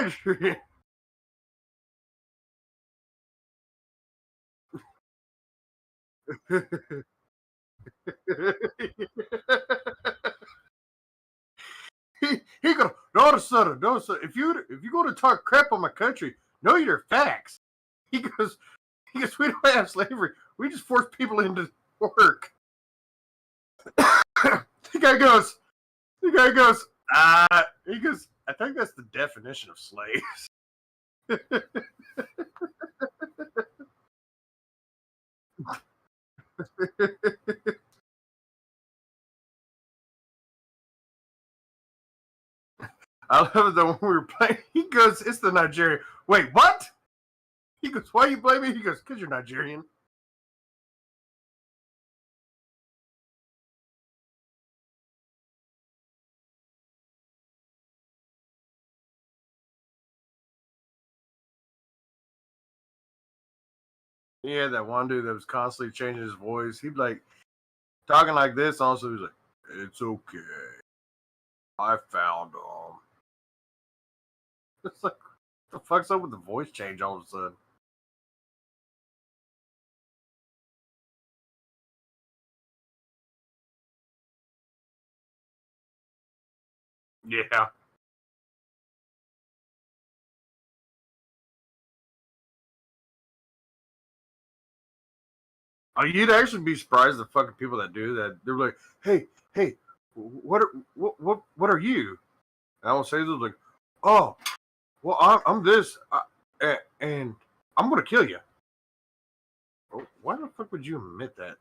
Nigerian. he go, no sir, no sir. If you go to talk crap on my country, know your facts. He goes, we don't have slavery. We just force people into work. the guy goes, he goes, I think that's the definition of slaves. I love it though when we were playing. He goes, it's the Nigerian. Wait, what? He goes, why are you blaming me? He goes, because you're Nigerian. Yeah, that one dude that was constantly changing his voice. He'd be like talking like this. Also, he's like, "It's okay, I found them." It's like, what the fuck's up with the voice change all of a sudden? Yeah. Oh, you'd actually be surprised the fucking people that do that. They're like, "Hey, what are you?" And I will say this like, "Oh, well, I'm this, and I'm gonna kill you." Oh, why the fuck would you admit that?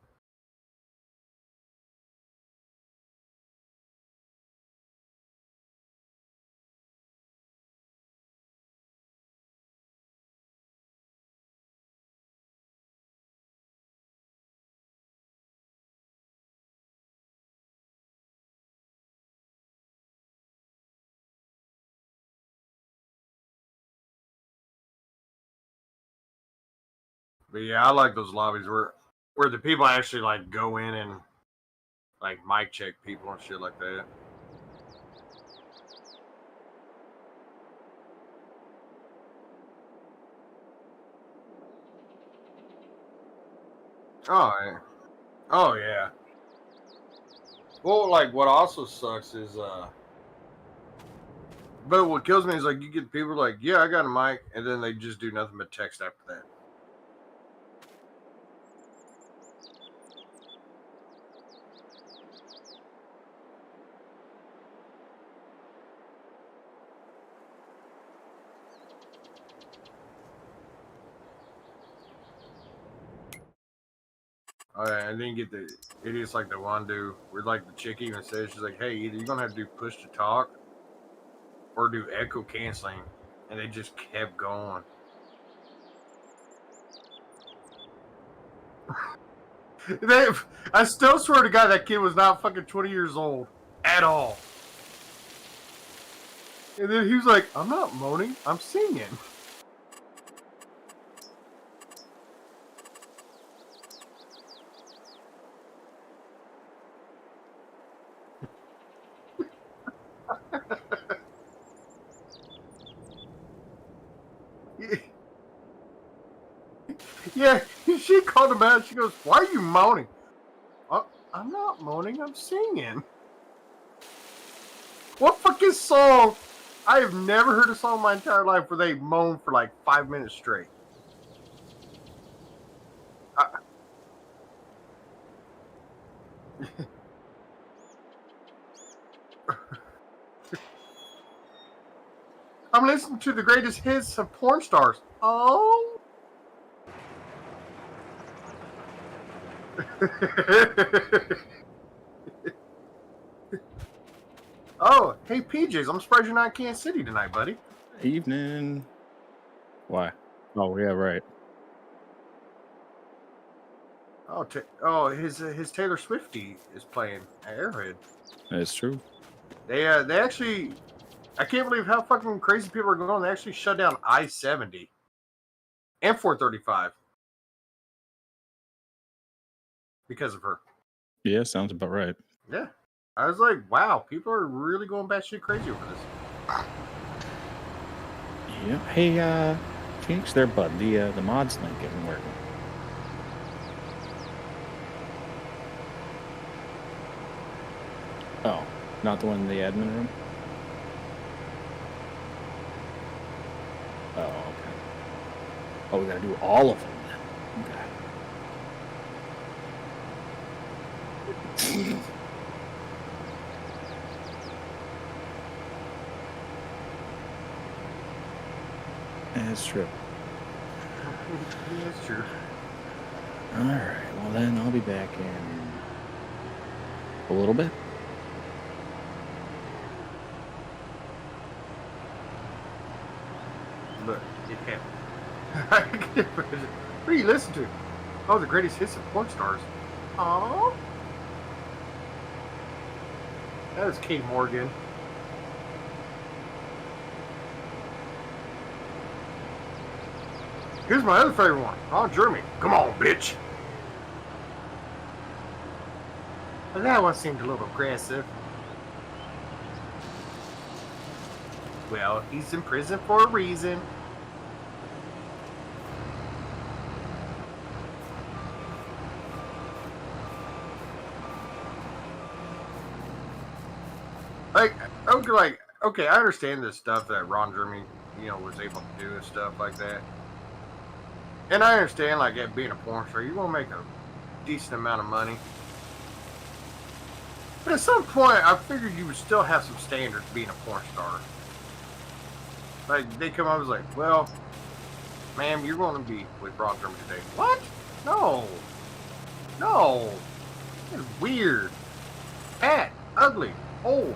But yeah, I like those lobbies where the people actually like go in and like mic check people and shit like that. Oh yeah. Oh yeah. Well, like what also sucks is but what kills me is like you get people like, yeah, I got a mic, and then they just do nothing but text after that. And then you get the idiots like the one dude where like the chick even says, she's like, hey, either you're gonna have to do push to talk or do echo canceling, and they just kept going. I still swear to God that kid was not fucking 20 years old at all. And then he was like, I'm not moaning, I'm singing. Yeah, she called him out. She goes, why are you moaning? I'm not moaning, I'm singing. What fucking song? I have never heard a song in my entire life where they moan for like 5 minutes straight. I'm listening to the greatest hits of porn stars. Oh. Oh, hey PJs, I'm surprised you're not in Kansas City tonight, buddy. Evening. Why? Oh yeah, right. Oh, his Taylor Swifty is playing at Airhead. That's true. They actually, I can't believe how fucking crazy people are going. They actually shut down I-70 and 435 because of her. Yeah, sounds about right. Yeah, I was like, wow, people are really going batshit crazy over this. Yeah. Hey, Phoenix there, bud. The mods link isn't working. Oh, not the one in the admin room? Oh, okay. Oh, we gotta do all of them then. Okay. That's true. Yeah, that's true. Alright, well then I'll be back in a little bit. Look, it happened. I can't imagine. What do you listen to? Oh, the greatest hits of porn stars. Oh, that was Kate Morgan. Here's my other favorite one. Ron Jeremy. Come on, bitch. Well, that one seemed a little aggressive. Well, he's in prison for a reason. Okay, I understand this stuff that Ron Jeremy, was able to do and stuff like that. And I understand, like, at being a porn star, you want to make a decent amount of money. But at some point, I figured you would still have some standards being a porn star. Like, they come up and like, well, ma'am, you're going to be with Ron Jeremy today. What? No. No. That's weird. Fat. Ugly. Old.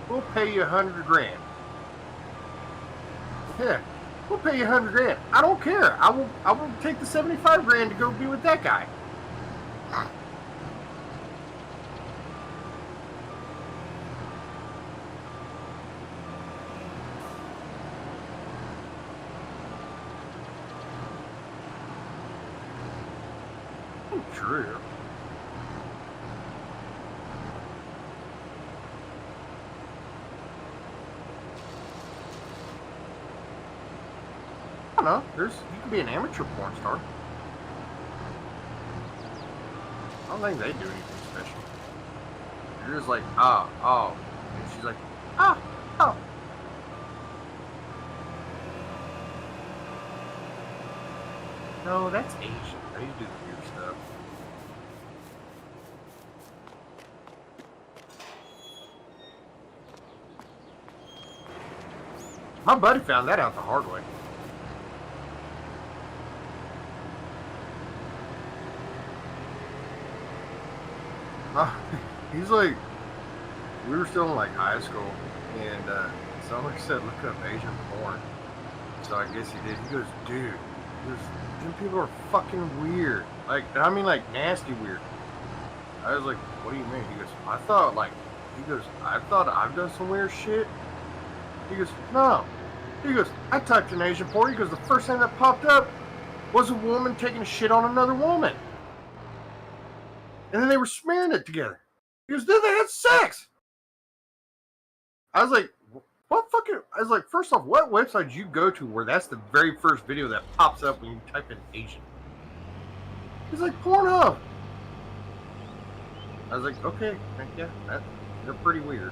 We'll pay you $100 grand. Yeah, we'll pay you $100 grand. I don't care. I will take the 75 grand to go be with that guy. True. I don't know. You can be an amateur porn star. I don't think they do anything special. You're just like, oh. And she's like, oh. No, that's Asian. They do the weird stuff. My buddy found that out the hard way. He's like, we were still in like high school, and somebody said look up Asian porn. So I guess he did. He goes, dude, them people are fucking weird. Like, I mean, like nasty weird. I was like, what do you mean? He goes, I thought I've done some weird shit. He goes, no. He goes, I typed in Asian porn. He goes, the first thing that popped up was a woman taking a shit on another woman. And then they were smearing it together. He goes, then they had sex. I was like, first off, what website did you go to where that's the very first video that pops up when you type in Asian? He's like, Pornhub. I was like, okay, yeah, they're pretty weird.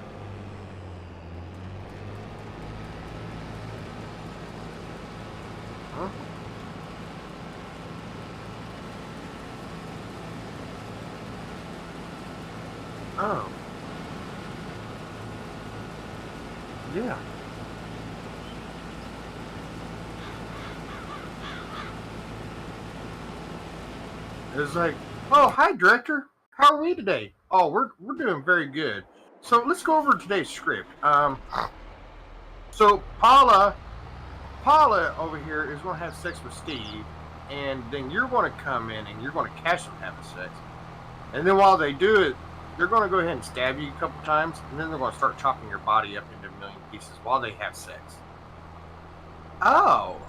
Huh? Oh. Yeah. It was like, oh, hi, director. How are we today? Oh, we're doing very good. So let's go over today's script. So Paula over here is going to have sex with Steve, and then you're going to come in and you're going to catch them having sex. And then while they do it, they're going to go ahead and stab you a couple times, and then they're going to start chopping your body up into a million pieces while they have sex. Oh.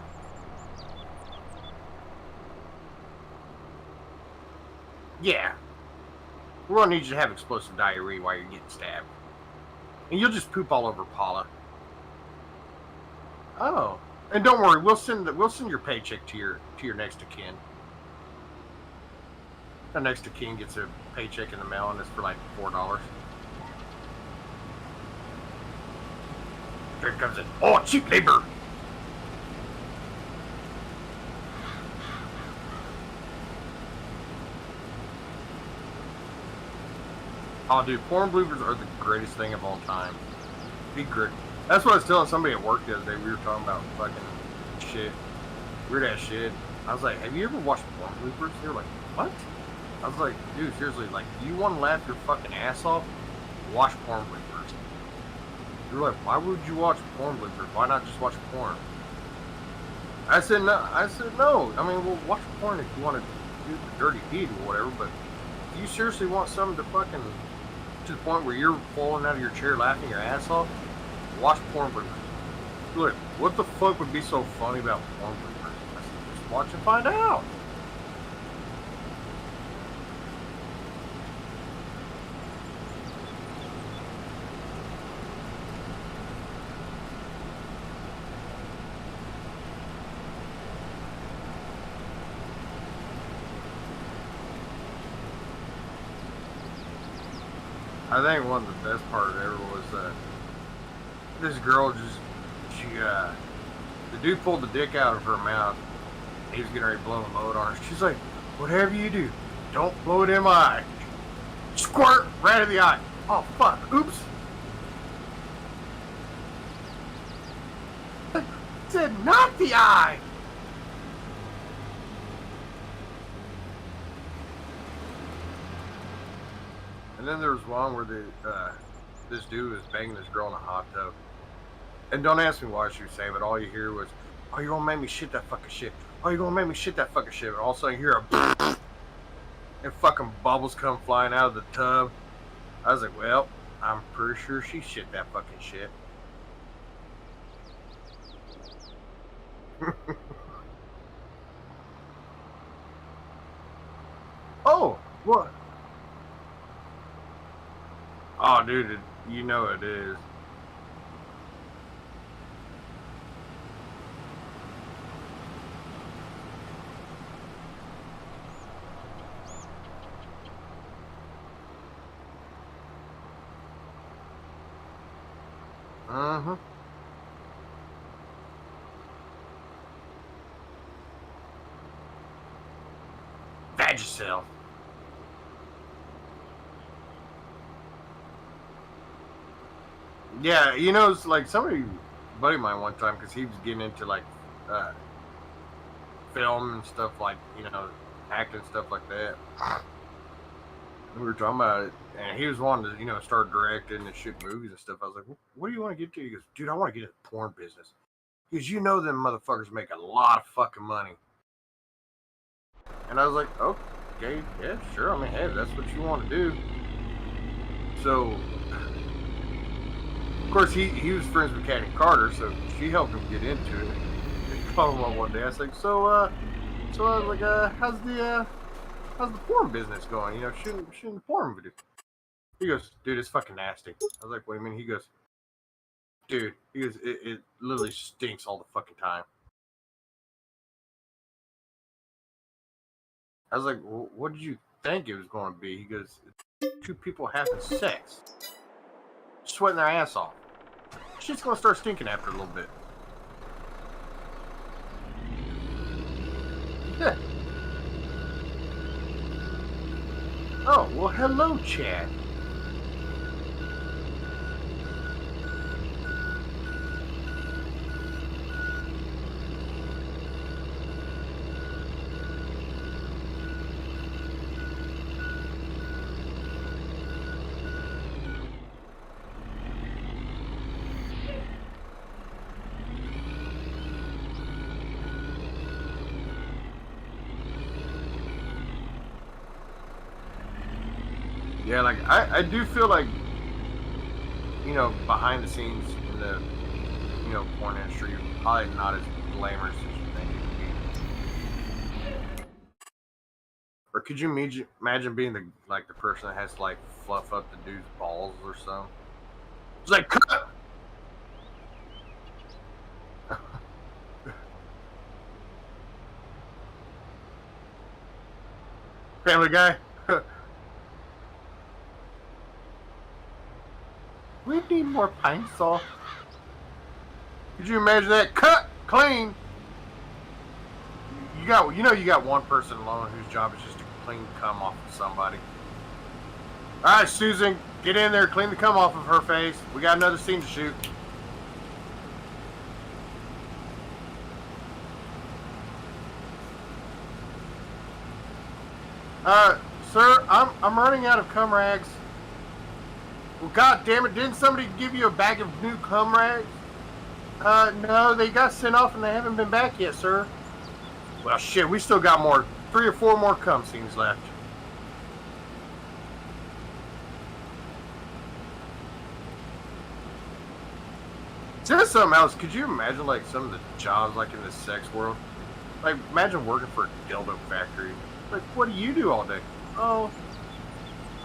Yeah. We're going to need you to have explosive diarrhea while you're getting stabbed. And you'll just poop all over Paula. Oh, and don't worry, we'll send your paycheck to your next of kin. The next of kin gets a paycheck in the mail, and it's for like $4. Here comes it. Oh, cheap labor. Oh, dude, porn bloopers are the greatest thing of all time. Be great. That's what I was telling somebody at work the other day. We were talking about fucking shit, weird ass shit. I was like, "Have you ever watched porn bloopers?" They were like, "What?" I was like, "Dude, seriously, like, do you want to laugh your fucking ass off? Watch porn bloopers." They were like, "Why would you watch porn bloopers? Why not just watch porn?" I said, "No." I mean, well, watch porn if you want to do the dirty deed or whatever. But if you seriously want something to fucking to the point where you're falling out of your chair laughing your ass off, watch porn bloopers. Look, what the fuck would be so funny about porn bloopers? I said, just watch and find out. I think one of the best parts ever was this girl the dude pulled the dick out of her mouth. He was getting ready to blow a load on her. She's like, "Whatever you do, don't blow it in my eye." Squirt right in the eye. Oh fuck! Oops. I said not the eye. And then there was one where this dude was banging this girl in a hot tub. And don't ask me why she was saying, but all you hear was, "Oh, you're gonna make me shit that fucking shit. Oh, you're gonna make me shit that fucking shit." And all of a sudden you hear a and fucking bubbles come flying out of the tub. I was like, well, I'm pretty sure she shit that fucking shit. Oh, what? Oh, dude, you know it is. Uh-huh. Badge yourself. Yeah, you know, it's like somebody, buddy of mine one time, because he was getting into like film and stuff, like, you know, acting stuff like that. We were talking about it, and he was wanting to, you know, start directing and shoot movies and stuff. I was like, "What do you want to get to?" He goes, "Dude, I want to get into the porn business." Because you know them motherfuckers make a lot of fucking money. And I was like, "Okay, yeah, sure. I mean, hey, that's what you want to do." So, of course, he was friends with Kathy Carter, so she helped him get into it. I called him up one day. I was like, so I was like, how's the porn business going? You know, shooting the porn video. He goes, "Dude, it's fucking nasty." I was like, "What do you mean?" He goes, "Dude," he goes, it literally stinks all the fucking time." I was like, well, "What did you think it was going to be?" He goes, "It's two people having sex, sweating their ass off. Shit's going to start stinking after a little bit." Yeah. Oh, well, hello, Chad. Yeah, like, I do feel like, you know, behind the scenes in the, you know, porn industry, probably not as glamorous as you think it would be. Or could you imagine being the person that has to like fluff up the dude's balls or something? It's like, cut! Family Guy. We need more pine saw. Could you imagine that? Cut! Clean! You got one person alone whose job is just to clean cum off of somebody. Alright, Susan, get in there, clean the cum off of her face. We got another scene to shoot. Sir, I'm running out of cum rags. Well, god damn it, didn't somebody give you a bag of new cum rags? No, they got sent off and they haven't been back yet, sir. Well, shit, we still got 3 or 4 more cum scenes left. Just something else. Could you imagine, like, some of the jobs, like, in the sex world? Like, imagine working for a dildo factory. Like, what do you do all day? Oh,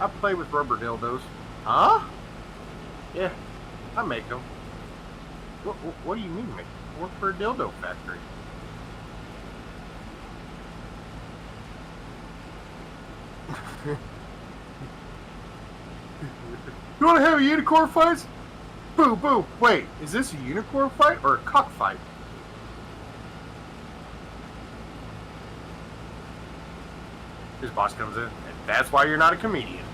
I play with rubber dildos. Huh? Yeah, I make them. What do you mean, make? Work for a dildo factory. You want to have a unicorn fight? Boo, boo. Wait, is this a unicorn fight or a cockfight? His boss comes in, and that's why you're not a comedian.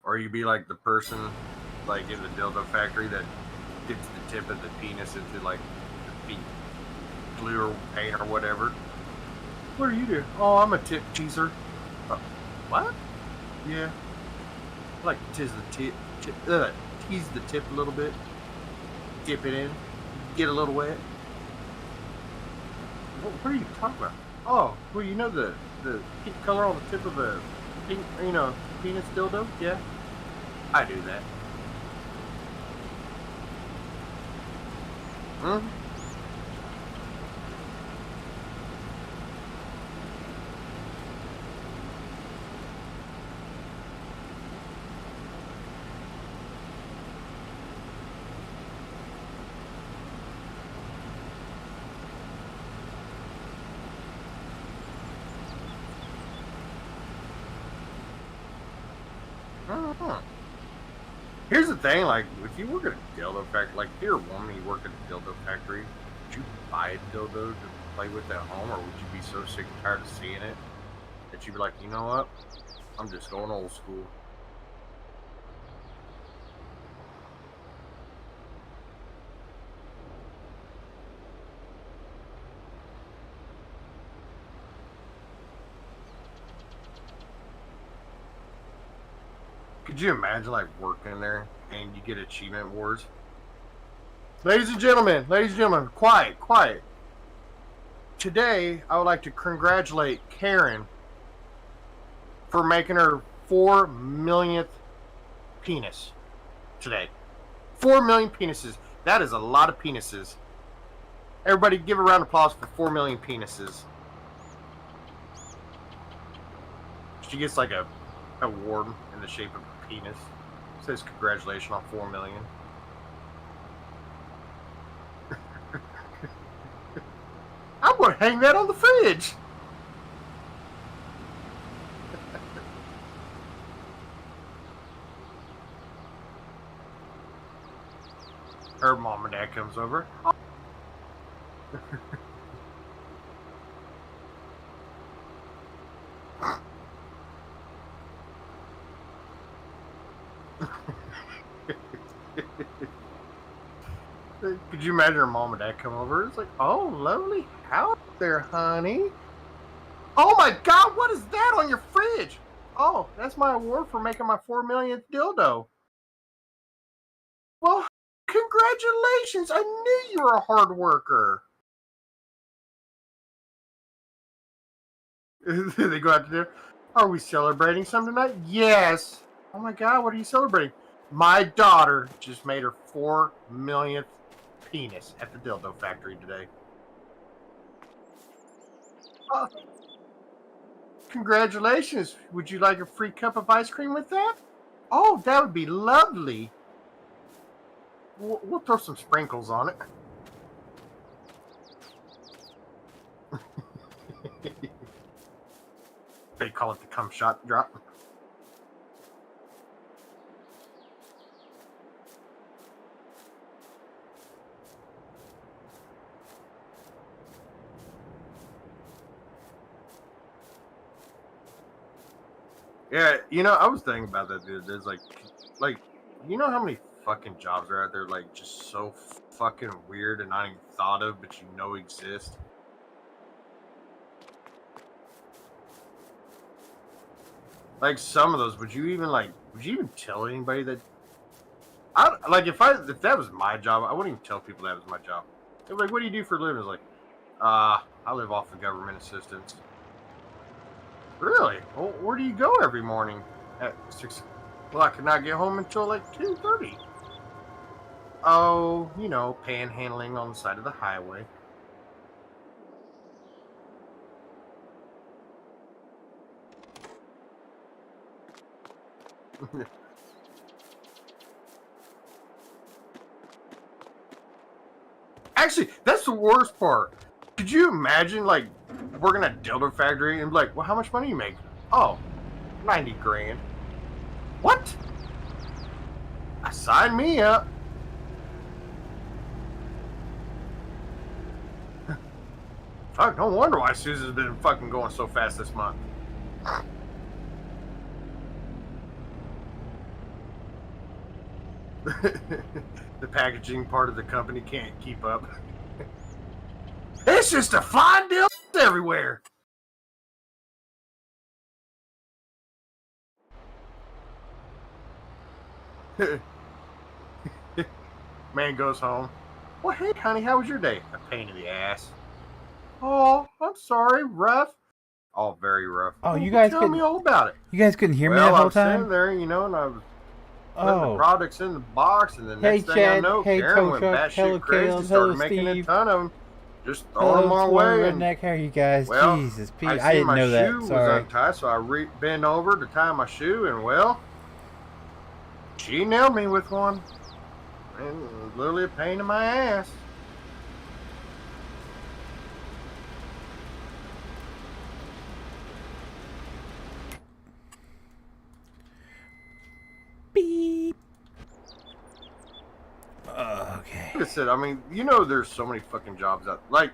Or you be like the person, like in the dildo factory, that dips the tip of the penis into like the glue or paint or whatever. What do you do? Oh, I'm a tip teaser. What? Yeah. I like to tease the tip a little bit. Dip it in. Get a little wet. What are you talking about? Oh, well, you know the pink color on the tip of the pink, penis dildo? Yeah. I do that. Hmm? Here's the thing, like, if you work at a dildo factory, like, if you're a woman, you work at a dildo factory, would you buy a dildo to play with at home, or would you be so sick and tired of seeing it that you'd be like, you know what, I'm just going old school. Could you imagine, like, working there and you get achievement awards? Ladies and gentlemen, quiet, quiet. Today, I would like to congratulate Karen for making her 4 millionth penis today. 4 million penises. That is a lot of penises. Everybody give a round of applause for 4 million penises. She gets like a award in the shape of a penis. It says congratulations on 4 million. I'm gonna hang that on the fridge. Her mom and dad comes over. Could you imagine her mom and dad come over? It's like, oh, lovely house there, honey. Oh my God, what is that on your fridge? Oh, that's my award for making my 4 millionth dildo. Well, congratulations. I knew you were a hard worker. They go out to dinner. Are we celebrating something tonight? Yes. Oh my God, what are you celebrating? My daughter just made her 4 millionth penis at the dildo factory today. Oh, congratulations. Would you like a free cup of ice cream with that? Oh, that would be lovely. We'll throw some sprinkles on it. They call it the cum shot drop. Yeah, you know, I was thinking about that, dude. There's like, you know how many fucking jobs are out there, like, just so fucking weird and not even thought of, but you know exist? Like, some of those, would you even tell anybody that? If that was my job, I wouldn't even tell people that was my job. They're like, what do you do for a living? It's like, I live off of government assistance. Really? Well, where do you go every morning at 6? Well, I could not get home until like 2:30. Oh, you know, panhandling on the side of the highway. Actually, that's the worst part. Could you imagine, like, working at a dildo factory and be like, well, how much money you make? Oh, 90 grand. What? Sign me up. Fuck, no wonder why Susan's been fucking going so fast this month. The packaging part of the company can't keep up. It's just a flying deal everywhere. Man goes home. Well, hey, honey, how was your day? A pain in the ass. Oh, I'm sorry, rough. Oh, very rough. Oh, you guys tell me all about it. You guys couldn't hear me that I whole was time? sitting there, you know, and I was putting the products in the box, and the next thing Chad. I know, Hey, Karen went Chuck. Hello, batshit crazy, Caleb. started Hello, making Steve. a ton of them, just throwing them our way. And Redneck, how are you guys? well, Jesus, Pete, I didn't know that. My shoe Sorry. was untied, so I bent over to tie my shoe, and well, she nailed me with one. And it was literally a pain in my ass. Beep. Okay. Like I said, I mean, you know, there's so many fucking jobs out. Like,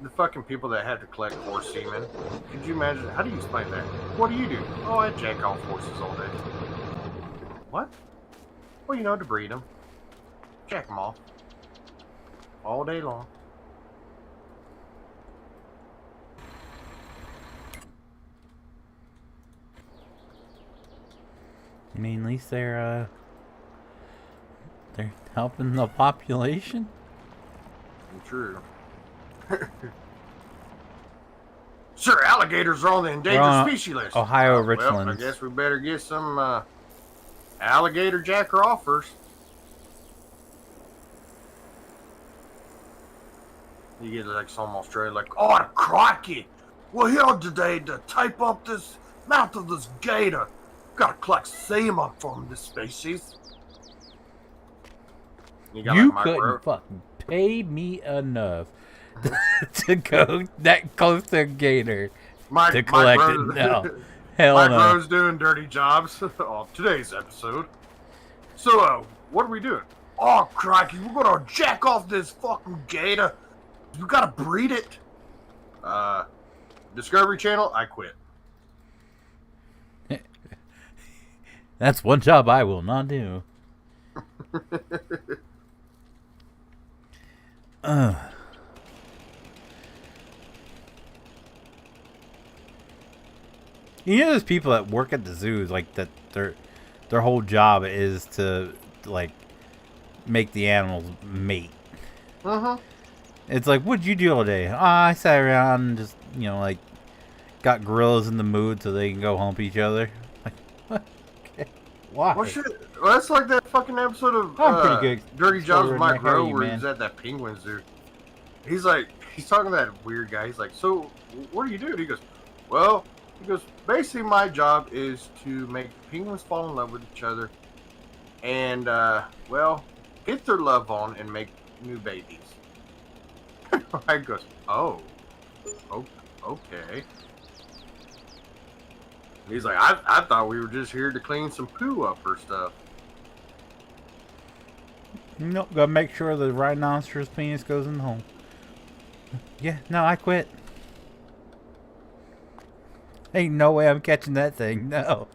the fucking people that had to collect horse semen. Could you imagine? How do you explain that? What do you do? Oh, I jack off horses all day. What? Well, you know, to breed them. Jack them off. All day long. I mean, at least they're helping the population. True. Sure, alligators are on the endangered species list. Ohio Well, I Richlands. guess we better get some alligator jacker offers. You get like some Australia, like, oh, crikey! We're here today to type up this mouth of this gator. Gotta collect semen from this species. You couldn't fucking pay me enough to go that close to a gator to collect it. No. Hell no. My bro's doing dirty jobs on today's episode. So, what are we doing? Oh, crikey, we're gonna jack off this fucking gator. We gotta breed it. Discovery Channel, I quit. That's one job I will not do. You know, there's people that work at the zoos, like that. Their whole job is to like make the animals mate. Uh-huh. It's like, what'd you do all day? Oh, I sat around and just, like, got gorillas in the mood so they can go hump each other. Like, what? Okay. Why? Well, shit. Well, that's like that fucking episode of I'm pretty good. Dirty Jobs with Mike Rowe where man. he's at that Penguins zoo. He's like, he's talking to that weird guy. He's like, so what do you do? And he goes, well, basically my job is to make penguins fall in love with each other and, well, get their love on and make new babies. I goes, oh, okay. He's like, I thought we were just here to clean some poo up or stuff. Nope, gotta make sure the rhinoceros penis goes in the home. Yeah, no, I quit. Ain't no way I'm catching that thing. No.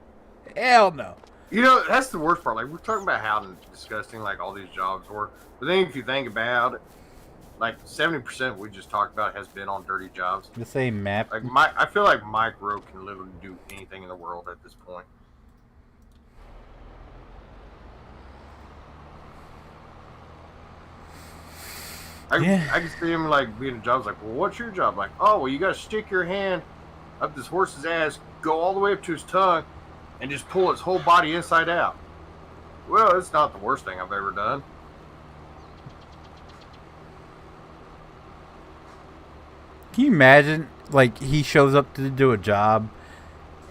Hell no. You know, that's the worst part. Like, we're talking about how disgusting, like, all these jobs were. But then if you think about it, like, 70% we just talked about has been on dirty jobs. The same map. Like, I feel like Mike Rowe can literally do anything in the world at this point. I can see him, like, being a job. Like, well, what's your job? Like, oh, well, you got to stick your hand up this horse's ass, go all the way up to his tongue, and just pull its whole body inside out. Well, it's not the worst thing I've ever done. Can you imagine, like, he shows up to do a job,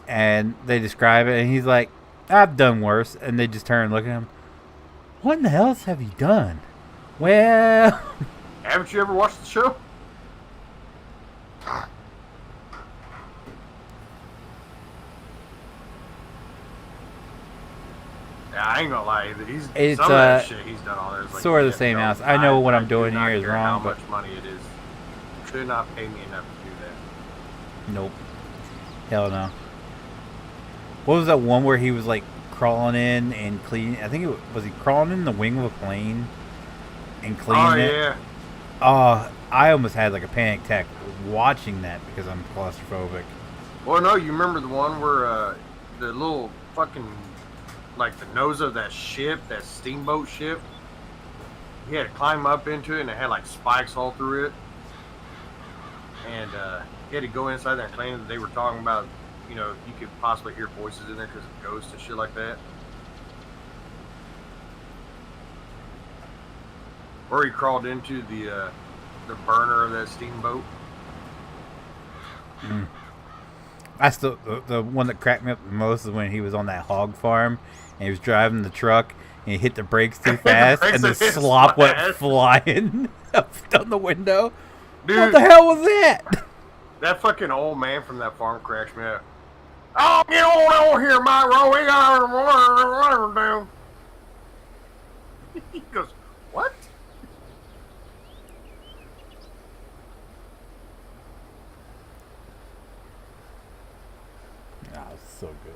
and they describe it, and he's like, I've done worse, and they just turn and look at him. What in the hell have you done? Well... Haven't you ever watched the show? Yeah, I ain't gonna lie. Some of that shit he's done on there is like sort of the same house. I know what I'm doing here is wrong. How much money it is? You should not pay me enough to do that. Nope. Hell no. What was that one where he was like crawling in and cleaning? I think was he crawling in the wing of a plane and cleaning it? Oh yeah. Oh, I almost had like a panic attack watching that because I'm claustrophobic. Well, no, you remember the one where the little fucking, like the nose of that ship, that steamboat ship, he had to climb up into it and it had like spikes all through it. And he had to go inside there and claim that they were talking about, you know, you could possibly hear voices in there because of ghosts and shit like that. Or he crawled into the burner of that steamboat. Mm. I still the one that cracked me up the most is when he was on that hog farm and he was driving the truck and he hit the brakes too fast and the slop went flying up down the window. Dude, what the hell was that? That fucking old man from that farm cracks me up. Oh, get on over here, my road. We got water down. He goes, what? So good.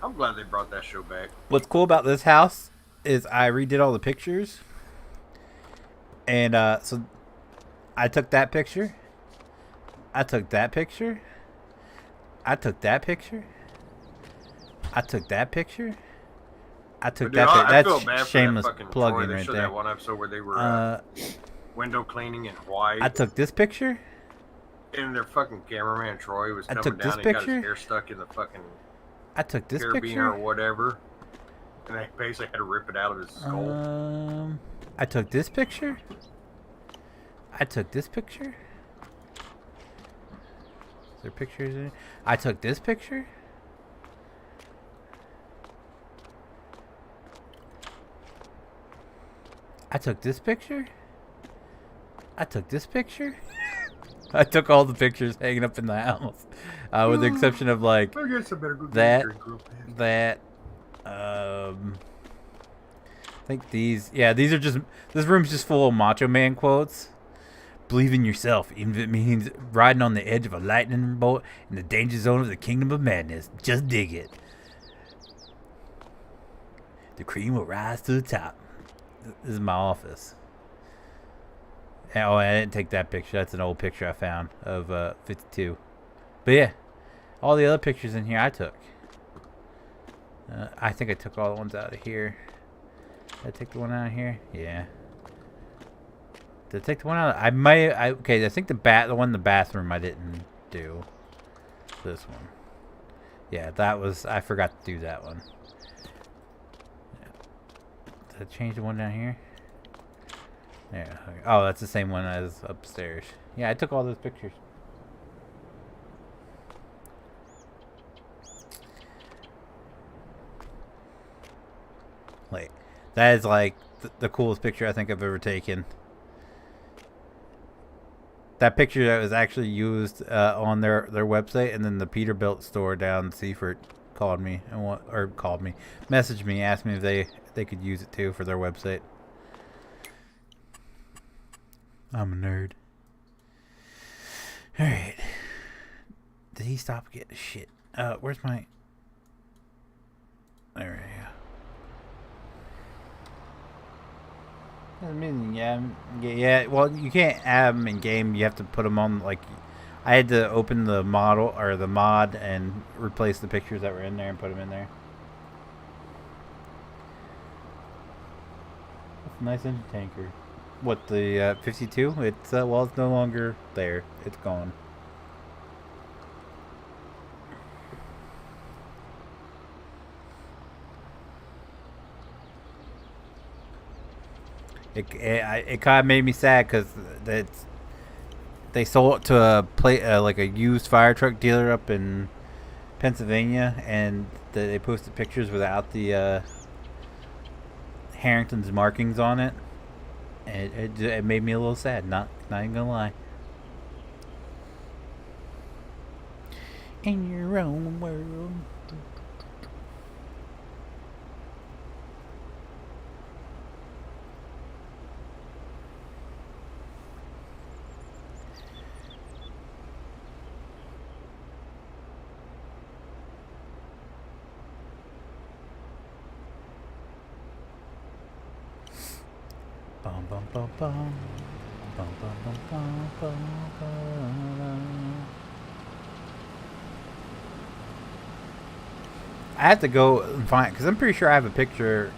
I'm glad they brought that show back. What's cool about this house is I redid all the pictures. And so I took that picture. I took that picture. I took that picture. I took that picture. I took that picture. That's shameless plug-in right there. That one episode where they were window cleaning in Hawaii. I took this picture. And their fucking cameraman Troy was coming down and got his hair stuck in the fucking carabiner or whatever. And they basically had to rip it out of his skull. I took this picture. I took this picture. Is there pictures in it? I took this picture. I took this picture. I took this picture. I took all the pictures hanging up in the house, with the exception of like that. I think these. Yeah, these are just. This room's just full of Macho Man quotes. Believe in yourself, even if it means riding on the edge of a lightning bolt in the danger zone of the kingdom of madness. Just dig it. The cream will rise to the top. This is my office. Oh, I didn't take that picture. That's an old picture I found of 52. But yeah, all the other pictures in here I took. I think I took all the ones out of here. Did I take the one out of here? Yeah. Did I take the one out? I might. Okay, I think the one in the bathroom I didn't do. This one. Yeah, that was. I forgot to do that one. Yeah. Did I change the one down here? Yeah. Oh, that's the same one as upstairs. Yeah, I took all those pictures. Like, that is like the coolest picture I think I've ever taken. That picture that was actually used on their website, and then the Peterbilt store down in Seaford called me messaged me, asked me if they could use it too for their website. I'm a nerd. All right. Did he stop getting shit? Where's my? There we go. Yeah. Well, you can't add them in game. You have to put them on. Like, I had to open the model or the mod and replace the pictures that were in there and put them in there. That's a nice engine tanker. What, the 52? It's well, it's no longer there. It's gone. It kind of made me sad because they sold it to like a used fire truck dealer up in Pennsylvania, and they posted pictures without the Harrington's markings on it. And it made me a little sad. Not even gonna lie. In your own world. Bum, bum, bum, bum. Bum, bum, bum, bum, bum, bum. I have to go and find, because I'm pretty sure I have a picture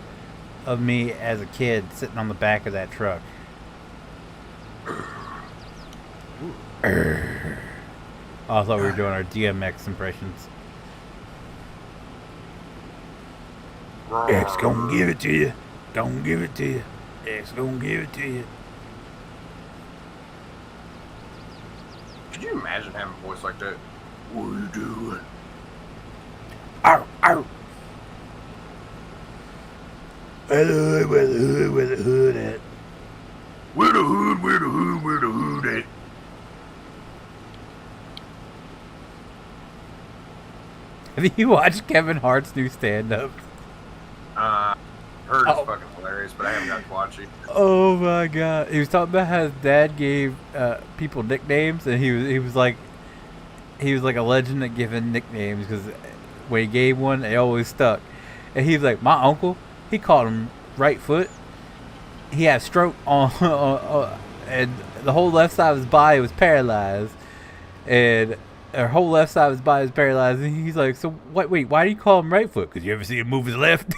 of me as a kid sitting on the back of that truck. Oh, I thought we were doing our DMX impressions. X gonna give it to you. Gonna give it to you. X gonna give it to you. Could you imagine having a voice like that? What are you doing? Ow, ow. Where the hood at? Where the hood at? Have you watched Kevin Hart's new stand-up? Heard it's fucking hilarious, but I haven't got to watch it. Oh my god. He was talking about how his dad gave people nicknames, and he was like a legend at giving nicknames, because when he gave one, it always stuck. And he was like, my uncle, he called him Right Foot. He had a stroke on and the whole left side of his body was paralyzed. And her whole left side of his body was paralyzed. And he's like, so wait, why do you call him Right Foot? Because you ever see him move his left?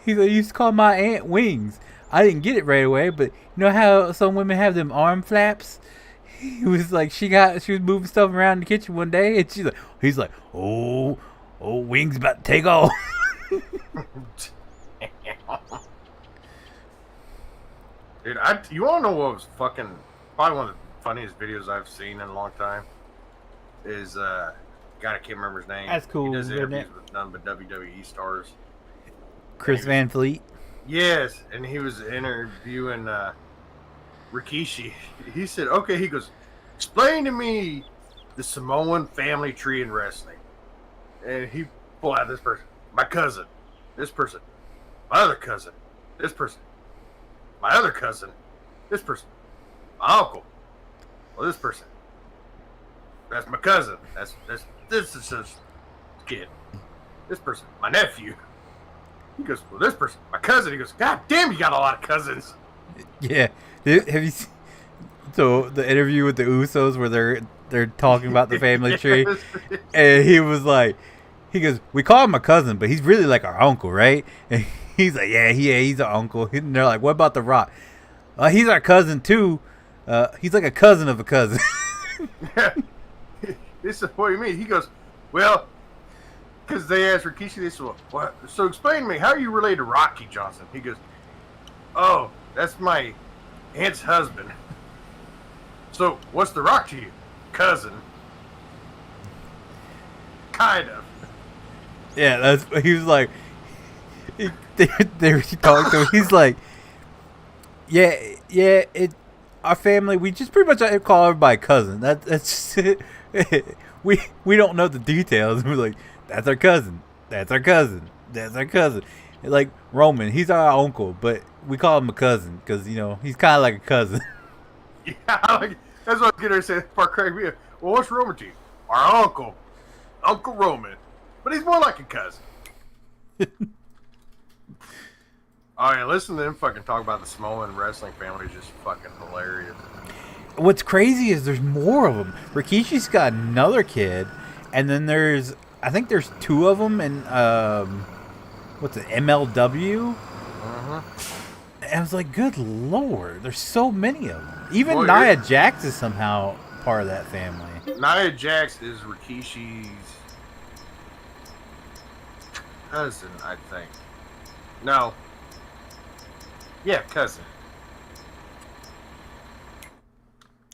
He's like, you used to call my aunt Wings. I didn't get it right away, but you know how some women have them arm flaps? He was like, she was moving stuff around in the kitchen one day, and he's like, oh, Wings about to take off. Dude, you want to know what was fucking probably one of the funniest videos I've seen in a long time? Is God, I can't remember his name. That's cool. He does interviews with none but WWE stars. Chris Van Fleet. Yes, and he was interviewing Rikishi. He said, okay, he goes, explain to me the Samoan family tree in wrestling. And he pulled out this person, my cousin, this person, my other cousin, this person, my other cousin, this person, my uncle, well, this person, that's my cousin, this is his kid, this person, my nephew. He goes, well, this person, my cousin. He goes, God damn, you got a lot of cousins. Yeah. Have you seen, so the interview with the Usos where they're talking about the family tree, and he was like, he goes, we call him a cousin, but he's really like our uncle, right? And he's like, yeah, he's our uncle. And they're like, what about The Rock? He's our cousin too. He's like a cousin of a cousin. Yeah. This is what you mean. He goes, well, because they asked Rikishi, they said, what? So explain to me, how are you related to Rocky Johnson? He goes, oh, that's my aunt's husband. So what's The Rock to you? Cousin. Kind of. Yeah, he was like, they were talking to him. He's like, yeah, our family, we just pretty much call everybody cousin. That's just it. We don't know the details. We're like, that's our cousin. That's our cousin. That's our cousin. Like Roman, he's our uncle, but we call him a cousin because he's kind of like a cousin. Yeah, that's what I was gonna say. Part crack me up. Well, what's Roman to you? Our uncle, Uncle Roman, but he's more like a cousin. Oh yeah, listen to them fucking talk about the Samoan wrestling family is just fucking hilarious. What's crazy is there's more of them. Rikishi's got another kid, and then I think there's two of them in what's it, MLW? And I was like, good lord, there's so many of them. Even Nia Jax is somehow part of that family. Nia Jax is Rikishi's cousin, I think. No. Yeah, cousin.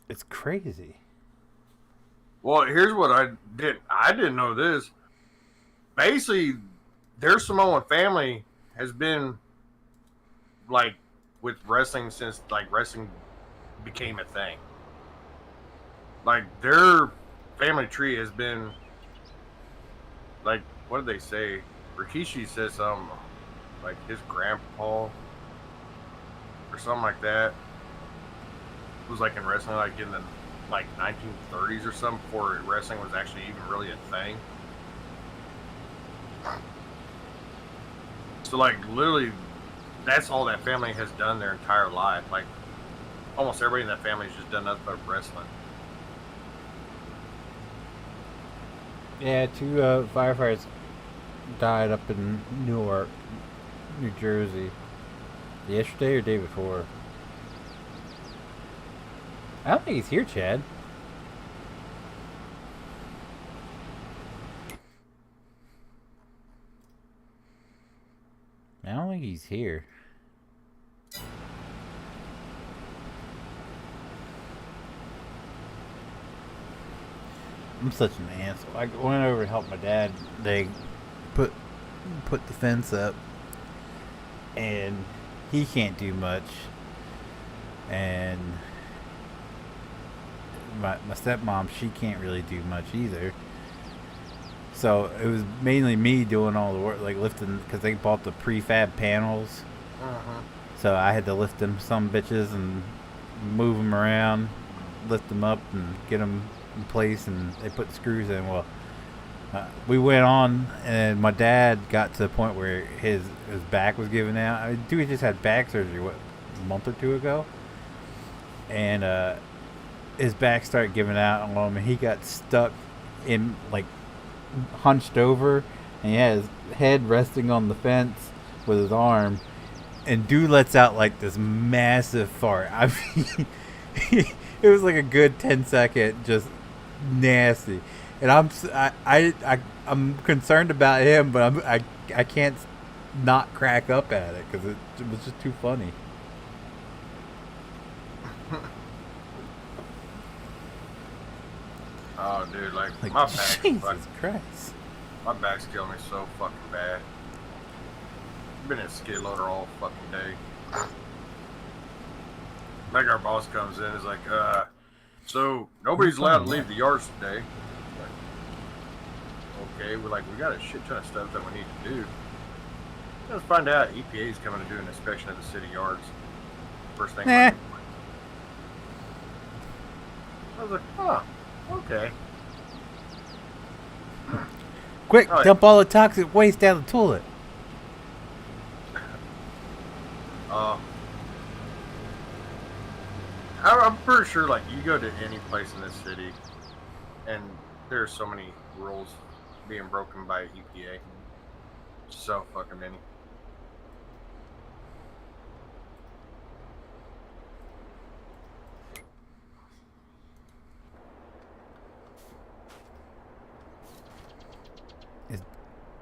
It's crazy. Well, here's what I didn't know this. Basically, their Samoan family has been like with wrestling since like wrestling became a thing. Like their family tree has been like, what did they say? Rikishi says something like his grandpa or something like that was like in wrestling like in the like 1930s or something, before wrestling was actually even really a thing. So like literally that's all that family has done their entire life. Like almost everybody in that family has just done nothing but wrestling. Yeah, two firefighters died up in Newark, New Jersey. Yesterday or day before? I don't think he's here, Chad. I don't think he's here. I'm such an asshole. I went over and helped my dad. They put the fence up, and he can't do much. And my stepmom, she can't really do much either. So it was mainly me doing all the work, like lifting, because they bought the prefab panels. So I had to lift them some bitches and move them around, lift them up and get them in place, and they put the screws in. Well, we went on, and my dad got to the point where his back was giving out. I mean, dude just had back surgery, what, a month or two ago? And his back started giving out on him, and he got stuck in, like, hunched over, and he had his head resting on the fence with his arm, and dude lets out like this massive fart. I mean, it was like a good 10-second, just nasty. And I'm concerned about him, but I can't not crack up at it because it was just too funny. Oh, dude, like my back. Jesus Christ. My back's killing me so fucking bad. I've been in a skid loader all fucking day. Like our boss comes in, is like, so nobody's allowed to leave the yards today. Like, okay, we're like, we got a shit ton of stuff that we need to do. Let's find out EPA is coming to do an inspection of the city yards. First thing. I was like, huh, okay. Quick, dump all the toxic waste down the toilet. I'm pretty sure, like, you go to any place in this city, and there's so many rules being broken by EPA. So fucking many.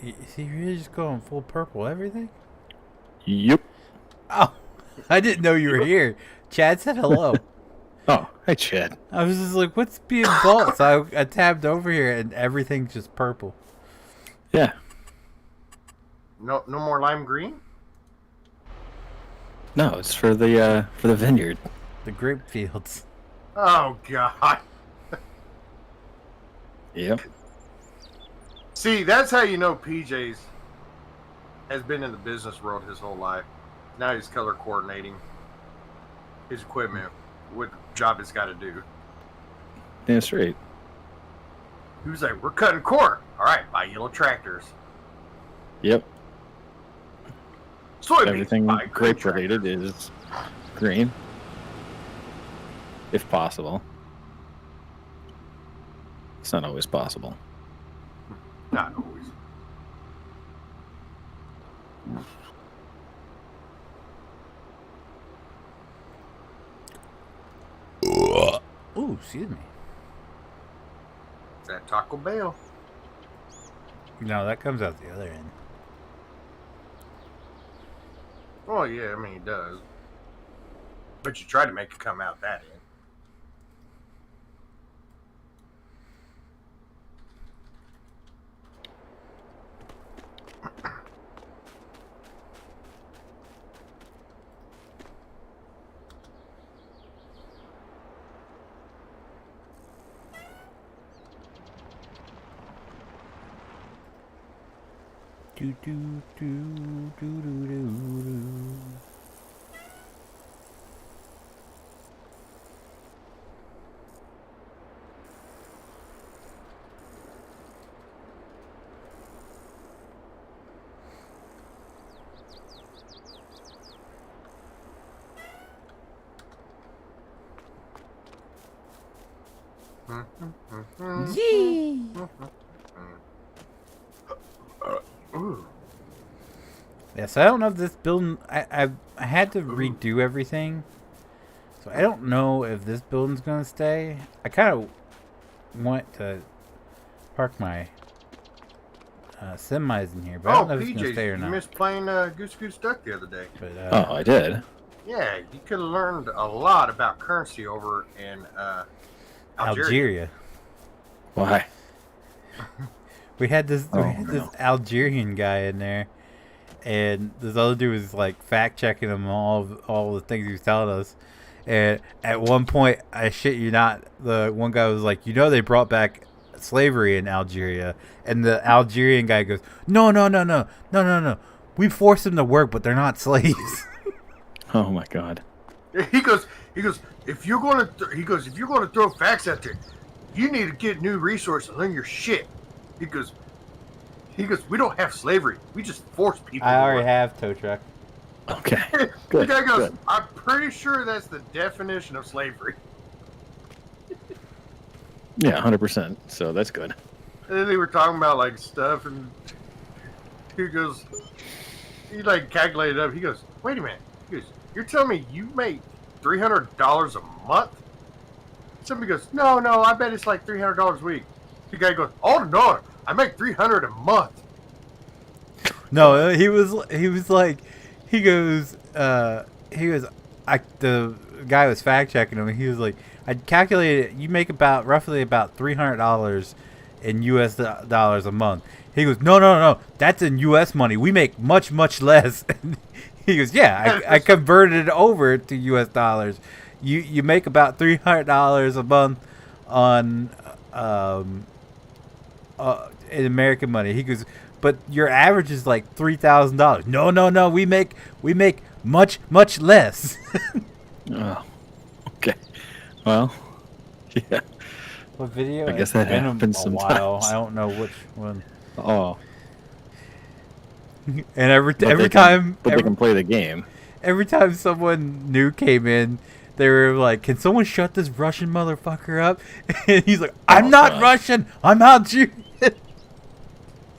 Is he really just going full purple everything? Yep. Oh, I didn't know you were here. Chad said hello. Oh, hi, Chad. I was just like, what's being bought? So I tabbed over here and everything's just purple. Yeah. No more lime green? No, it's for the vineyard. The grape fields. Oh god. Yep. See, that's how you know PJ's has been in the business world his whole life. Now he's color coordinating his equipment with the job it's got to do. That's right. He was like, we're cutting corn. All right, buy yellow tractors. Yep. Soybeans, Everything buy green grape related is green, if possible. It's not always possible. Not always. Ooh, excuse me. Is that Taco Bell? No, that comes out the other end. Oh, yeah, I mean, it does. But you try to make it come out that end. Do do do do do do do. Yee! Ooh. Yes, I don't know if this building. I had to redo everything, so I don't know if this building's gonna stay. I kind of want to park my semis in here, but I don't know if it's gonna stay or you not. missed playing Goose Goose Duck the other day. But, Oh, I did. Yeah, you could have learned a lot about currency over in Algeria. Why? We had this no. Algerian guy in there, and this other dude was like fact checking him all the things he was telling us. And at one point, I shit you not, the one guy was like, they brought back slavery in Algeria, and the Algerian guy goes, no, we forced them to work, but they're not slaves. Oh my God. He goes. If you're going to throw facts out there, you need to get new resources and learn your shit. He goes. We don't have slavery. We just force people. I to already work. have tow truck. Okay. The Good. guy goes, Good. I'm pretty sure that's the definition of slavery. Yeah, 100%. So that's good. And then they were talking about like stuff, and he goes, he like calculated up. He goes, wait a minute. He goes, you're telling me you make $300 a month? Somebody goes, no, I bet it's like $300 a week. The guy goes, oh no, I make $300 a month. No, he was like, the guy was fact checking him, and he was like, I calculated you make roughly about $300 in US dollars a month. He goes, no, that's in US money. We make much less. He goes, yeah, I converted it over to US dollars. You make about $300 a month on in American money. He goes, but your average is like $3,000. No, we make much less. Oh, okay. Well, yeah. What video? I guess that It's been happens a while. sometimes. I don't know which one. Oh. And every time they can play the game. Every time someone new came in, they were like, "Can someone shut this Russian motherfucker up?" And he's like, "I'm not God. Russian. I'm Algerian."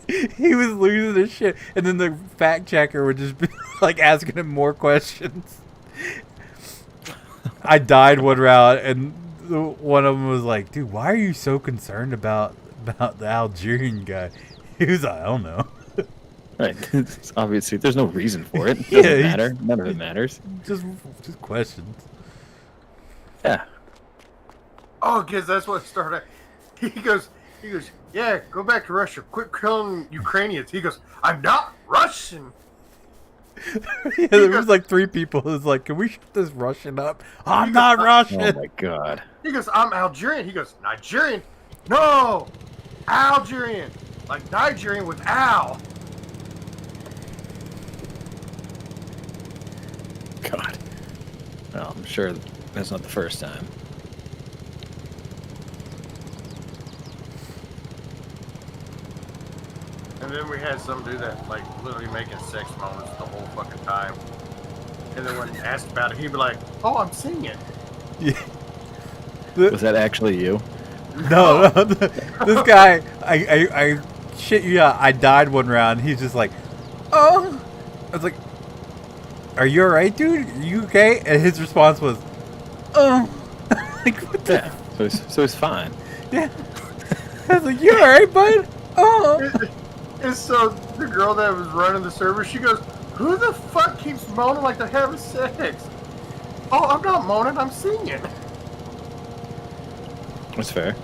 He was losing his shit, and then the fact checker would just be like asking him more questions. I died one round, and one of them was like, "Dude, why are you so concerned about the Algerian guy?" He was like, "I don't know." Right. It's obviously, there's no reason for it. It doesn't matter. None of it matters. Just questions. Yeah. Oh, kids, that's what started. He goes, yeah, go back to Russia. Quit killing Ukrainians. He goes, I'm not Russian. Yeah, there was like 3 people who was like, "Can we shut this Russian up?" I'm not Russian. Oh my god. He goes, I'm Algerian. He goes, Nigerian? No, Algerian. Like Nigerian with Al. God. Well, I'm sure that's not the first time. And then we had some dude that like literally making sex moments the whole fucking time. And then when asked about it, he'd be like, "Oh, I'm singing." Yeah. Was that actually you? No, this guy, I shit you not, I died one round. He's just like, "Oh," I was like, "Are you alright, dude? Are you okay?" And his response was, "Oh." Like, what the? Yeah. So he's fine. Yeah. I was like, "You alright, bud?" Oh. And so the girl that was running the server, she goes, "Who the fuck keeps moaning like they're having sex?" "Oh, I'm not moaning, I'm singing." That's fair.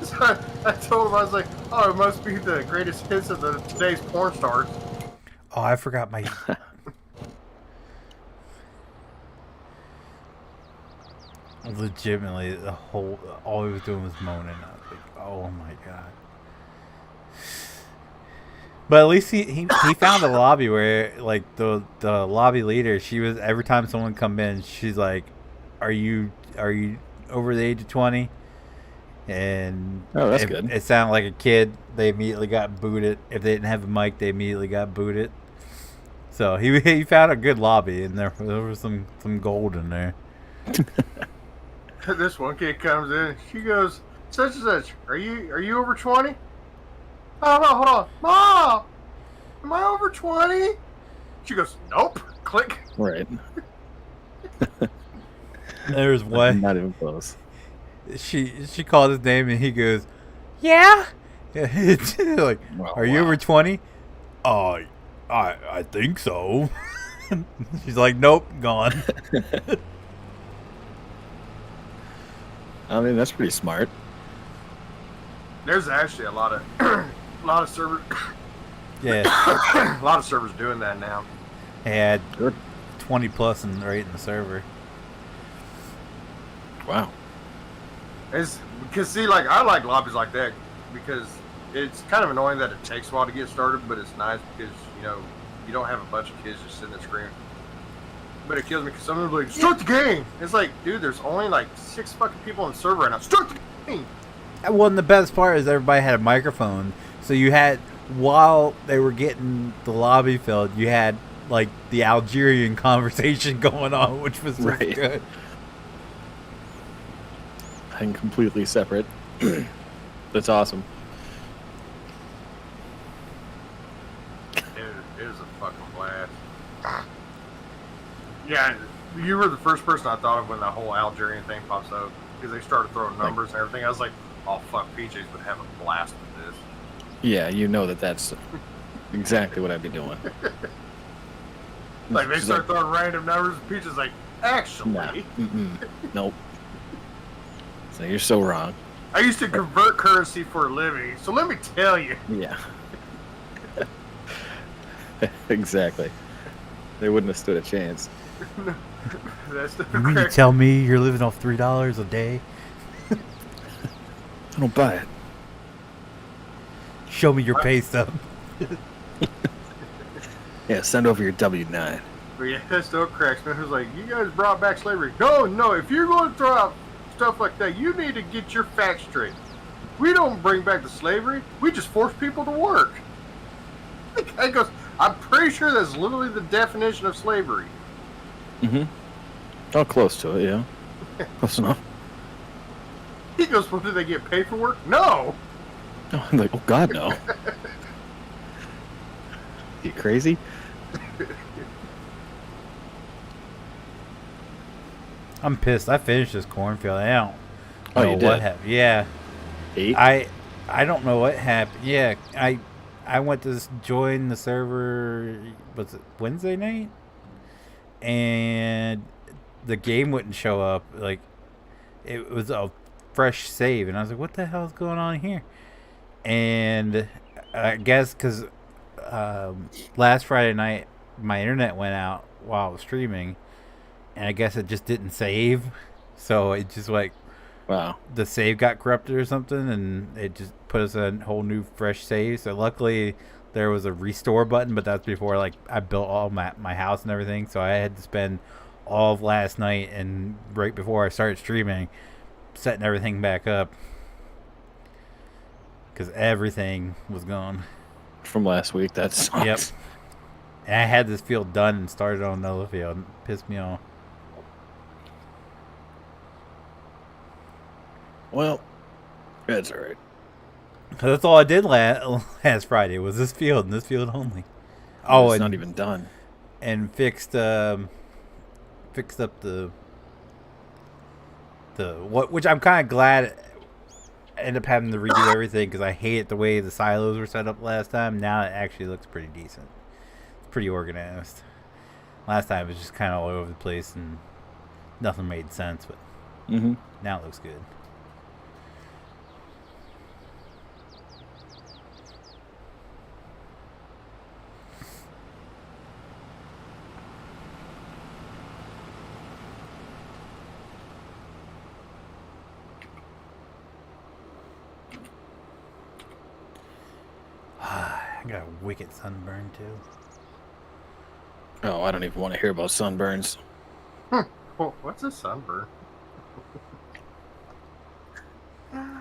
So I told him, I was like, "Oh, it must be the greatest hits of today's porn stars." Oh, I forgot my. Legitimately, all he was doing was moaning. I was like, "Oh my god!" But at least he found a lobby where like the lobby leader, she was every time someone come in, she's like, "Are you over the age of 20?" And Oh, that's if good. it sounded like a kid, they immediately got booted. If they didn't have a mic, they immediately got booted. So he found a good lobby, and there was some gold in there. This one kid comes in, she goes, "Such and such, are you over 20? Oh, no, hold on. Mom, am I over 20? She goes, "Nope." Click. Right. There's one. Not even close. She called his name and he goes, "Yeah." Like, Well, "Are you wow. over 20? Oh, I think so." She's like, "Nope, gone." I mean, that's pretty smart. There's actually a lot of servers, Yeah, a lot of servers doing that now. he had Good. 20 plus right in the server. Wow. It's because see, like I like lobbies like that because it's kind of annoying that it takes a while to get started, but it's nice because you don't have a bunch of kids just sitting there screaming. But it kills me because some of them are like, "Start the game." It's like, dude, there's only like 6 fucking people on the server right now. Start the game. Well, and the best part is everybody had a microphone, so you had, while they were getting the lobby filled, you had like the Algerian conversation going on, which was really Right. good. And completely separate. That's awesome. It was a fucking blast. Yeah, you were the first person I thought of when that whole Algerian thing pops up because they started throwing numbers and everything. I was like, "Oh fuck, PJs would have a blast with this." Yeah, you know that's exactly what I'd be doing. Like they She's start throwing random numbers, and PJ's like, "Actually, Nah. Nope. So you're so wrong. I used to convert currency for a living, so let me tell you." Yeah. Exactly. They wouldn't have stood a chance. You That's the mean to correct. tell me you're living off $3 a day? I don't buy it. Show me your pay stub. Yeah, send over your W-9. But yeah, that still cracks me. It was like, "You guys brought back slavery." No, if you're going to throw out stuff like that, you need to get your facts straight. We don't bring back the slavery. We just force people to work. The guy goes, "I'm pretty sure that's literally the definition of slavery." Mm-hmm. Oh, close to it, yeah. Close enough. He goes, "Well, do they get paid for work?" No. I'm like, oh God, no. You crazy? I'm pissed. I finished this cornfield. I don't Oh, know you what did? happened. Yeah. 8? I don't know what happened. Yeah, I went to join the server. Was it Wednesday night? And the game wouldn't show up. Like it was a fresh save, and I was like, "What the hell is going on here?" And I guess because last Friday night my internet went out while I was streaming, and I guess it just didn't save. So it just like Wow. the save got corrupted or something, and it just put us in a whole new fresh save. So luckily there was a restore button, but that's before like I built all my house and everything. So I had to spend all of last night and right before I started streaming setting everything back up because everything was gone. From last week, that sucks. Yep. And I had this field done and started on another field. It pissed me off. Well, that's alright. That's all I did last Friday was this field and this field only. Oh, it's and not even done. And fixed up the what, which I'm kind of glad I ended up having to redo everything because I hated the way the silos were set up last time. Now it actually looks pretty decent. It's pretty organized. Last time it was just kind of all over the place and nothing made sense, but now it looks good. I got a wicked sunburn too. Oh, I don't even want to hear about sunburns. Well, what's a sunburn?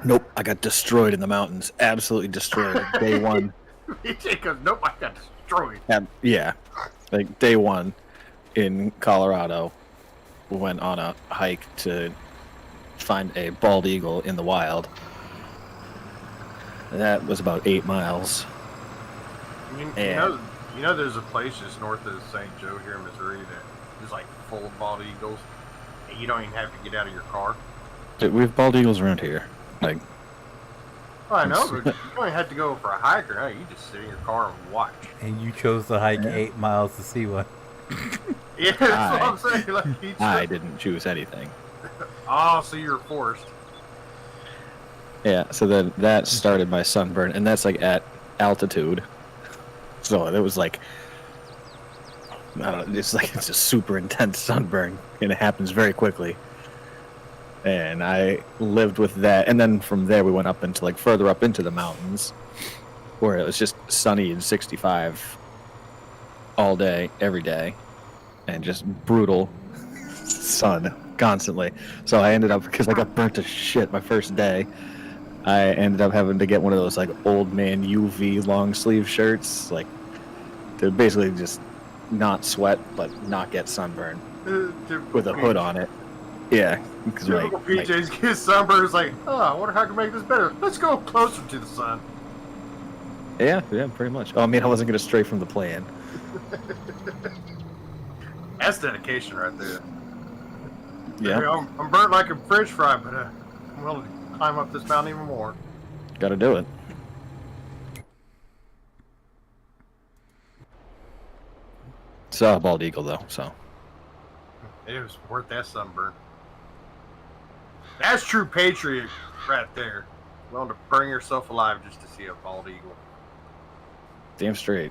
Nope, I got destroyed in the mountains. Absolutely destroyed. Day one. BJ goes, nope, I got destroyed. Yeah, like day one in Colorado, we went on a hike to find a bald eagle in the wild. That was about 8 miles. You know, there's a place just north of St. Joe here in Missouri that is like full of bald eagles, and you don't even have to get out of your car. We have bald eagles around here. Like, Oh, I know, but you don't even have to go for a hike or nothing. You just sit in your car and watch. And you chose to hike 8 miles to see one. Yeah, that's what I'm saying. Like, I didn't choose anything. Oh, so you're forced. Yeah, so then that started my sunburn, and that's like at altitude. So it was like, I don't know, it's a super intense sunburn, and it happens very quickly. And I lived with that, and then from there we went up into like further up into the mountains, where it was just sunny and 65 all day, every day, and just brutal sun constantly. So I ended up, because I got burnt to shit my first day, I ended up having to get one of those like old man UV long sleeve shirts, like to basically just not sweat but not get sunburn with a hood on it. Yeah, because typical PJ's get sunburn is like, oh, I wonder how I can make this better. Let's go closer to the sun. Yeah, pretty much. Oh, I mean, I wasn't gonna stray from the plan. That's dedication right there. Yeah, I'm burnt like a French fry, but I'm willing to climb up this mountain even more. gotta do it. Saw a bald eagle though, so It was worth that sunburn. That's true patriot right there. Willing to burn yourself alive just to see a bald eagle. damn straight.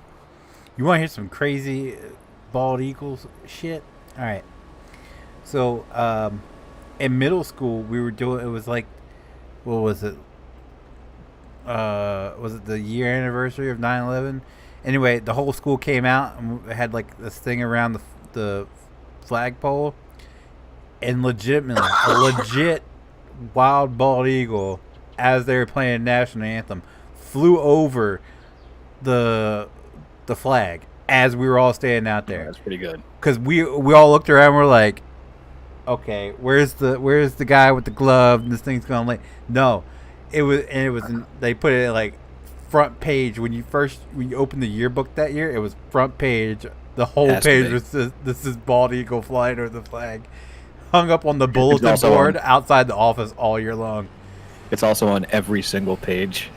You want to hear some crazy bald eagles shit? All right. So, in middle school, we were doing. It was like, what was it? Was it the year anniversary of 9/11? Anyway, the whole school came out and we had like this thing around the flagpole, and legitimately, a legit wild bald eagle, as they were playing national anthem, flew over the flag as we were all standing out there. That's pretty good. Because we all looked around and we're like, okay, where's the guy with the glove and this thing's going to land? No, It was they put it like front page when you opened the yearbook that year. It was front page. The whole page was this is bald eagle flying over the flag, hung up on the bulletin board outside the office all year long. It's also on every single page,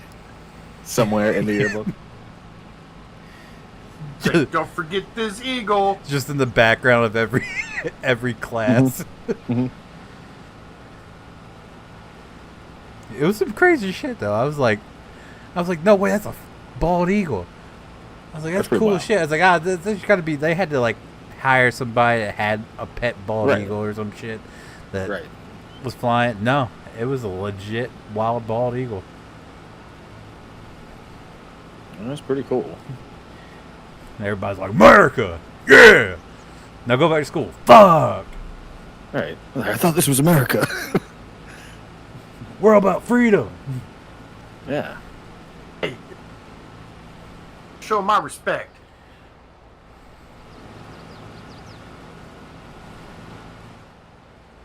somewhere in the yearbook. Don't forget this eagle. Just in the background of every class. Mm-hmm. It was some crazy shit though. I was like, no way, that's a bald eagle. I was like, that's cool as shit. I was like, there's got to be. They had to like hire somebody that had a pet bald eagle or some shit that was flying. No, it was a legit wild bald eagle. That's pretty cool. And everybody's like, America, yeah. Now go back to school. Fuck. Right. I thought this was America. We're all about freedom. Yeah. Hey, show my respect.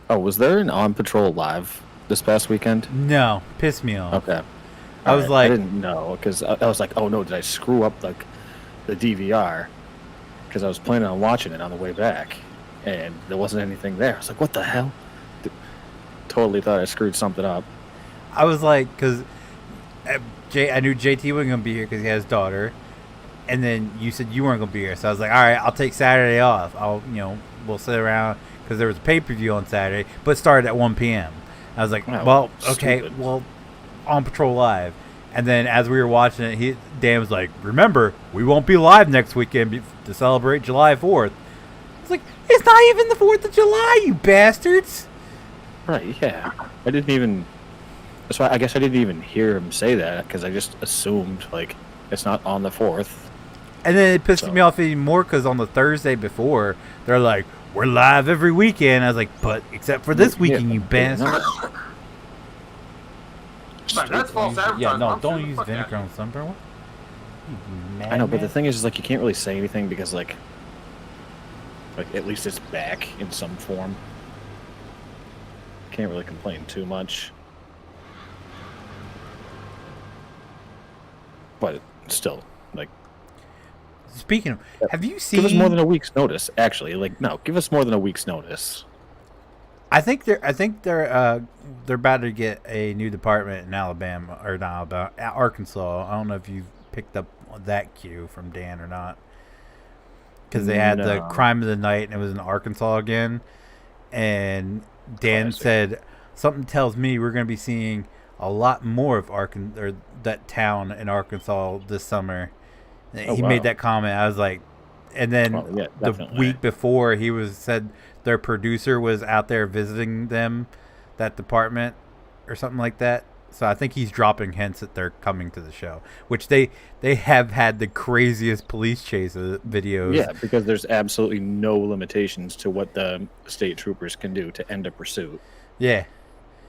Oh, was there an On Patrol live this past weekend? No, pissed me off. Okay. I was like, I didn't know because I was like, oh no, did I screw up like the DVR? Because I was planning on watching it on the way back, and there wasn't anything there. I was like, what the hell? Totally thought I screwed something up. I was like, because I knew JT wasn't gonna be here because he has his daughter, and then you said you weren't gonna be here, so I was like, all right, I'll take Saturday off. We'll sit around because there was a pay-per-view on Saturday, but it started at 1 p.m. I was like, well, okay, stupid. well, On Patrol Live. And then as we were watching it, Dan was like, remember, we won't be live next weekend to celebrate July 4th. I was like, it's not even the 4th of July, you bastards. Right, yeah. I didn't even... That's why I guess I didn't even hear him say that, because I just assumed, like, it's not on the 4th. And then it pissed me off even more because on the Thursday before, they're like, we're live every weekend. I was like, but except for this weekend, you bastard. That's false advertising. Yeah, no, don't use vinegar on sunburn. I know, but the thing is like, you can't really say anything because, like at least it's back in some form. Can't really complain too much. But still, like... Speaking of, have you seen... Give us more than a week's notice, actually. Like, no, give us more than a week's notice. I think they're about to get a new department in Alabama, or not Alabama, Arkansas. I don't know if you've picked up that cue from Dan or not. Because they had the crime of the night, and it was in Arkansas again. And Dan said, something tells me we're going to be seeing a lot more of that town in Arkansas this summer. He made that comment. I was like, and then the week before, he said their producer was out there visiting them, that department, or something like that. So I think he's dropping hints that they're coming to the show, which they have had the craziest police chase videos. Yeah, because there's absolutely no limitations to what the state troopers can do to end a pursuit. Yeah.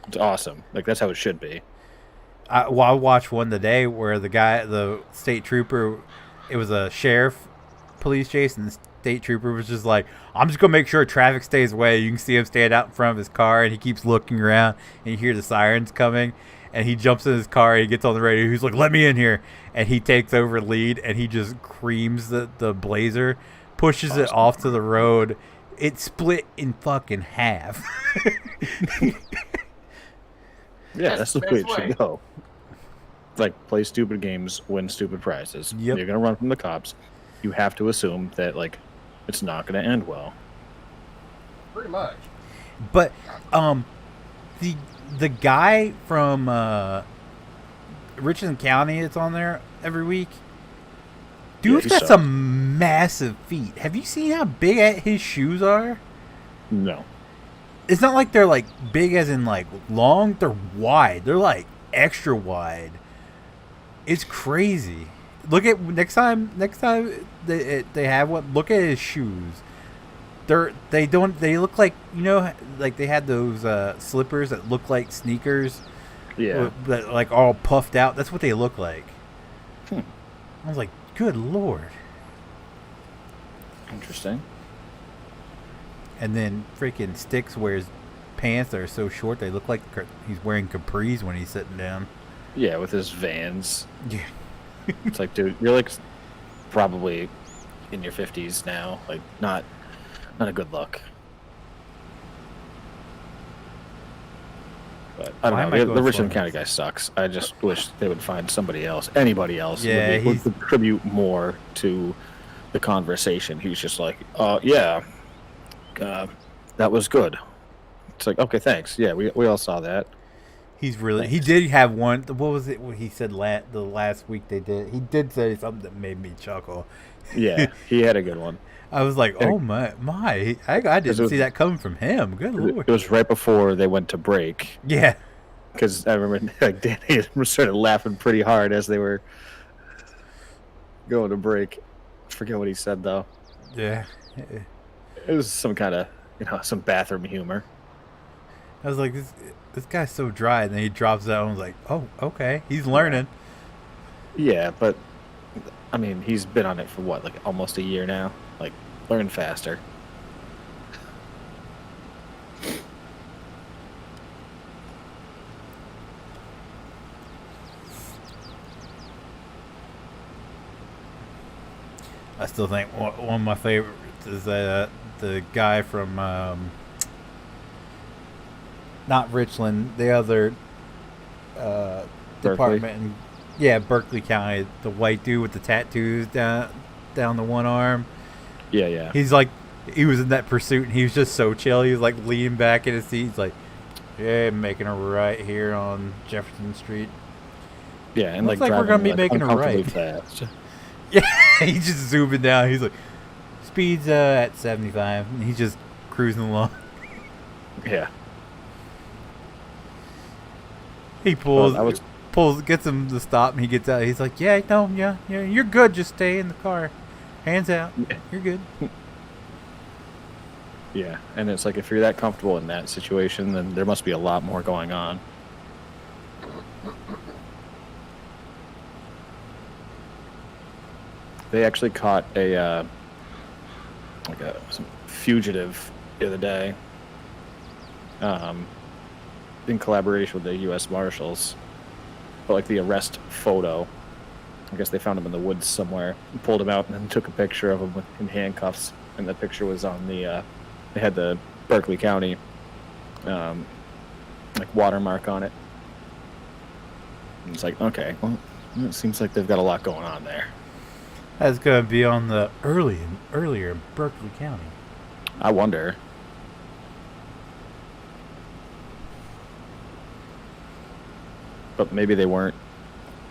It's awesome. Like, that's how it should be. I watched one today where the state trooper, it was a sheriff police chase, and the state trooper was just like, I'm just going to make sure traffic stays away. You can see him stand out in front of his car, and he keeps looking around, and you hear the sirens coming, and he jumps in his car, and he gets on the radio. He's like, let me in here. And he takes over lead, and he just creams the Blazer, pushes it off to the road. It split in fucking half. Yeah, that's the way it should go. Like, play stupid games, win stupid prizes. Yep. You're going to run from the cops. You have to assume that, like, it's not going to end well. Pretty much. But the guy from Richland County that's on there every week, dude's got some massive feet. Have you seen how big his shoes are? No. It's not like they're like big as in like long. They're wide. They're like extra wide. It's crazy. Look at next time they have one. Look at his shoes. They look like, like they had those slippers that look like sneakers. Yeah. That like all puffed out. That's what they look like. I was like, good Lord. Interesting. And then freaking Sticks wears pants that are so short they look like he's wearing capris when he's sitting down. Yeah, with his Vans. Yeah. It's like, dude, you're like probably in your 50s now. Like, not a good look. But I Why don't am I know. going The Richland slow? County guy sucks. I just wish they would find somebody else, anybody else, Yeah, who would contribute more to the conversation. He's just like, yeah, that was good. It's like, okay, thanks. Yeah, we all saw that. He's really. He Thanks. did have one. What was it? What he said the last week they did. He did say something that made me chuckle. Yeah, he had a good one. I was like, oh my! I didn't see that coming from him. Good lord! It was right before they went to break. Yeah. Because I remember like Danny started laughing pretty hard as they were going to break. I forget what he said though. Yeah. It was some kind of some bathroom humor. I was like, this guy's so dry, and then he drops that. And I was like, oh, okay, he's learning. Yeah, but I mean, he's been on it for what, like almost a year now. Like, learn faster. I still think one of my favorites is the guy from not Richland, the other department. Yeah, Berkeley County. The white dude with the tattoos down the one arm. Yeah. He's like, he was in that pursuit, and he was just so chill. He was like leaning back in his seat. He's like, yeah, making a right here on Jefferson Street. Yeah, and looks like we're gonna be making a right. Fast. Yeah, he's just zooming down. He's like, speed's at 75, and he's just cruising along. Yeah. He gets him to stop, and he gets out. He's like, yeah, you're good. Just stay in the car. Hands out. You're good. Yeah, and it's like if you're that comfortable in that situation, then there must be a lot more going on. They actually caught some fugitive the other day, in collaboration with the U.S. Marshals. But like the arrest photo, I guess they found him in the woods somewhere, and pulled him out, and then took a picture of him in handcuffs. And the picture was on the, they had the Berkeley County, like watermark on it. And it's like, okay, well, it seems like they've got a lot going on there. That's gonna be on the earlier Berkeley County. I wonder. But maybe they weren't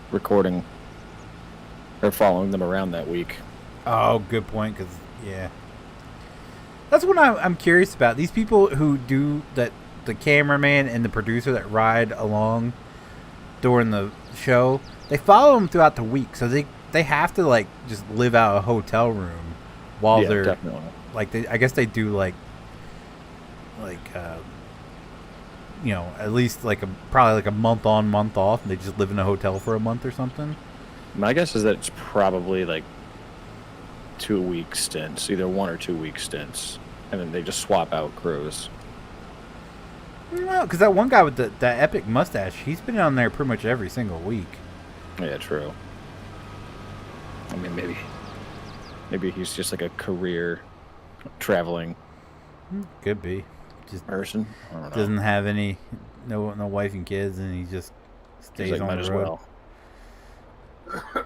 recording or following them around that week. Oh, good point. Because yeah, that's what I'm curious about. These people who do that, the cameraman and the producer that ride along during the show, they follow them throughout the week, so they have to like just live out a hotel room while they're definitely. Like I guess they do like at least probably like a month on, month off, and they just live in a hotel for a month or something. My guess is that it's probably like 2 week stints, either 1 or 2 week stints, and then they just swap out crews. No, because that one guy with that epic mustache, he's been on there pretty much every single week. Yeah, true. I mean, maybe he's just like a career traveling Could be. Just person. I don't know. doesn't have no wife and kids, and he just stays He's like, on might the as road. well.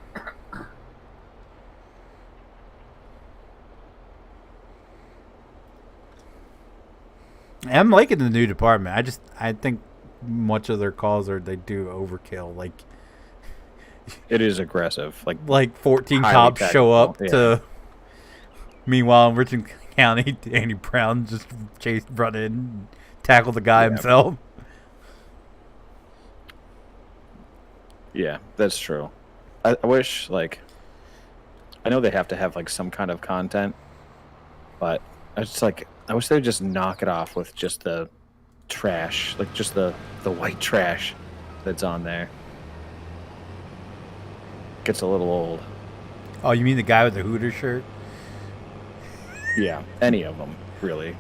I'm liking the new department. I think much of their calls they do overkill. Like It is aggressive. Like 14 highly cops show up tactical, yeah. to. Meanwhile, in Richland County, Danny Brown just run in, and tackle the guy himself. Yeah, that's true. I wish, I know they have to have, some kind of content, but I wish they would just knock it off with just the trash, just the white trash that's on there. Gets a little old. Oh, you mean the guy with the Hooters shirt? Yeah, any of them, really.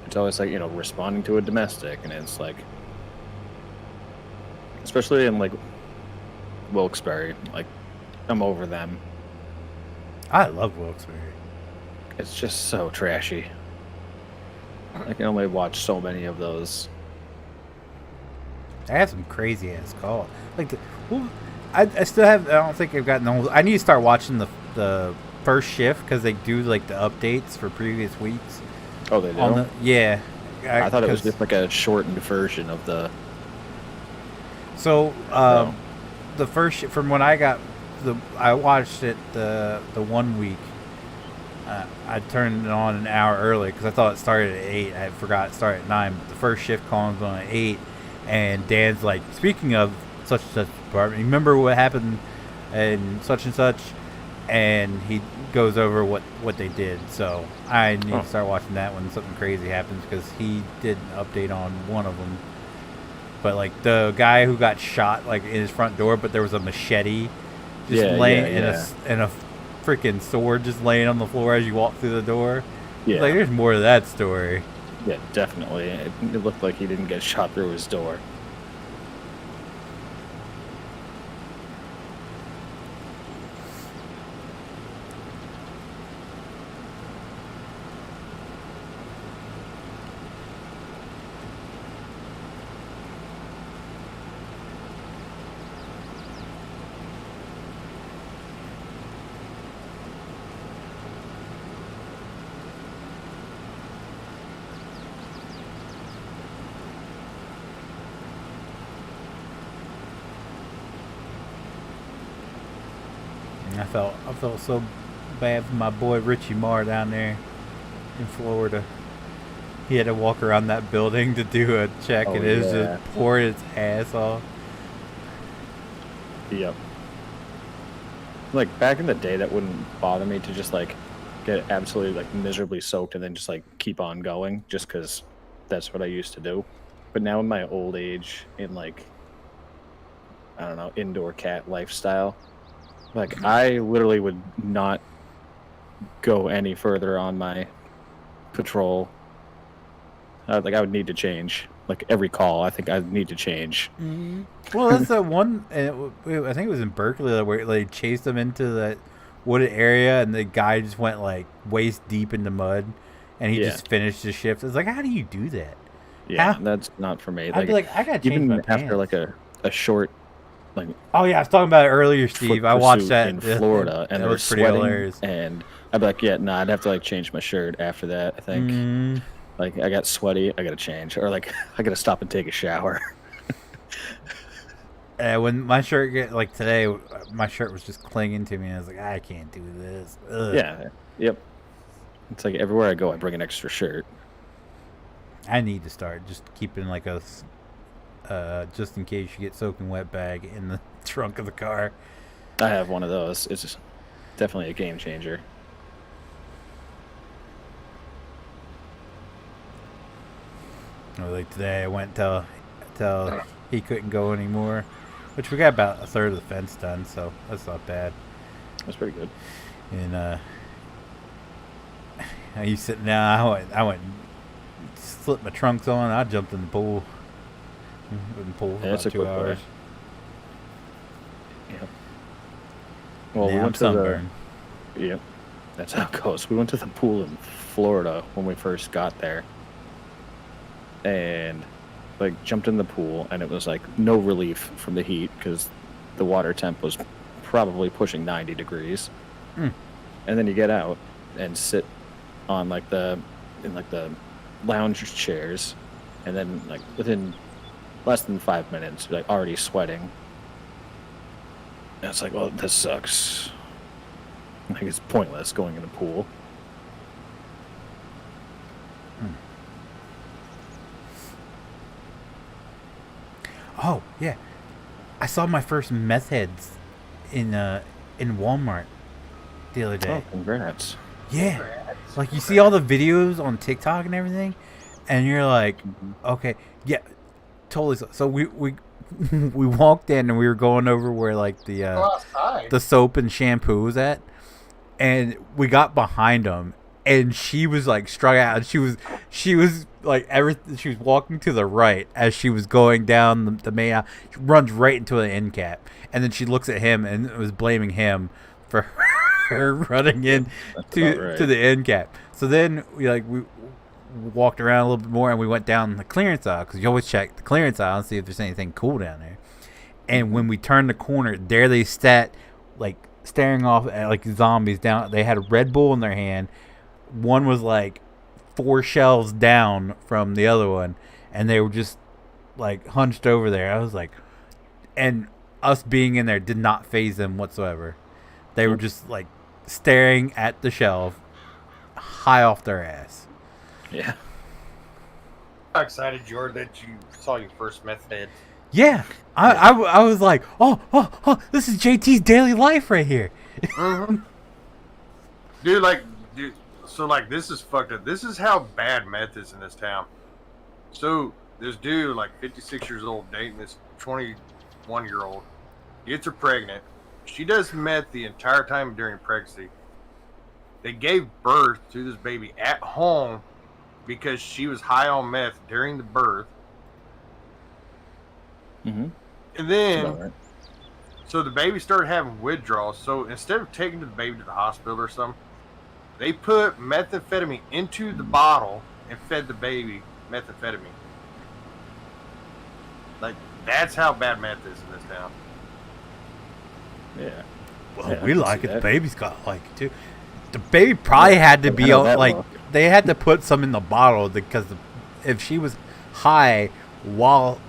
It's always responding to a domestic, and it's especially in like Wilkes-Barre. Like, I'm over them. I love Wilkes-Barre. It's just so trashy. I can only watch so many of those. I have some crazy ass calls. Like, I still have. I don't think I've gotten the whole. I need to start watching the first shift because they do like the updates for previous weeks. Oh, they do. Yeah. I thought it was just like a shortened version of the. So, the first from when I watched it the 1 week. I turned it on an hour early because I thought it started at 8. I forgot it started at 9. But the first shift comes on at 8, and Dan's like, speaking of such and such department, remember what happened in such and such, and he goes over what they did. So I need to start watching that when something crazy happens because he did an update on one of them. But like the guy who got shot like in his front door, but there was a machete just laying in a freaking sword just laying on the floor as you walk through the door. Yeah, like there's more to that story. Yeah, definitely. It looked like he didn't get shot through his door. I felt so bad for my boy Richie Marr down there in Florida. He had to walk around that building to do a check, and it was just pouring its ass off. Yep. Like back in the day, that wouldn't bother me to just like get absolutely like miserably soaked and then just like keep on going, just because that's what I used to do. But now in my old age, in like I don't know, indoor cat lifestyle. Like, I literally would not go any further on my patrol. Like, I would need to change. Like, every call, I think I'd need to change. Mm-hmm. Well, that's the one, and I think it was in Berkeley, where they chased them into that wooded area, and the guy just went, like, waist deep in the mud, and he just finished his shift. It's like, how do you do that? Yeah, that's not for me. I'd be like, I gotta change my pants. After, like, a short... Like, oh yeah, I was talking about it earlier, Steve. I watched that in Florida, and it was pretty hilarious. And I'd be like, yeah, I'd have to like change my shirt after that. I think, like, I got sweaty, I gotta change, or like, I gotta stop and take a shower. When my shirt like today, my shirt was just clinging to me, and I was like, I can't do this. Ugh. Yeah, yep. It's like everywhere I go, I bring an extra shirt. I need to start just keeping like a. Just in case you get soaking wet bag in the trunk of the car. I have one of those. It's just definitely a game changer. Like today, I went till he couldn't go anymore, which we got about a third of the fence done, so that's not bad. That's pretty good. And you sitting down, I went, slipped my trunks on, I jumped in the pool. For about 2 hours. Yep. Well, we went to Yep. That's how it goes. We went to the pool in Florida when we first got there. And like jumped in the pool, and it was like no relief from the heat because the water temp was probably pushing 90 degrees. And then you get out and sit on like the lounge chairs, and then like within less than 5 minutes, like already sweating. And it's like, well, this sucks. Like, it's pointless going in a pool. Oh yeah, I saw my first meth heads in Walmart the other day. Oh, congrats! Yeah, congrats. Like you see all the videos on TikTok and everything, and you're like, okay, yeah. Totally. So we walked in and we were going over where like the soap and shampoo was at, and we got behind them, and she was like strung out, and she was like she was walking to the right as she was going down the main aisle. She runs right into an end cap, and then she looks at him and was blaming him for her running in to the end cap. So then we walked around a little bit more, and we went down the clearance aisle, because you always check the clearance aisle and see if there's anything cool down there. And when we turned the corner, there they sat, like staring off at like zombies down. They had a Red Bull in their hand. One was like 4 shelves down from the other one, and they were just like hunched over there. I was like, and us being in there did not faze them whatsoever. They were just like staring at the shelf, high off their ass. Yeah. How excited you are that you saw your first meth head. Yeah. I was like, oh, this is JT's daily life right here. Mm-hmm. Dude, so like this is fucked up. This is how bad meth is in this town. So this dude, like 56 years old, dating this 21-year-old, gets her pregnant. She does meth the entire time during pregnancy. They gave birth to this baby at home because she was high on meth during the birth. Mm-hmm. And then, Right. so the baby started having withdrawals. So instead of taking the baby to the hospital or something, they put methamphetamine into the bottle and fed the baby methamphetamine. Like, that's how bad meth is in this town. Yeah. Well, Yeah, I we can like see it. The that. baby's got like it too. The baby probably had to I be know on, that like look. they had to put some in the bottle because if she was high while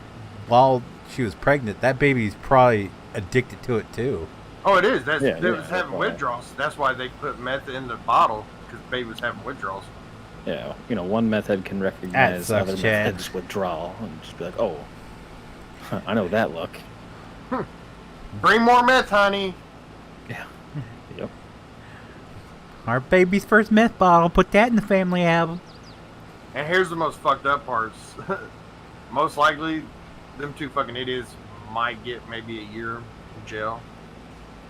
she was pregnant, that baby's probably addicted to it too. Oh, it is. They was that's having why. withdrawals. That's why they put meth in the bottle, because the baby was having withdrawals. Yeah, one meth head can recognize sucks, other meth Chad. heads' withdrawal and just be like, oh, I know that look. Bring more meth, honey. Yeah. Yep. Our baby's first meth bottle. Put that in the family album. And here's the most fucked up parts. Most likely, them two fucking idiots might get maybe a year in jail,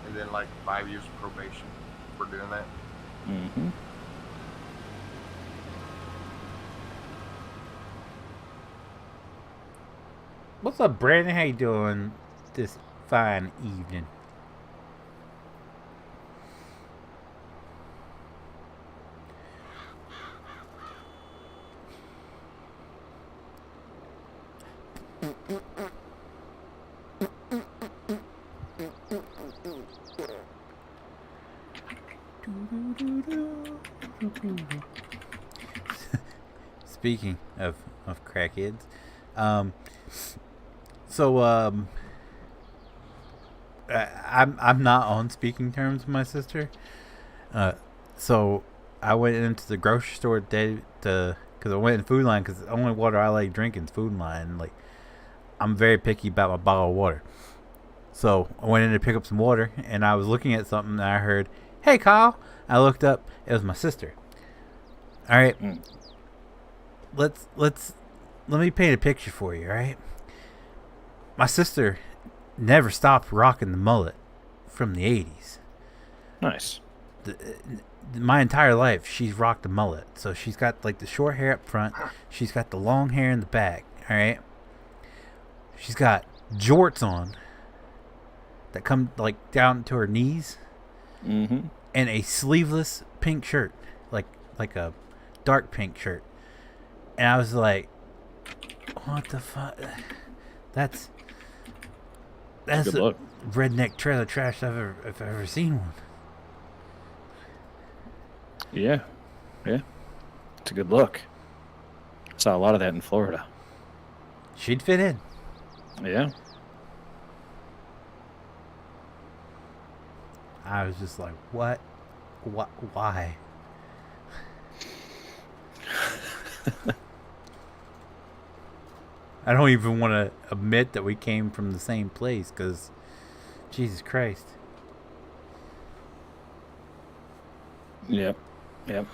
and then like 5 years of probation for doing that. Mm-hmm. What's up, Brandon? How you doing this fine evening? Speaking of crackheads, I'm not on speaking terms with my sister. So I went into the grocery store today because I went in Food Line, because the only water I like drinking is Food Line. Like, I'm very picky about my bottle of water. So I went in to pick up some water, and I was looking at something, and I heard, "Hey, Kyle." I looked up. It was my sister. All right. Let me paint a picture for you, all right? My sister never stopped rocking the mullet from the 80s. Nice. My entire life, she's rocked the mullet. So she's got like the short hair up front. She's got the long hair in the back, all right? She's got jorts on that come like down to her knees. Mm-hmm. And a sleeveless pink shirt, like a dark pink shirt. And I was like, what the fuck? That's Good the look. redneck trailer trash if I've ever seen one. Yeah. Yeah. It's a good look. Saw a lot of that in Florida. She'd fit in. Yeah. I was just like, what? Why? I don't even want to admit that we came from the same place, because Jesus Christ. Yep. Yep.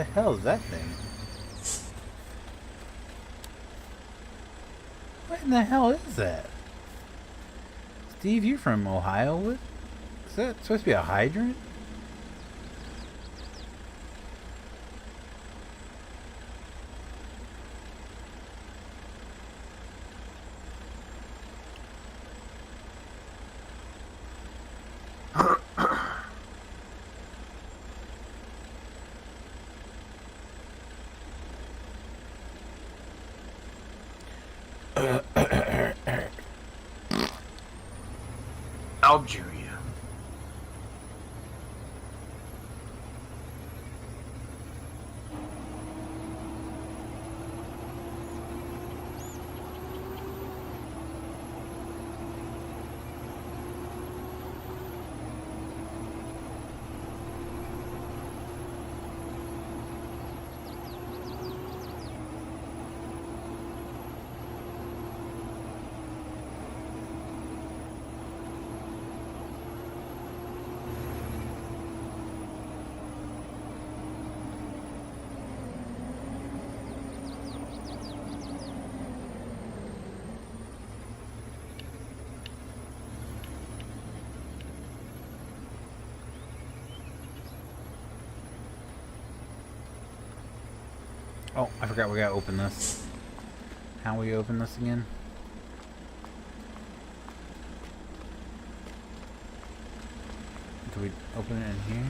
the hell is that thing? What in the hell is that? Steve, you're from Ohio. What? Is that supposed to be a hydrant? Algeria. Oh, I forgot we gotta open this. How we open this again? Do we open it in here?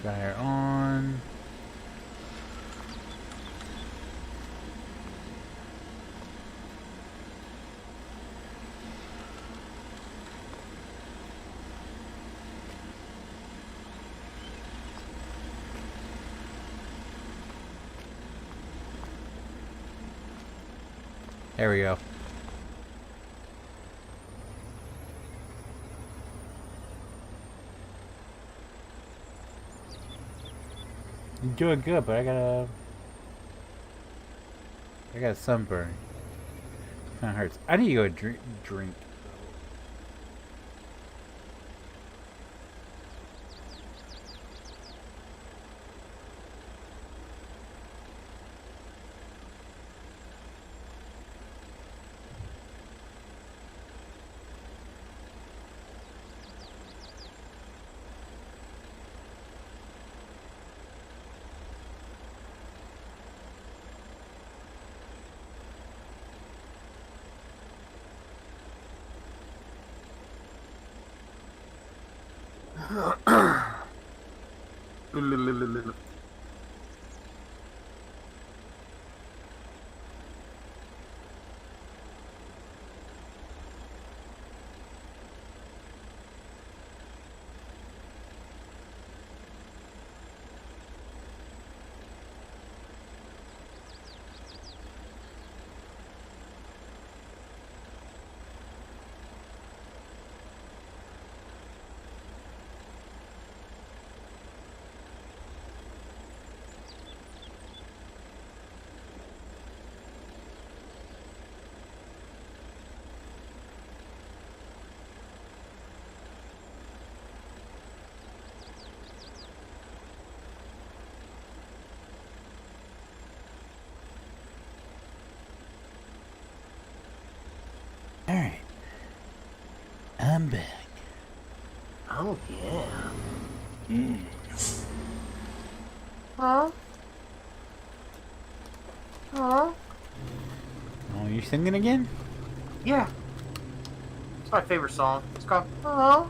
Dryer on. There we go. You're doing good, but I got a sunburn. Kinda hurts. I need to go drink. Alright. I'm back. Oh yeah. Huh? Huh? Oh, you singing again? Yeah. It's my favorite song. It's called Huh?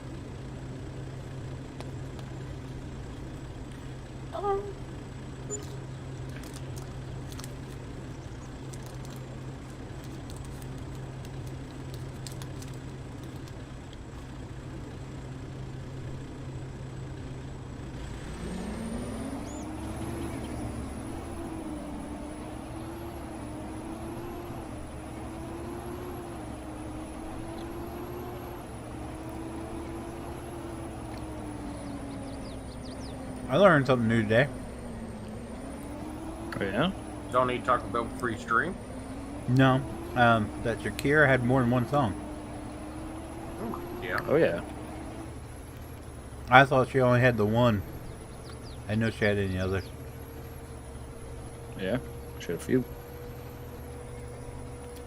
I learned something new today. Oh, yeah? Don't need Taco Bell free stream. No, that Shakira had more than one song. Yeah. Oh, yeah. I thought she only had the one. I didn't know she had any other. Yeah, she had a few.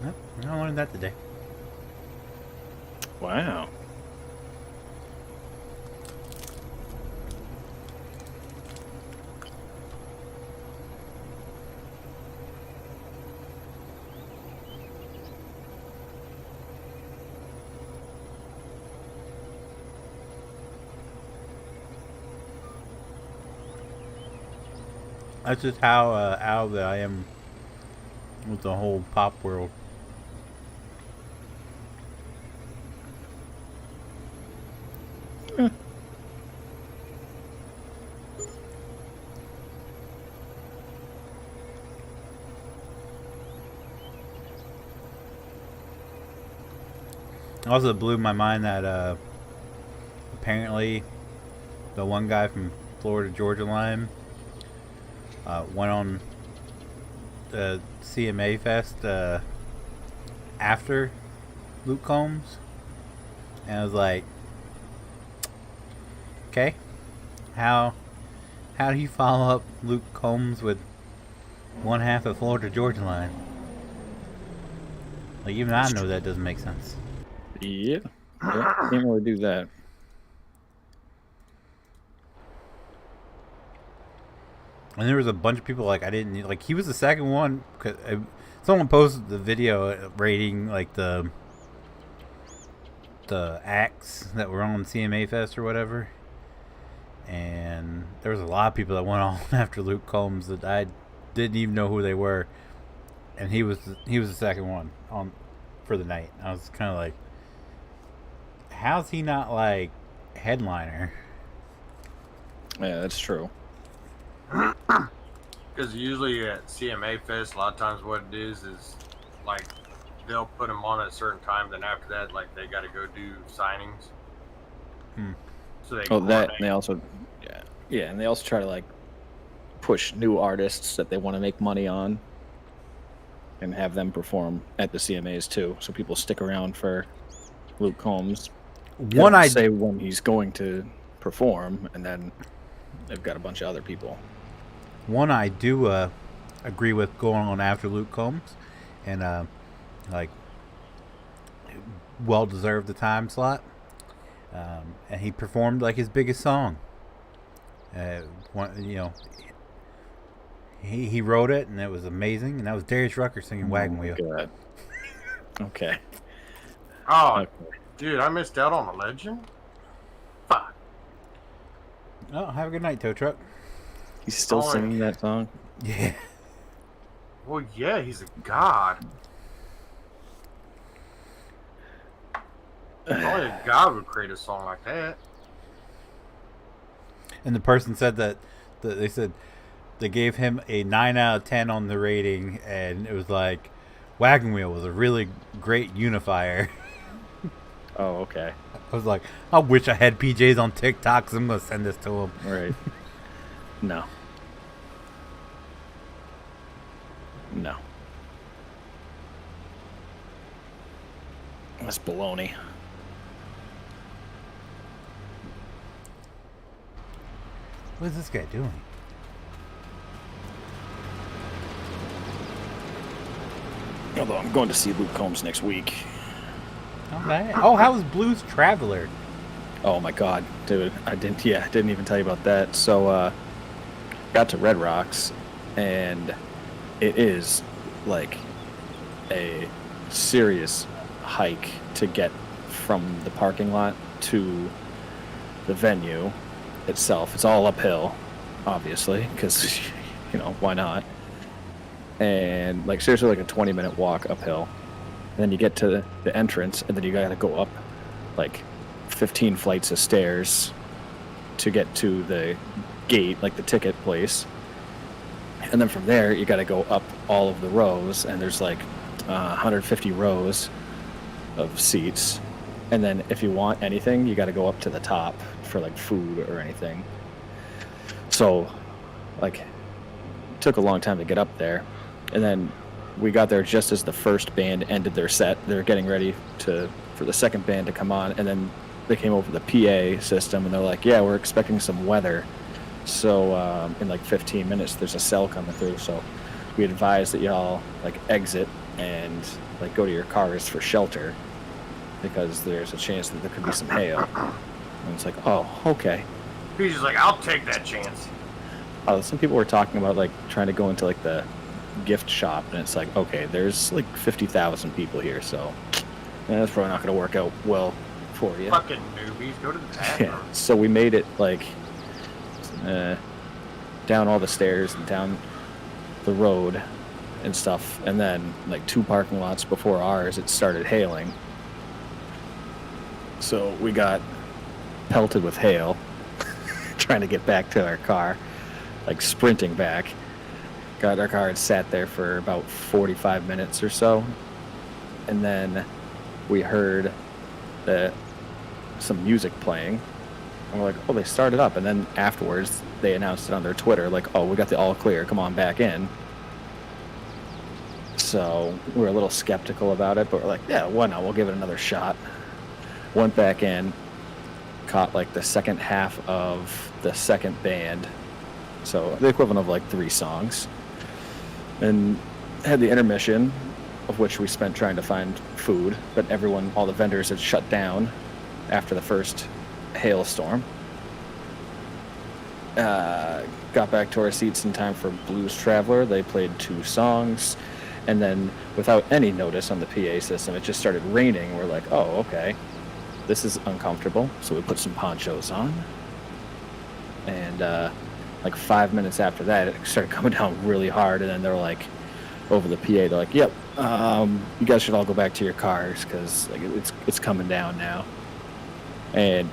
Nope, I learned that today. Wow. That's just how out that I am with the whole pop world. Also blew my mind that apparently the one guy from Florida Georgia line went on the CMA Fest after Luke Combs, and I was like, okay, how do you follow up Luke Combs with one half of Florida Georgia line? Like, even I know that doesn't make sense. Yeah. Yeah, can't really do that. And there was a bunch of people like I didn't like. He was the second one. Cause someone posted the video rating like the acts that were on CMA Fest or whatever, and there was a lot of people that went on after Luke Combs that I didn't even know who they were, and he was the second one on for the night. I was kind of like, how's he not like headliner? Yeah, that's true. Because usually at CMA Fest, a lot of times what it is like they'll put them on at a certain time. Then after that, like they got to go do signings. So they And they also, yeah, and they also try to like push new artists that they want to make money on, and have them perform at the CMAs too, so people stick around for Luke Combs. One I say when he's going to perform, and then they've got a bunch of other people. One I do agree with going on after Luke Combs, and like well deserved the time slot, and he performed like his biggest song. He wrote it and it was amazing, and that was Darius Rucker singing "Wagon Wheel." God. Okay. Oh, Okay. dude, I missed out on a legend. Fuck. Oh, have a good night, tow truck. He's still singing that song? Yeah. Well, yeah, he's a god. Only a god would create a song like that. And the person said that they said they gave him a 9 out of 10 on the rating, and it was like, Wagon Wheel was a really great unifier. Oh, okay. I was like, I wish I had PJs on TikTok, because I'm going to send this to him. Right. No. No. That's baloney. What is this guy doing? Although I'm going to see Luke Combs next week. Not bad. Oh, how was Blues Traveler? Oh my god, dude. I didn't even tell you about that. So got to Red Rocks, and it is like a serious hike to get from the parking lot to the venue itself. It's all uphill, obviously, because why not? And like seriously, like a 20-minute walk uphill. And then you get to the entrance, and then you gotta go up like 15 flights of stairs to get to the gate, like the ticket place. And then from there, you gotta go up all of the rows, and there's like 150 rows of seats. And then if you want anything, you gotta go up to the top for like food or anything. So like, it took a long time to get up there. And then we got there just as the first band ended their set. They were getting ready for the second band to come on, and then they came over the PA system, and they're like, yeah, we're expecting some weather So in like 15 minutes, there's a cell coming through. So we advise that y'all like exit and like go to your cars for shelter because there's a chance that there could be some hail. And it's like, oh, okay. He's just like, I'll take that chance. Some people were talking about like trying to go into like the gift shop, and it's like, okay, there's like 50,000 people here, so that's probably not going to work out well for you. Fucking newbies, go to the bathroom. Yeah. So we made it like down all the stairs and down the road and stuff, and then like 2 parking lots before ours, it started hailing. So we got pelted with hail trying to get back to our car, like sprinting back. Got our car and sat there for about 45 minutes or so, and then we heard some music playing, and we're like, oh, they started up. And then afterwards they announced it on their Twitter, like, oh, we got the all clear, come on back in. So we were a little skeptical about it, but we're like, yeah, why not, we'll give it another shot. Went back in, caught like the second half of the second band, so the equivalent of like 3 songs, and had the intermission, of which we spent trying to find food, but all the vendors had shut down after the first hailstorm. Got back to our seats in time for Blues Traveler. They played 2 songs, and then without any notice on the PA system, it just started raining. We're like, oh, okay, this is uncomfortable. So we put some ponchos on, and like 5 minutes after that, it started coming down really hard, and then they're like, over the PA, they're like, yep, you guys should all go back to your cars because like it's coming down now. And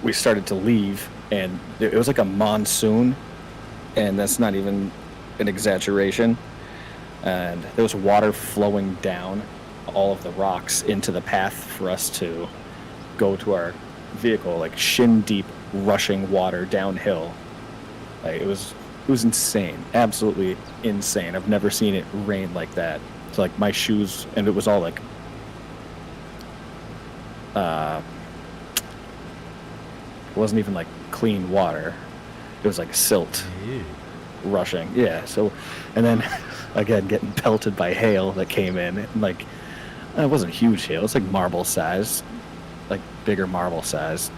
we started to leave, and it was like a monsoon, and that's not even an exaggeration. And there was water flowing down all of the rocks into the path for us to go to our vehicle, like shin deep rushing water downhill. Like it was insane, absolutely insane. I've never seen it rain like that. So like my shoes, and it was all like it wasn't even like clean water. It was like silt rushing. Yeah. So, and then again getting pelted by hail that came in. And, like it wasn't huge hail. It's like marble size, like bigger marble size.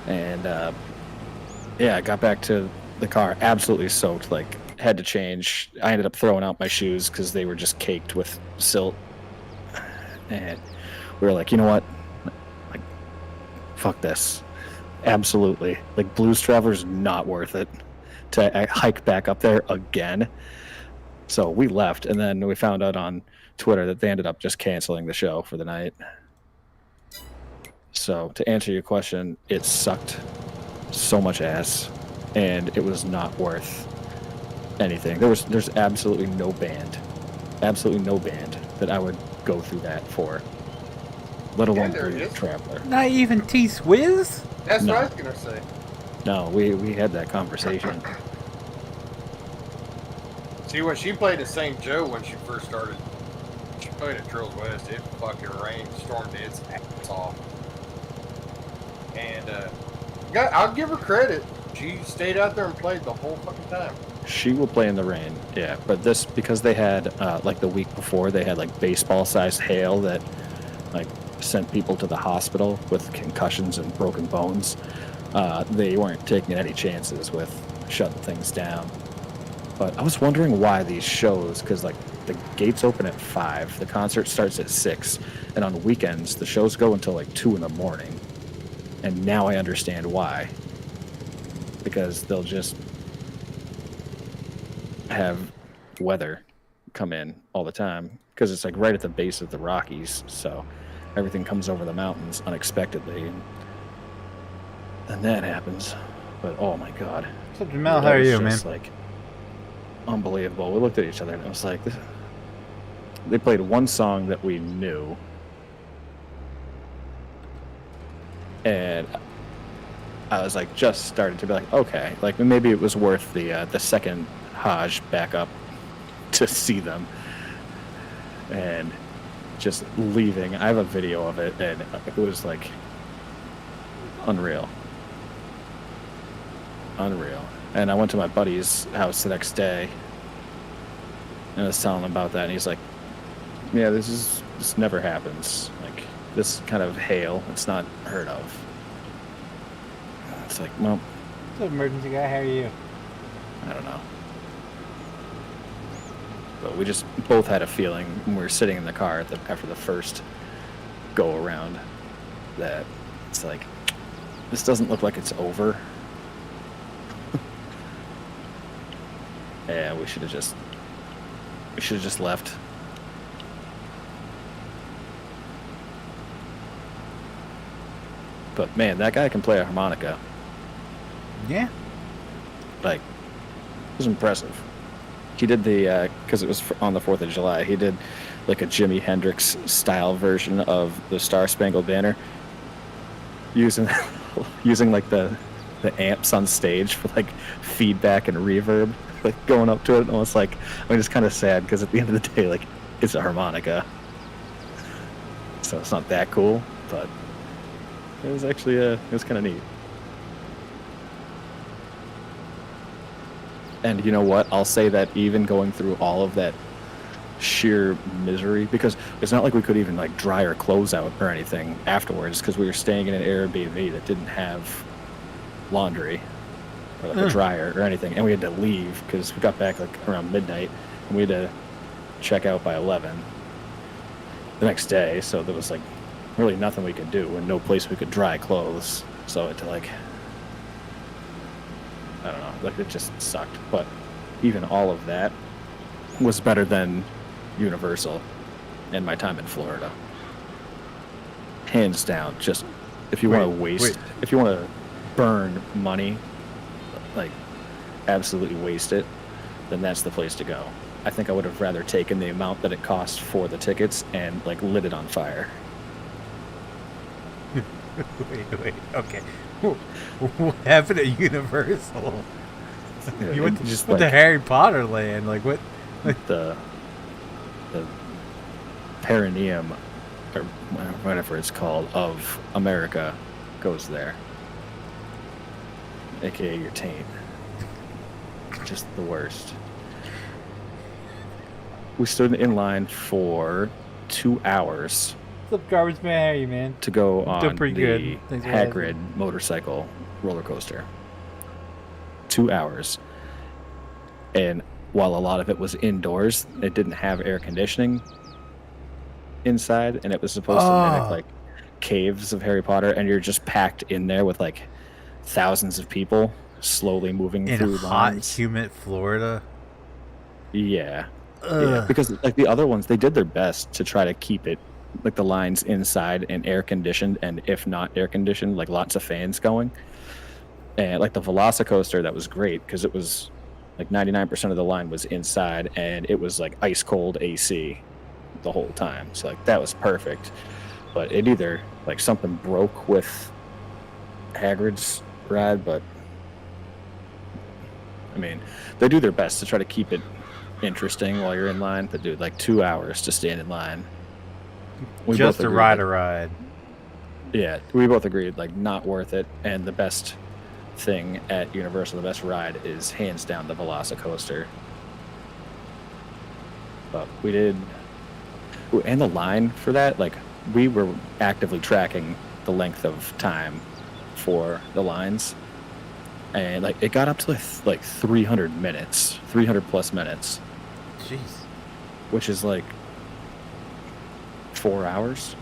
And yeah, I got back to the car absolutely soaked, like had to change. I ended up throwing out my shoes because they were just caked with silt, and we were like, you know what, like fuck this, absolutely, like Blues Traveler's not worth it to hike back up there again. So we left, and then we found out on Twitter that they ended up just canceling the show for the night. So to answer your question, it sucked so much ass, and it was not worth anything. There's absolutely no band that I would go through that for, let alone Blues Traveler. Not even T-Swizz? That's No. what I was gonna say. No, we had that conversation. See, when she played at St. Joe when she first started, she played at Trills West. It fucking rained, stormed its ass off. And I'll give her credit. She stayed out there and played the whole fucking time. She will play in the rain, yeah. But this, because they had like the week before, they had like baseball-sized hail that like sent people to the hospital with concussions and broken bones. They weren't taking any chances with shutting things down. But I was wondering why these shows, because like the gates open at 5, the concert starts at 6, and on weekends the shows go until like 2 in the morning. And now I understand why. Because they'll just have weather come in all the time, because it's like right at the base of the Rockies, so everything comes over the mountains unexpectedly, and that happens. But oh my god, What's up, Jamel? How are you, man? Like unbelievable. We looked at each other and it was like, they played one song that we knew, and I was like, just started to be like, okay, like maybe it was worth the second Hajj back up to see them, and just leaving. I have a video of it, and it was like unreal. unreal. And I went to my buddy's house the next day, and I was telling him about that, and he's like, "Yeah, this never happens. Like this kind of hail, it's not heard of." It's like, well, What's up, emergency guy? How are you? I don't know. But we just both had a feeling when we were sitting in the car after the first go around that it's like, this doesn't look like it's over. Yeah, we should have just left. But man, that guy can play a harmonica. Yeah. Like, it was impressive. He did the, because it was on the 4th of July, he did like a Jimi Hendrix style version of the Star Spangled Banner using like the amps on stage for like feedback and reverb, like going up to it. And I was like, I'm just kind of sad because at the end of the day, like, it's a harmonica. So it's not that cool, but it was actually, it was kind of neat. And you know what? I'll say that even going through all of that sheer misery, because it's not like we could even like dry our clothes out or anything afterwards, because we were staying in an Airbnb that didn't have laundry or like a dryer or anything, and we had to leave because we got back like around midnight, and we had to check out by 11 the next day. So there was like really nothing we could do and no place we could dry clothes. So it like, I don't know, like it just sucked. But even all of that was better than Universal and my time in Florida. Hands down. Just if you want to if you want to burn money, like absolutely waste it, then that's the place to go. I think I would have rather taken the amount that it cost for the tickets and like lit it on fire. Wait, okay. What happened at Universal? Yeah, You went to just like, like the Harry Potter land, like what? the perineum, or whatever it's called, of America goes there, aka your taint. Just the worst. We stood in line for 2 hours What's up, garbage man? How are you, man? to go Doing on pretty the good. Thanks for asking. Hagrid motorcycle roller coaster. 2 hours. And while a lot of it was indoors, it didn't have air conditioning inside, and it was supposed to mimic like caves of Harry Potter, and you're just packed in there with like thousands of people slowly moving In through hot, lines. humid Florida. Yeah. Ugh. Yeah, because like the other ones, they did their best to try to keep it like the lines inside and air conditioned, and if not air conditioned, like lots of fans going. And like the Velocicoaster, that was great because it was like 99% of the line was inside, and it was like ice cold AC the whole time. So like that was perfect. But it either like something broke with Hagrid's ride, but I mean, they do their best to try to keep it interesting while you're in line. But dude, like 2 hours to stand in line. We Just both to agreed, ride like, a ride. Yeah, we both agreed like not worth it. And the best thing at Universal, the best ride is hands down the Velocicoaster. But we did, and the line for that, like we were actively tracking the length of time for the lines, and like it got up to like 300 minutes, 300 plus minutes, Jeez. which is like 4 hours.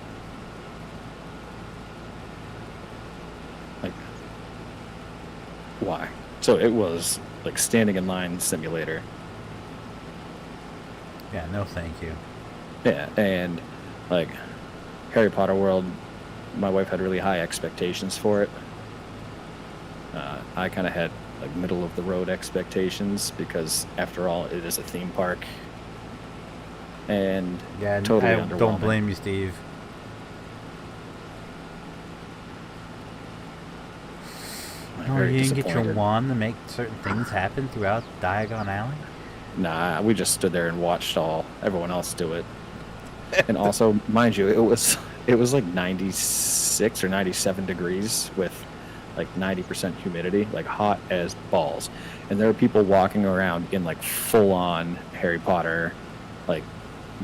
Like, why? So it was like standing in line simulator. Yeah, no thank you. Yeah, and like Harry Potter World, my wife had really high expectations for it. I kind of had like middle of the road expectations because after all, it is a theme park. And Yeah, totally I underwhelming. don't blame you, Steve. I'm Oh, very you didn't get your disappointed. wand to make certain things happen throughout Diagon Alley? Nah, we just stood there and watched everyone else do it. And also, mind you, it was like 96 or 97 degrees with like 90% humidity, like hot as balls. And there are people walking around in like full-on Harry Potter, like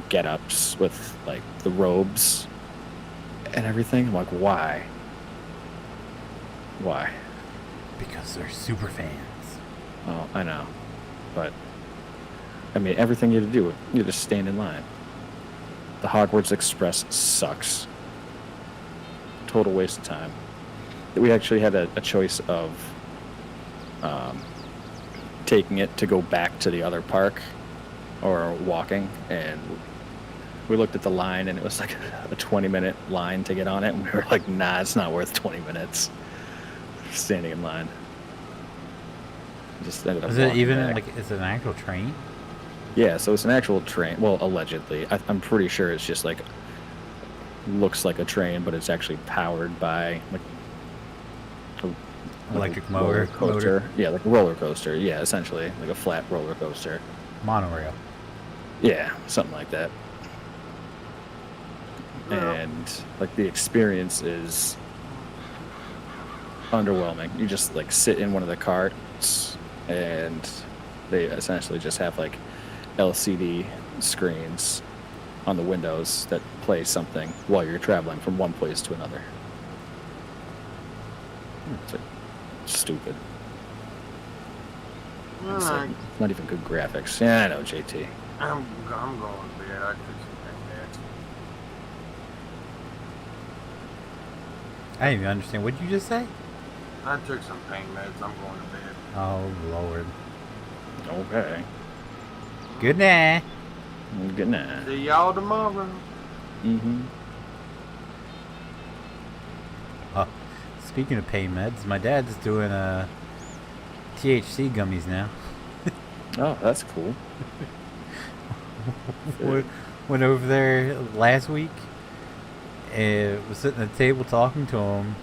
get-ups with like the robes and everything. I'm like, why? Why? Because they're super fans. Oh, I know. But, I mean, everything you have to do, you just stand in line. The Hogwarts Express sucks. Total waste of time. We actually had a choice of taking it to go back to the other park or walking, and we looked at the line, and it was like a 20-minute line to get on it, and we were like, nah, it's not worth 20 minutes standing in line. Just ended up Is it walking even back. like, is it an actual train? Yeah, so it's an actual train. Well, allegedly. I'm pretty sure it's just like, looks like a train, but it's actually powered by like Electric roller motor. coaster. Yeah, like a roller coaster. Yeah, essentially like a flat roller coaster. Monorail. Yeah, something like that. And like the experience is underwhelming. You just like sit in one of the carts, and they essentially just have like LCD screens on the windows that play something while you're traveling from one place to another. It's like stupid. It's like, not even good graphics. Yeah, I know, JT. I'm going to bed. I took some pain meds. I didn't even understand. What did you just say? I took some pain meds. I'm going to bed. Oh, Lord. Okay. Good night. Good night. See y'all tomorrow. Mm-hmm. Speaking of pain meds, my dad's doing THC gummies now. Oh, that's cool. Went over there last week and was sitting at the table talking to him,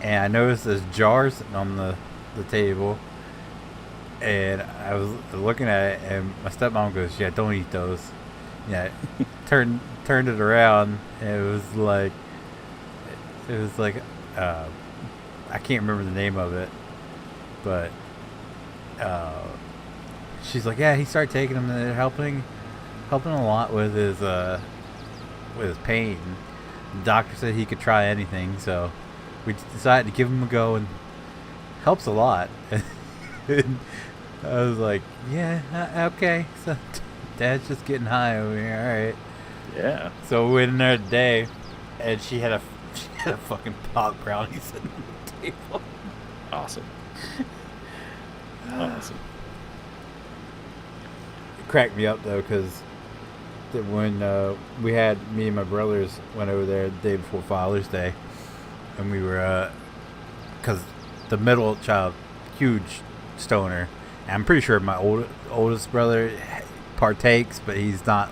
and I noticed this jar sitting on the table, and I was looking at it, and my stepmom goes, "Yeah, don't eat those." Yeah, turned it around, and it was like I can't remember the name of it, but she's like, yeah, he started taking them, and they're helping a lot with his pain. The doctor said he could try anything, so we decided to give him a go, and helps a lot. And I was like, yeah, okay, so Dad's just getting high over here, all right. Yeah. So we went in there today, and she had a fucking pot brownie sitting on the table. Awesome. Awesome. It cracked me up though, because when me and my brothers went over there the day before Father's Day, and we were because the middle child, huge stoner, and I'm pretty sure my oldest brother partakes, but he's not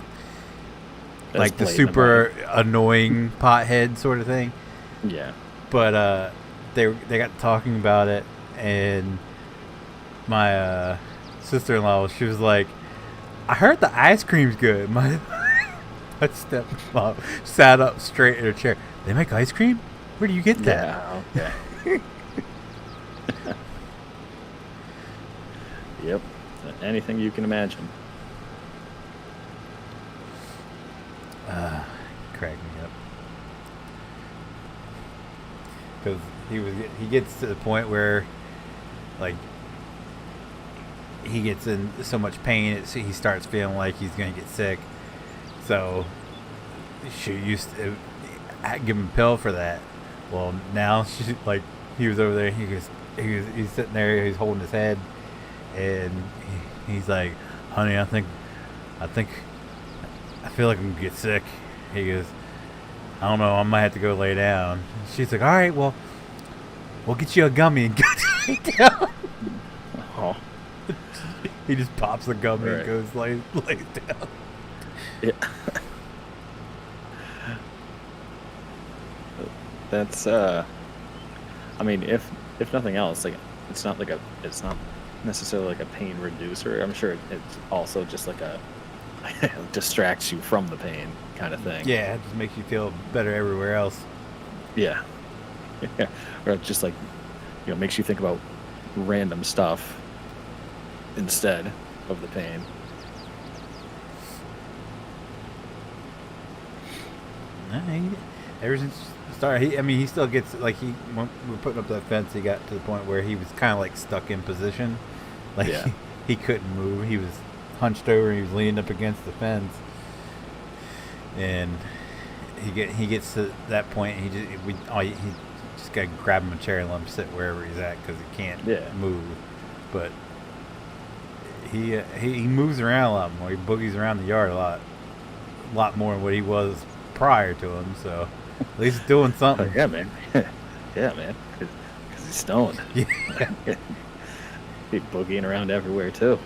like the super annoying pothead sort of thing. Yeah. But they got talking about it, and my sister-in-law, she was like, I heard the ice cream's good. My stepmom sat up straight in her chair. They make ice cream? Where do you get that? Yeah, okay. Yep. Anything you can imagine. Crack me up. Because he gets to the point where, like, he gets in so much pain, he starts feeling like he's gonna get sick. So she used to give him a pill for that. Well, now she's like, he was over there. He's sitting there. He's holding his head, and he's like, "Honey, I feel like I'm gonna get sick." He goes, "I don't know. I might have to go lay down." She's like, "All right, well, we'll get you a gummy and go lay down." Oh. He just pops the gummy Right. and goes lays down. Yeah. That's I mean, if nothing else, like it's not necessarily like a pain reducer. I'm sure it's also just like a distracts you from the pain kind of thing. Yeah, it just makes you feel better everywhere else. Yeah. Yeah. Or it just like, makes you think about random stuff instead of the pain. Ever since the start, he still gets like when we're putting up that fence. He got to the point where he was kind of like stuck in position, like Yeah. he couldn't move. He was hunched over. He was leaning up against the fence, and he gets to that point. And he just got to grab him a chair and let him sit wherever he's at because he can't move. But he moves around a lot more. He boogies around the yard a lot more than what he was prior to him. So at least he's doing something. Yeah, man. Yeah, man. Because he's stoned. Yeah. He's boogieing around everywhere too.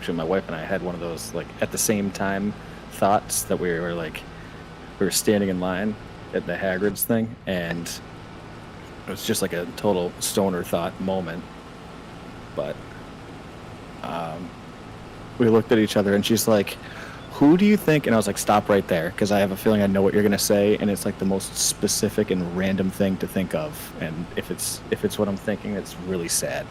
My wife and I had one of those like at the same time thoughts that we were standing in line at the Hagrid's thing, and it was just like a total stoner thought moment. But we looked at each other and she's like, who do you think? And I was like, stop right there, because I have a feeling I know what you're gonna say, and it's like the most specific and random thing to think of, and if it's what I'm thinking, it's really sad.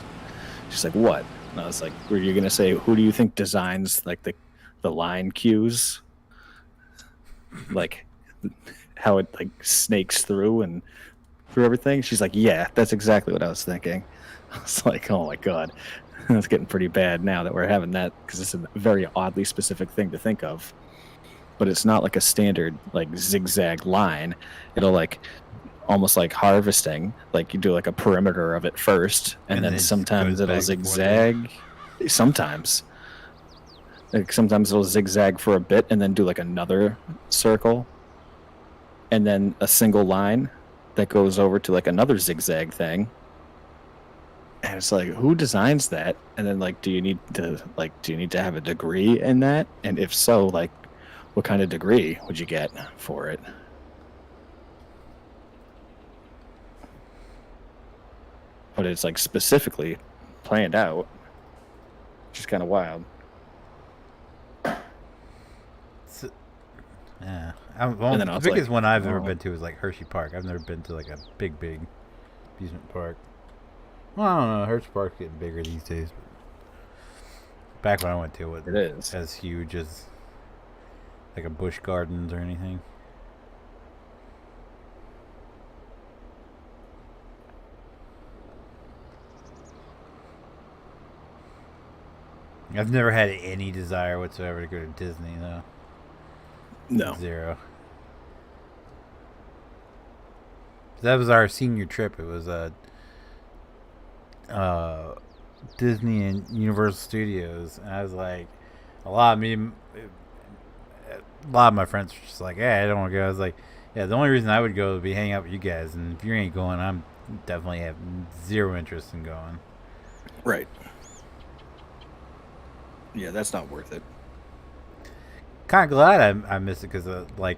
She's like, what? And I was like, were you gonna say, who do you think designs like the line cues, like how it like snakes through everything? She's like, yeah, that's exactly what I was thinking. I was like, oh my god, that's getting pretty bad now that we're having that, because it's a very oddly specific thing to think of. But it's not like a standard like zigzag line. It'll like almost like harvesting, like you do like a perimeter of it first, and then sometimes it'll zigzag. Sometimes it'll zigzag for a bit and then do like another circle, and then a single line that goes over to like another zigzag thing. And it's like, who designs that? And then like, do you need to have a degree in that? And if so, like, what kind of degree would you get for it? But it's like specifically planned out, which is kind of wild. Yeah. The biggest one I've ever been to is like Hershey Park. I've never been to like a big amusement park. Well, I don't know. Hershey Park's getting bigger these days. Back when I went to it is as huge as like a Busch Gardens or anything. I've never had any desire whatsoever to go to Disney, though. No. Zero. That was our senior trip. It was Disney and Universal Studios, and I was like, a lot of my friends were just like, "Hey, I don't want to go." I was like, "Yeah, the only reason I would go would be hang out with you guys, and if you ain't going, I'm definitely have zero interest in going." Right. Yeah, that's not worth it. Kind of glad I missed it, because like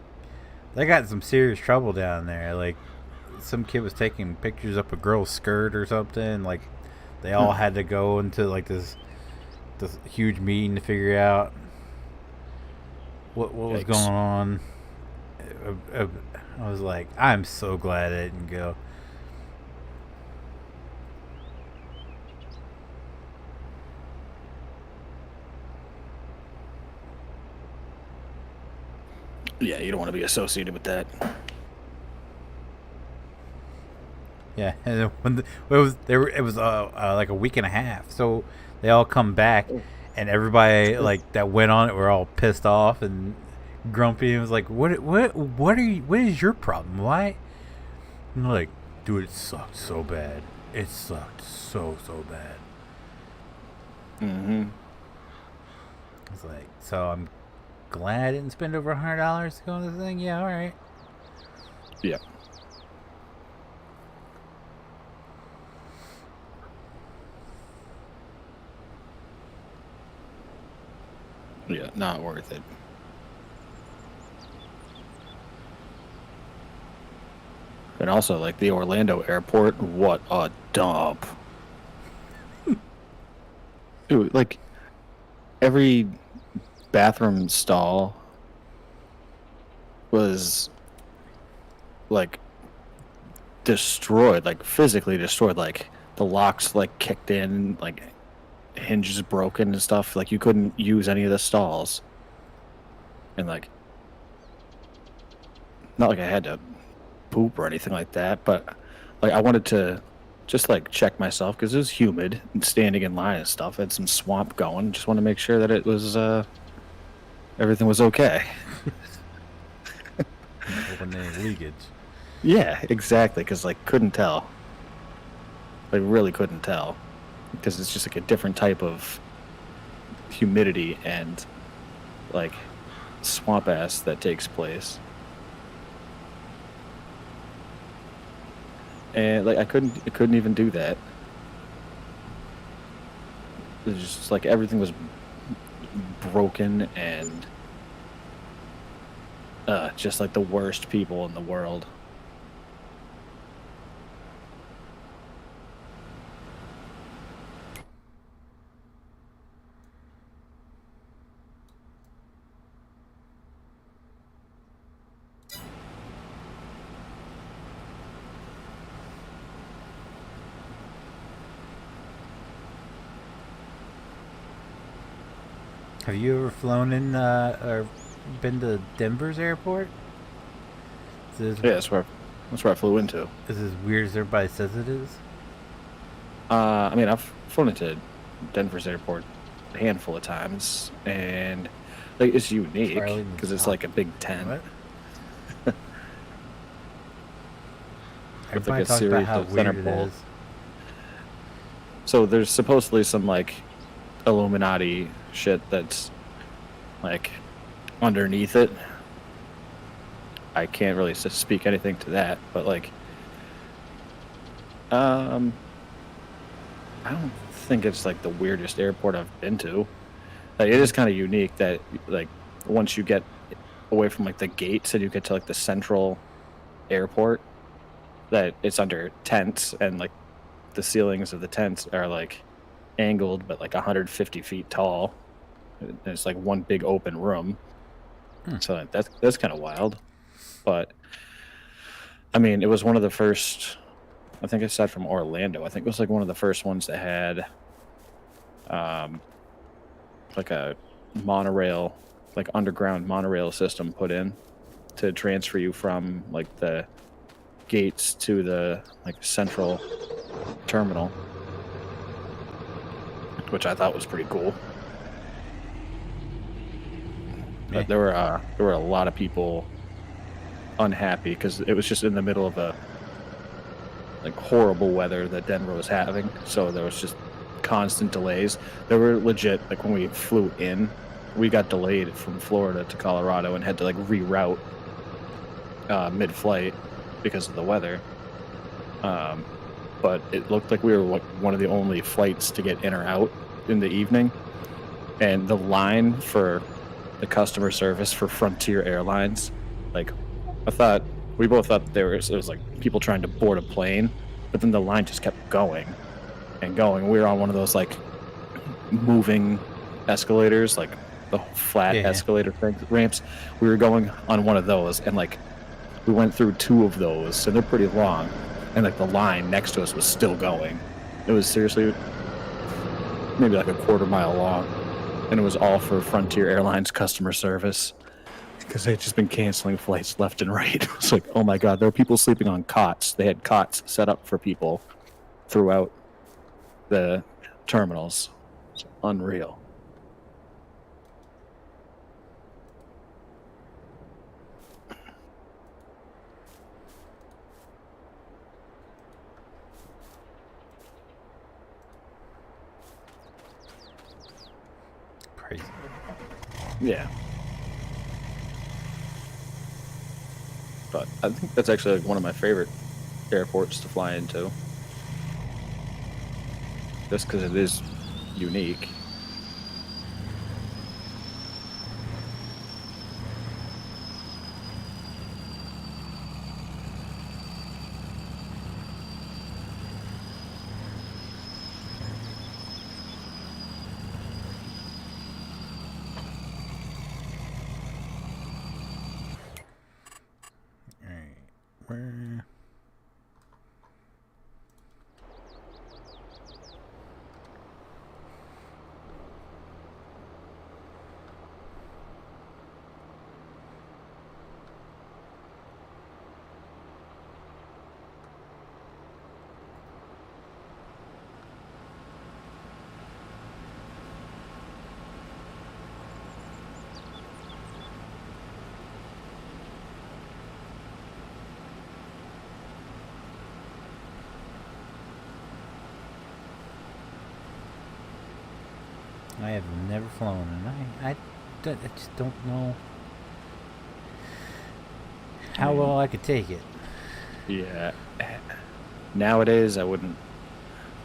they got some serious trouble down there. Like some kid was taking pictures up a girl's skirt or something. Like they all had to go into like this huge meeting to figure out what was going on. I was like, I'm so glad I didn't go. Yeah, you don't want to be associated with that. Yeah, and when it was like a week and a half. So they all come back, and everybody like that went on it were all pissed off and grumpy. It was like, what is your problem? Why? And they're like, dude, it sucked so bad. It sucked so bad. Mm-hmm. It's like, so I'm glad I didn't spend over $100 to go on this thing. Yeah, all right. Yeah. Yeah, not worth it. And also, like the Orlando airport, what a dump. Dude, like every bathroom stall was like destroyed, like physically destroyed. Like the locks like kicked in, like hinges broken and stuff. Like you couldn't use any of the stalls. And like, not like I had to poop or anything like that, but like I wanted to just like check myself because it was humid and standing in line and stuff. I had some swamp going. Just want to make sure that it was everything was okay. Open any leakage. Yeah, exactly. Because like couldn't tell. Like really couldn't tell because it's just like a different type of humidity and like swamp ass that takes place. And like I couldn't even do that. It was just like everything was broken and just like the worst people in the world. Have you ever flown in or been to Denver's airport? Yeah, that's where I flew into. Is it as weird as everybody says it is? I mean, I've flown into Denver's airport a handful of times, and like it's unique because it's like a Big Ten. What? With Everybody like a talks about series how of center weird it pole. is. So there's supposedly some like Illuminati shit that's like underneath it. I can't really speak anything to that, but like, I don't think it's like the weirdest airport I've been to. Like, it is kind of unique that like once you get away from like the gates and you get to like the central airport, that it's under tents and like the ceilings of the tents are like angled but like 150 feet tall. And it's like one big open room. So that's kind of wild. But I mean, it was one of the first, I think aside from Orlando, I think it was like one of the first ones that had like a monorail, like underground monorail system put in to transfer you from like the gates to the like central terminal, which I thought was pretty cool. But there were a lot of people unhappy because it was just in the middle of a like horrible weather that Denver was having, so there was just constant delays. There were legit, like when we flew in, we got delayed from Florida to Colorado and had to like reroute mid-flight because of the weather. But it looked like we were one of the only flights to get in or out in the evening, and the line for the customer service for Frontier Airlines, like we both thought it was like people trying to board a plane, but then the line just kept going and going. We were on one of those like moving escalators, like the flat escalator ramps. We were going on one of those, and like we went through two of those, and they're pretty long, and like the line next to us was still going. It was seriously maybe like a quarter-mile long, and it was all for Frontier Airlines customer service because they had just been canceling flights left and right. It was like, oh my god, there were people sleeping on cots. They had cots set up for people throughout the terminals. It's unreal. Crazy. Yeah. But I think that's actually like one of my favorite airports to fly into. Just because it is unique. Where? I have never flown, and I just don't know how well I could take it. Yeah. Nowadays, I wouldn't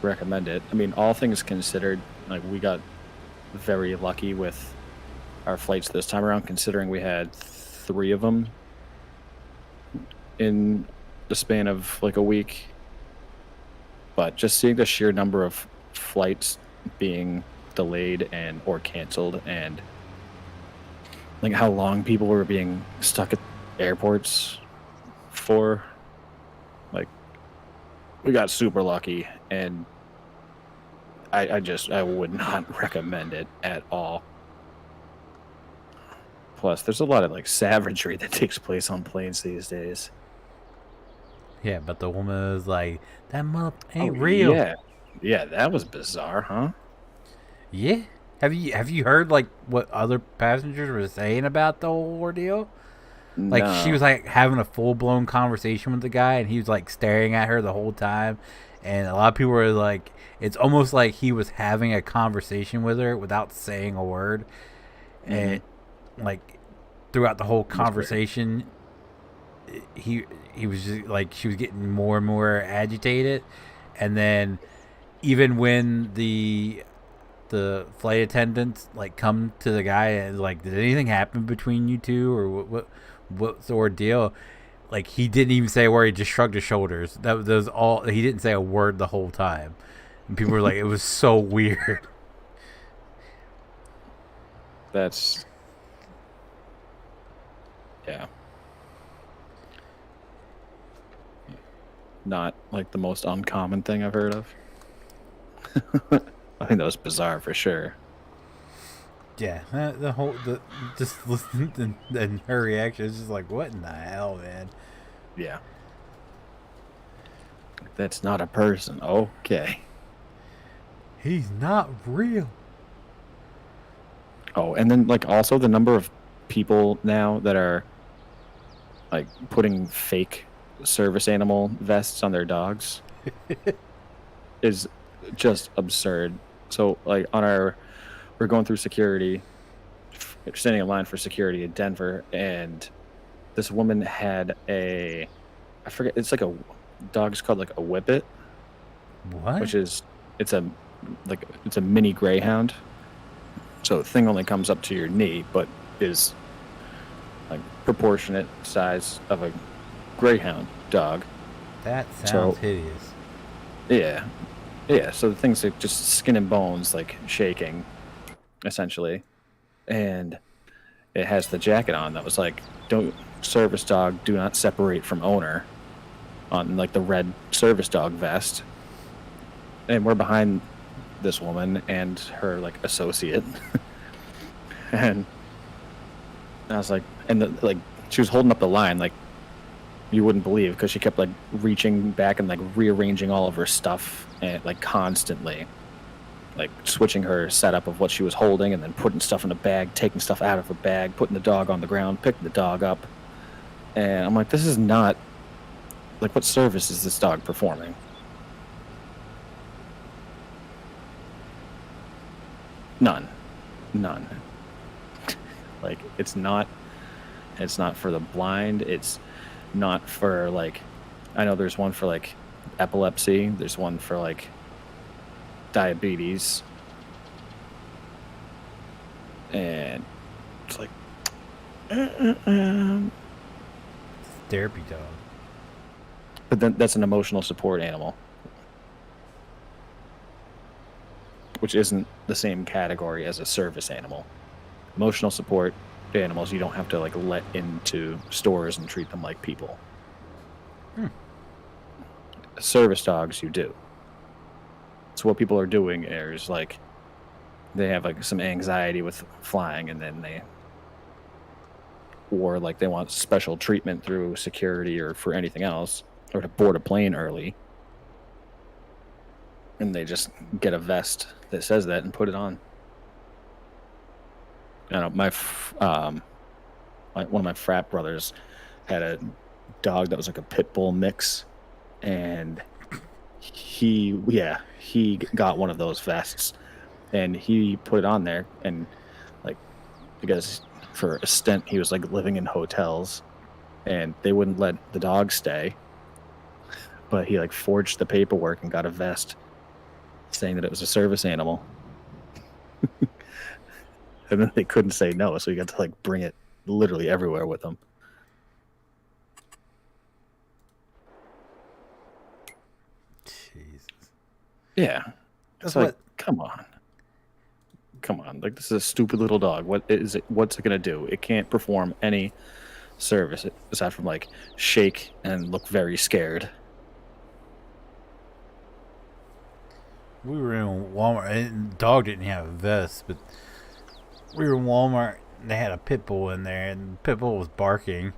recommend it. I mean, all things considered, like we got very lucky with our flights this time around, considering we had 3 of them in the span of like a week. But just seeing the sheer number of flights being delayed and or canceled, and like how long people were being stuck at airports for, like, we got super lucky, and I would not recommend it at all. Plus there's a lot of like savagery that takes place on planes these days. Yeah, but the woman was like, "That mother ain't real." Yeah, that was bizarre, huh? Yeah. Have you heard like what other passengers were saying about the whole ordeal? Like No. she was like having a full blown conversation with the guy, and he was like staring at her the whole time. And a lot of people were like, it's almost like he was having a conversation with her without saying a word, and like throughout the whole conversation, he was just like, she was getting more and more agitated, and then even when the flight attendants like come to the guy and like, did anything happen between you two, or what's the ordeal? Like, he didn't even say a word. He just shrugged his shoulders. That was all. He didn't say a word the whole time, and people were like, it was so weird. That's, yeah, not like the most uncommon thing I've heard of. I think that was bizarre for sure. Yeah, just listening and her reaction is just like, what in the hell, man? Yeah. That's not a person. Okay. He's not real. Oh, and then like also the number of people now that are like putting fake service animal vests on their dogs is just absurd. So like we're going through security, standing in line for security in Denver, and this woman had I forget, it's like a dog's called like a whippet. What? Which is, it's a mini greyhound. So the thing only comes up to your knee, but is like proportionate size of a greyhound dog. That sounds hideous. Yeah. Yeah, so the thing's like just skin and bones, like shaking, essentially. And it has the jacket on that was like, don't service dog, do not separate from owner, on like the red service dog vest. And we're behind this woman and her like associate. And I was like, and like she was holding up the line like you wouldn't believe, because she kept like reaching back and like rearranging all of her stuff, and like constantly like switching her setup of what she was holding, and then putting stuff in a bag, taking stuff out of her bag, putting the dog on the ground, picking the dog up. And I'm like, this is not like, what service is this dog performing? None. Like, it's not for the blind. It's not for like, I know there's one for like epilepsy, there's one for like diabetes, and it's like Therapy dog. but then that's an emotional support animal, which isn't the same category as a service animal. Emotional support animals you don't have to like let into stores and treat them like people. Service dogs, you do. So what people are doing is like they have like some anxiety with flying, and then or like they want special treatment through security or for anything else, or to board a plane early, and they just get a vest that says that and put it on. I don't know, one of my frat brothers had a dog that was like a pit bull mix, and he got one of those vests, and he put it on there, and like because for a stint he was like living in hotels, and they wouldn't let the dog stay, but he like forged the paperwork and got a vest saying that it was a service animal. And then they couldn't say no, so he got to like bring it literally everywhere with him. Jesus. Yeah. That's It's like, come on. Like, this is a stupid little dog. What is it? What's it gonna do? It can't perform any service aside from like shake and look very scared. We were in Walmart, and the dog didn't have a vest, but we were in Walmart, and they had a pit bull in there, and the pit bull was barking,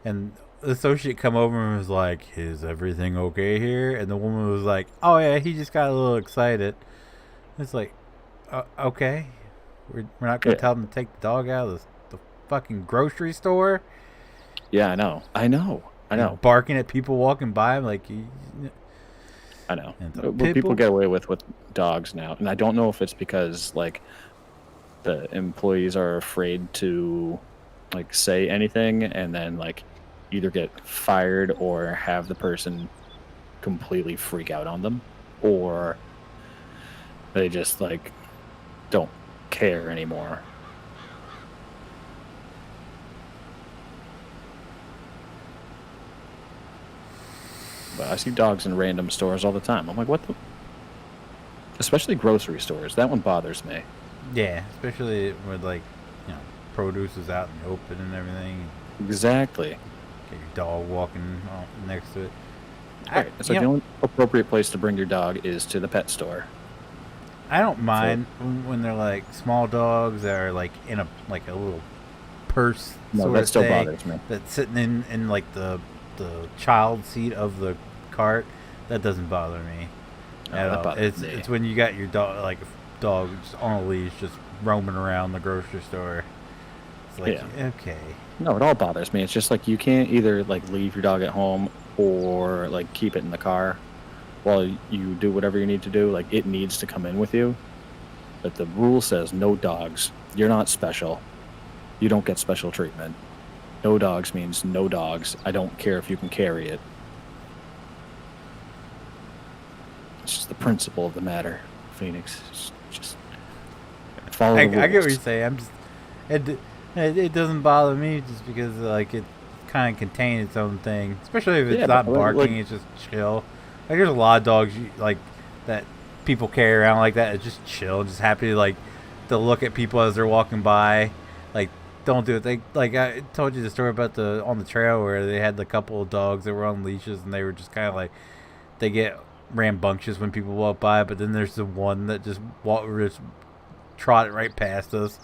and the associate come over and was like, "Is everything okay here?" And the woman was like, "Oh yeah, he just got a little excited." It's like, okay, we're not gonna tell him to take the dog out of the fucking grocery store. Yeah, I know. And barking at people walking by. I'm like, I know. What people get away with dogs now, and I don't know if it's because like the employees are afraid to like say anything, and then like either get fired or have the person completely freak out on them, or they just like don't care anymore. But I see dogs in random stores all the time. I'm like, what the? Especially grocery stores. That one bothers me. Yeah, especially with like, produce is out in the open and everything. Exactly. Get your dog walking next to it. Right. It's like the only appropriate place to bring your dog is to the pet store. I don't mind when they're like small dogs that are like in a little purse sort that of still thing bothers me. that's sitting in like the child seat of the cart. That doesn't bother me at all. It's when you got your dog, like a dog just on a leash, just roaming around the grocery store. It's like, okay. No, it all bothers me. It's just like you can't either like leave your dog at home or like keep it in the car while you do whatever you need to do. Like, it needs to come in with you. But the rule says no dogs. You're not special. You don't get special treatment. No dogs means no dogs. I don't care if you can carry it. It's just the principle of the matter, Feenix. Just follow the rules. I get what you're saying. I'm just it doesn't bother me just because like it kind of contains its own thing, especially if it's not barking. It's just chill. Like, there's a lot of dogs like that people carry around like that. It's just chill, just happy to look at people as they're walking by. Like, don't do it. They like I told you the story about on the trail where they had the couple of dogs that were on leashes, and they were just kind of like, they get rambunctious when people walk by, but then there's the one that just trotted right past us,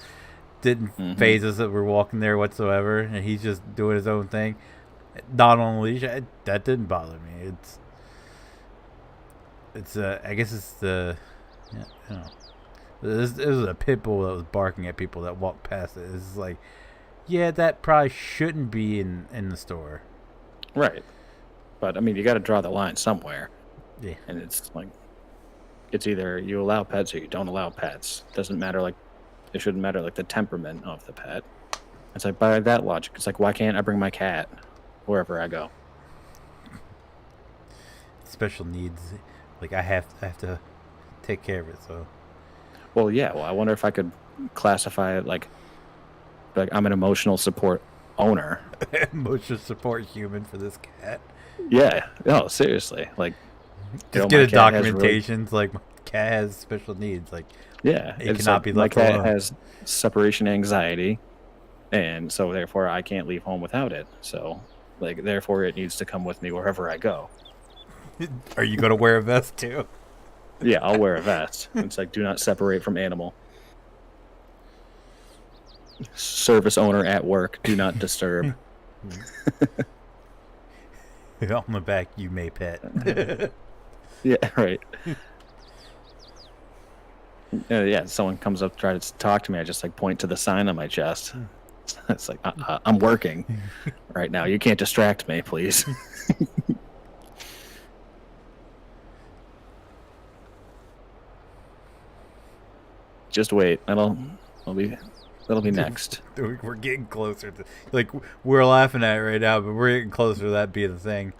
didn't phase us that we're walking there whatsoever, and he's just doing his own thing, not on a leash. That didn't bother me. It's I guess it's the it was a pit bull that was barking at people that walked past it. It's like, that probably shouldn't be in the store, right? But I mean, you got to draw the line somewhere. Yeah. And it's like, it's either you allow pets or you don't allow pets. Doesn't matter, like, it shouldn't matter, like, the temperament of the pet. It's like, by that logic, it's like, why can't I bring my cat wherever I go? Special needs, like, I have to take care of it, so. Well, yeah, I wonder if I could classify it like I'm an emotional support owner. Emotional support human for this cat. Yeah, no, seriously, like, just get a documentation like my cat has special needs, like, it cannot be left alone. My cat has separation anxiety, and so therefore I can't leave home without it. So Like, therefore, it needs to come with me wherever I go. Are you gonna wear a vest too? Yeah, I'll wear a vest. It's like, do not separate from animal. Service owner at work, do not disturb. On the back, you may pet. Yeah, right. Yeah, someone comes up, try to talk to me. I just like point to the sign on my chest. It's like, I'm working right now. You can't distract me, please. Just wait. That'll be next. We're getting closer to, like, we're laughing at it right now, but we're getting closer to that being the thing.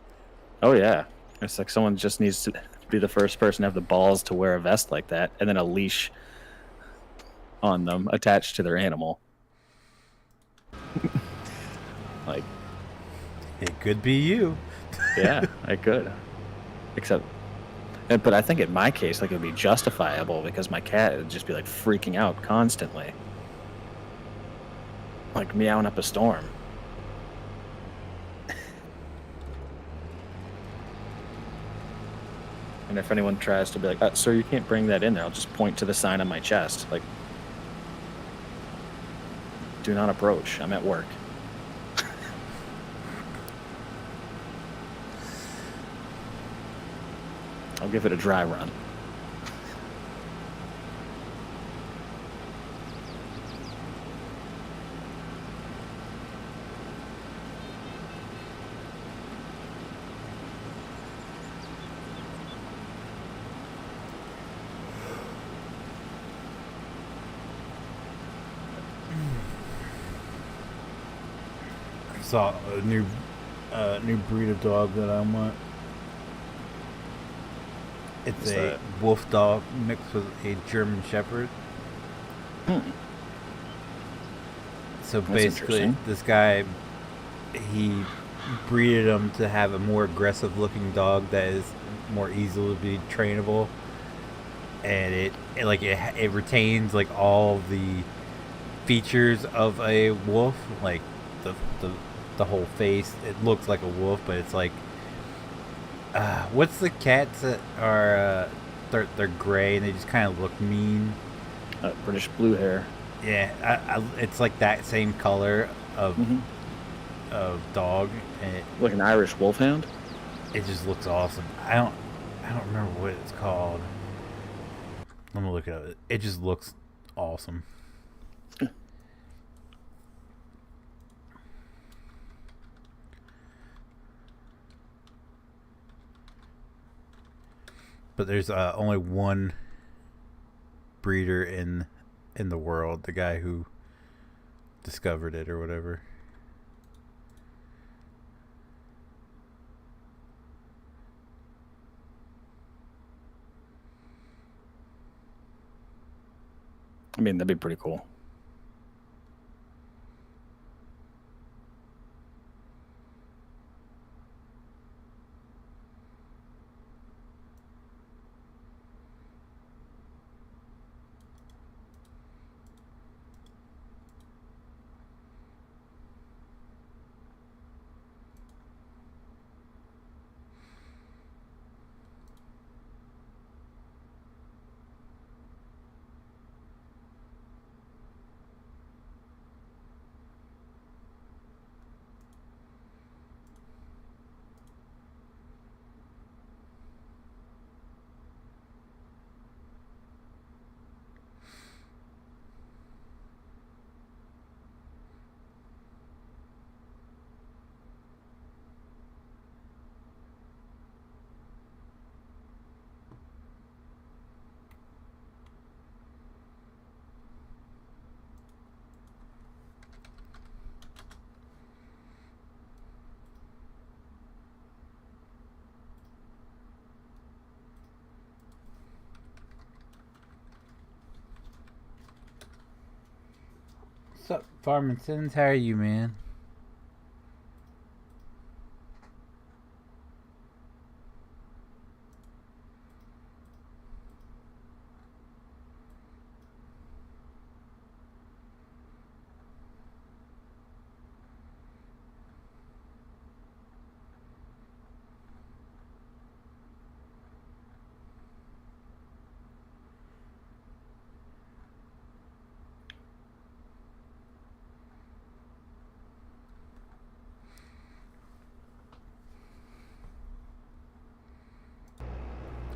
Oh yeah, it's like someone just needs to be the first person to have the balls to wear a vest like that, and then a leash on them attached to their animal. Like, it could be you. Yeah, I could. But I think in my case, like, it would be justifiable because my cat would just be like freaking out constantly, like meowing up a storm. And if anyone tries to be like, "Sir, you can't bring that in there," I'll just point to the sign on my chest, like, "Do not approach. I'm at work." I'll give it a dry run. I saw a new breed of dog that I want. It's What's a that? wolf dog mixed with a German Shepherd. So That's basically, interesting. this guy, he breeded him to have a more aggressive looking dog that is more easily trainable, and it retains like all the features of a wolf, like the whole face. It looks like a wolf, but it's like what's the cats that are they're gray and they just kind of look mean. British blue hair. Yeah, it's like that same color of dog, and Like an Irish wolfhound. it just looks awesome. I don't remember what it's called. Let me look it up. It just looks awesome. But there's only one breeder in the world, the guy who discovered it or whatever. I mean, that'd be pretty cool. What's up, Farmingtons? How are you, man?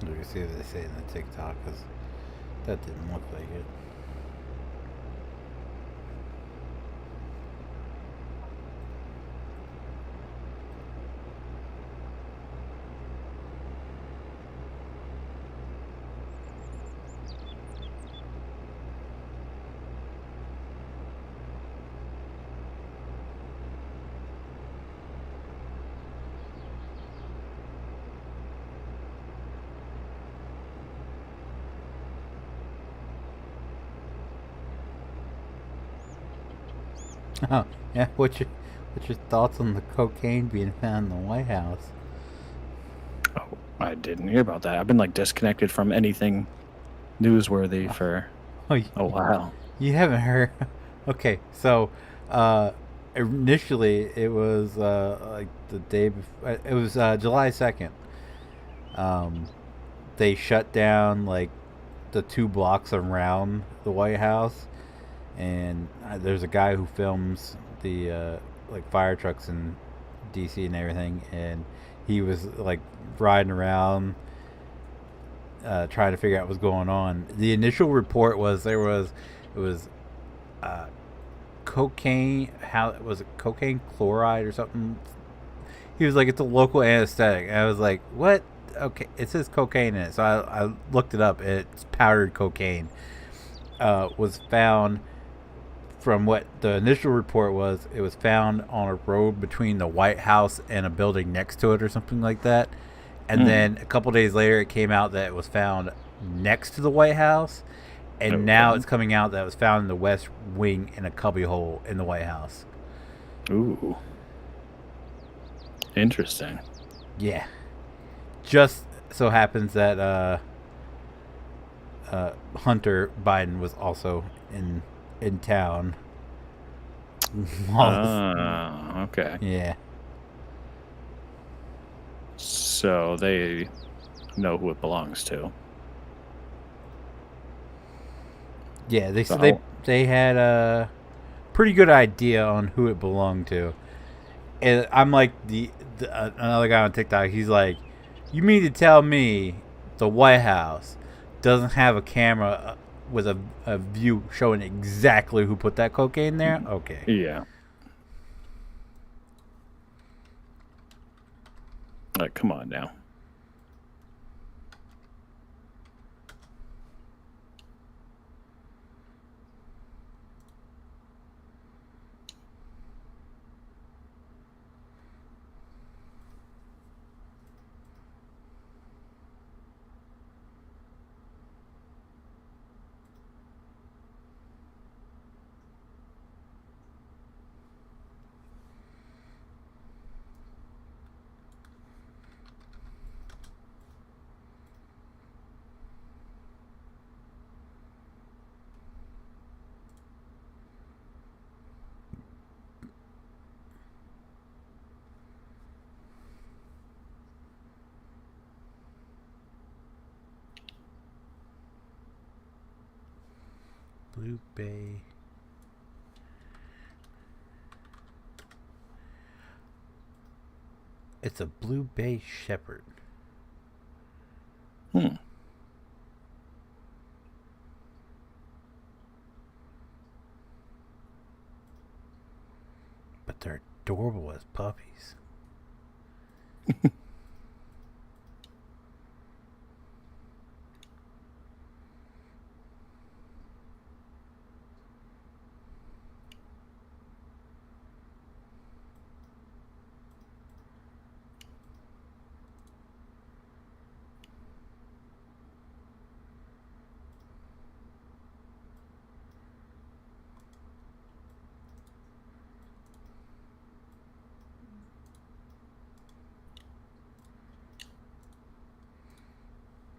Let me see what they say in the TikTok, because that didn't look like it. Oh, yeah. What's your thoughts on the cocaine being found in the White House? Oh, I didn't hear about that. I've been like disconnected from anything newsworthy for Oh, a while. you haven't heard? Okay, so initially it was like the day before. It was July 2nd. They shut down like the 2 blocks around the White House, and there's a guy who films the like fire trucks in DC and everything, and he was like riding around trying to figure out what's going on. The initial report was it was cocaine. How was it? Cocaine chloride or something? He was like, it's a local anesthetic. And I was like, what? Okay, it says cocaine in it, so I looked it up. It's powdered cocaine. Was found. From what the initial report was, it was found on a road between the White House and a building next to it or something like that. And then a couple days later, it came out that it was found next to the White House. And now it's coming out that it was found in the West Wing in a cubbyhole in the White House. Ooh. Interesting. Yeah. Just so happens that Hunter Biden was also in town. Okay. Yeah. So they know who it belongs to. Yeah, they said they had a pretty good idea on who it belonged to. And I'm like another guy on TikTok. He's like, "You mean to tell me the White House doesn't have a camera with a view showing exactly who put that cocaine there?" Okay. Yeah. Like, come on now. Blue Bay. It's a Blue Bay Shepherd. Hmm. But they're adorable as puppies.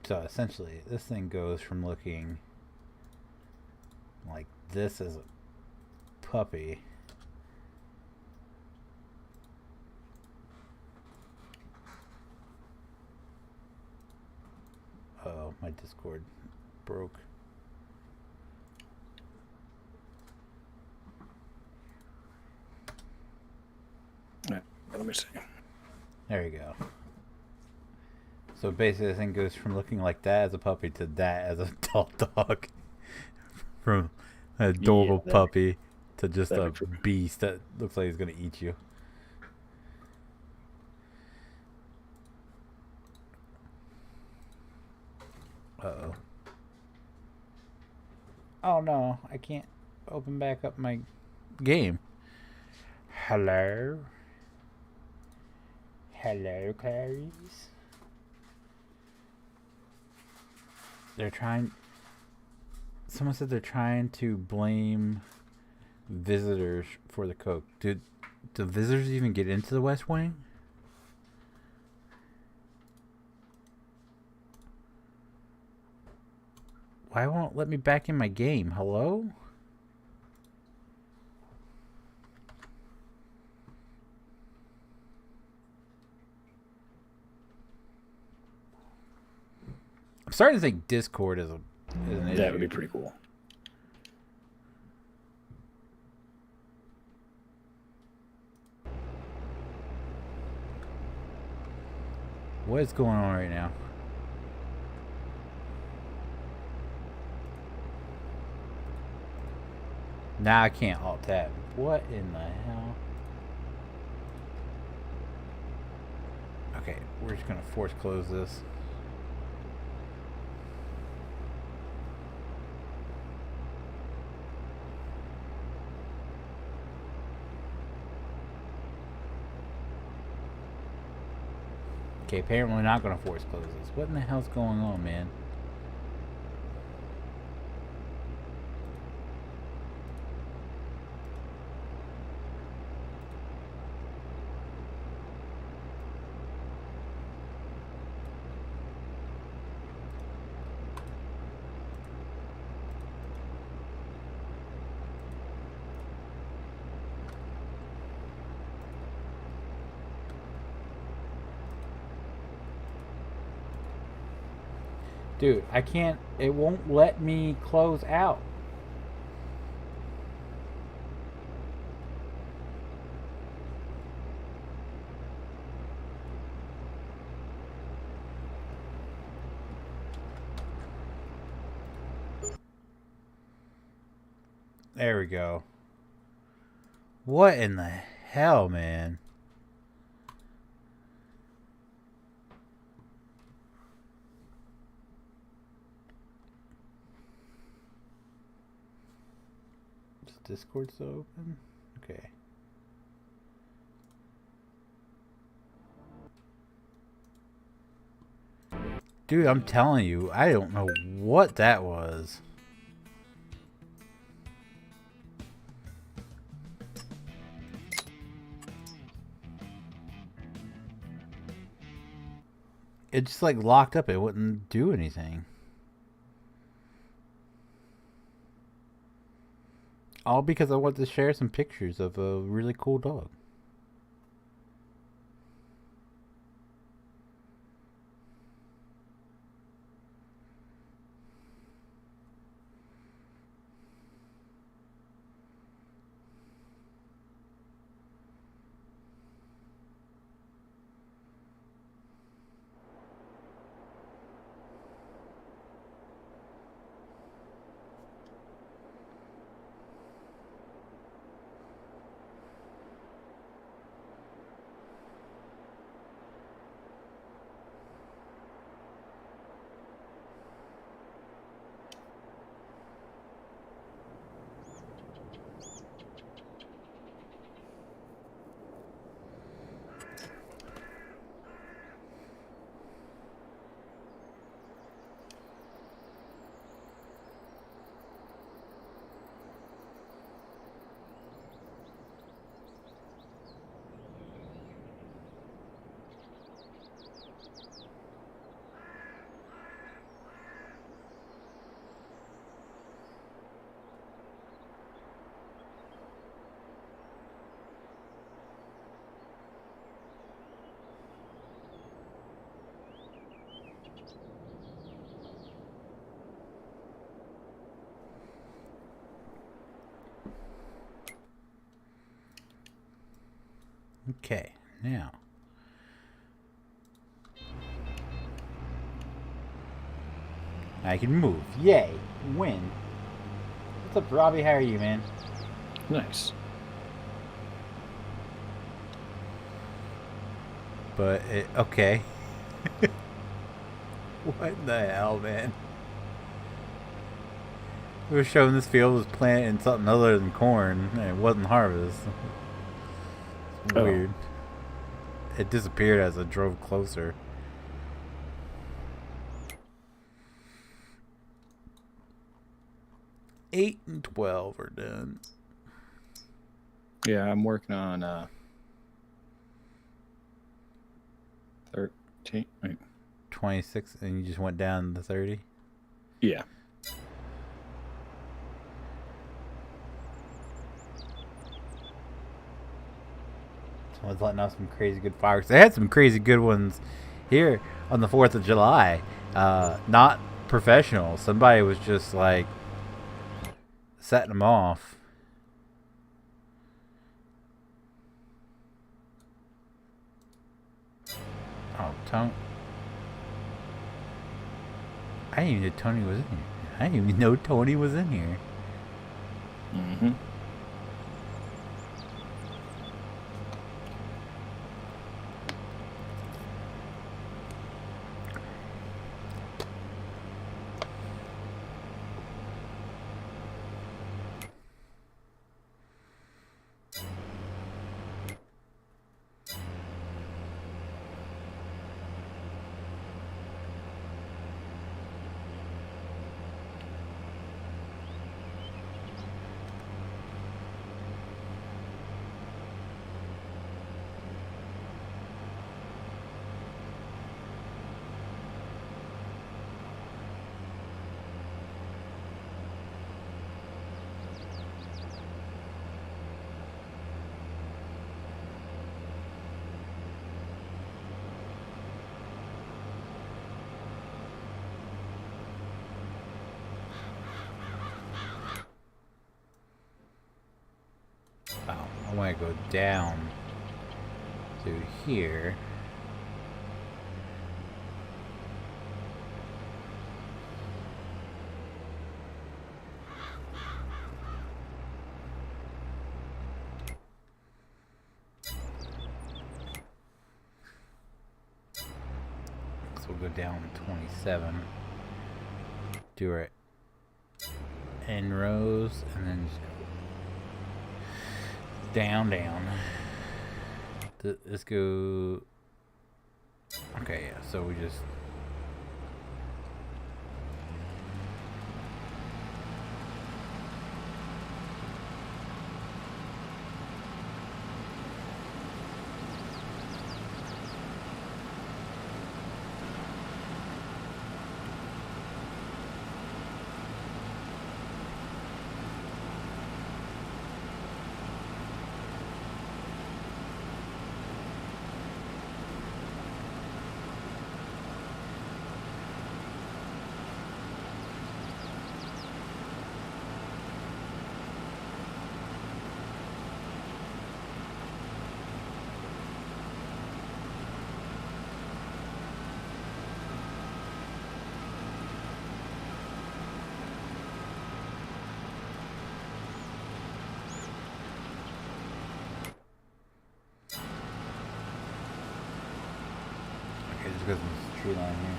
So essentially, this thing goes from looking like this as a puppy. Oh, my Discord broke. Let me see. There you go. So basically, the thing goes from looking like that as a puppy to that as an adult dog. From an adorable puppy to just a beast that looks like he's gonna eat you. Uh-oh. Oh no, I can't open back up my game. Hello? Hello, Clarice? They're trying... Someone said they're trying to blame visitors for the coke. Did the visitors even get into the West Wing? Why won't it let me back in my game? Hello? I'm starting to think Discord is an issue. That would be pretty cool. What is going on right now? Now I can't alt tab. What in the hell? Okay, we're just gonna force close this. Okay, apparently we're not gonna force close this. What in the hell's going on, man? Dude, I can't, it won't let me close out. There we go. What in the hell, man? Discord still open? Okay. Dude, I'm telling you, I don't know what that was. It just like locked up, it wouldn't do anything. All because I want to share some pictures of a really cool dog. Okay, now. I can move. Yay. Win. What's up, Robbie? How are you, man? Nice. But, okay. What the hell, man? We were showing this field was planted in something other than corn, and it wasn't harvest. It's weird. It disappeared as I drove closer. Eight and 12 are done. Yeah, I'm working on 13. Wait. 26, and you just went down to 30? Yeah. Someone's letting off some crazy good fireworks. They had some crazy good ones here on the 4th of July. Not professional. Somebody was just like setting them off. Oh, Tony. I didn't even know Tony was in here. I didn't even know Tony was in here. Mm-hmm. Oh, I want to go down to here. So we'll go down to 27. Do it in rows and then just down. Let's go. Okay, yeah, so we just. Okay, just goes in this tree line here.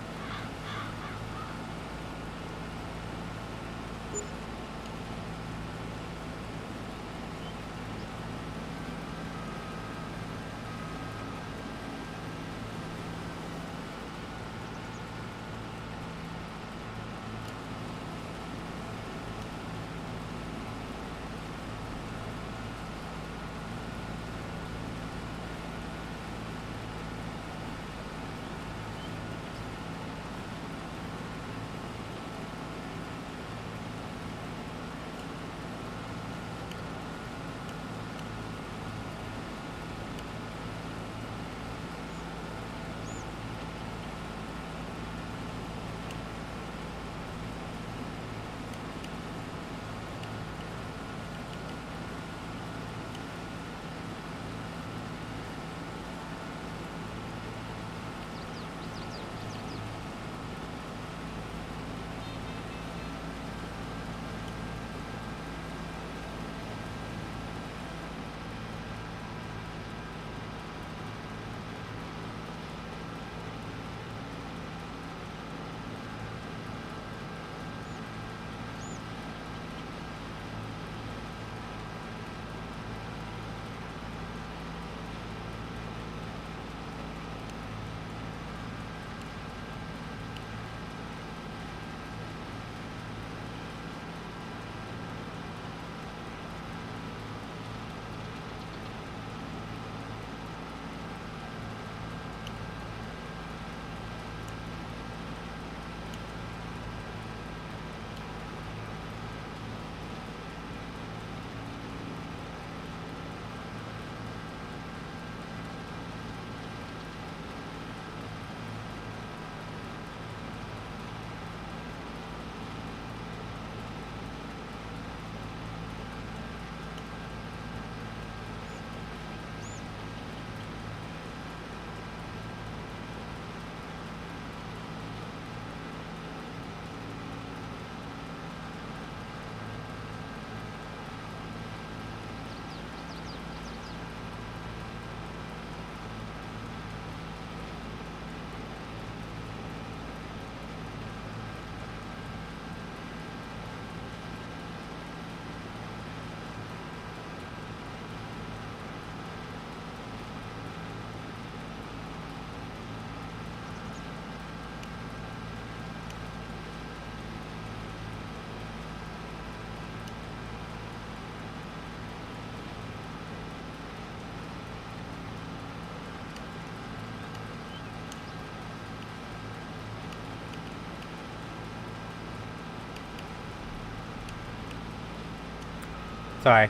Sorry.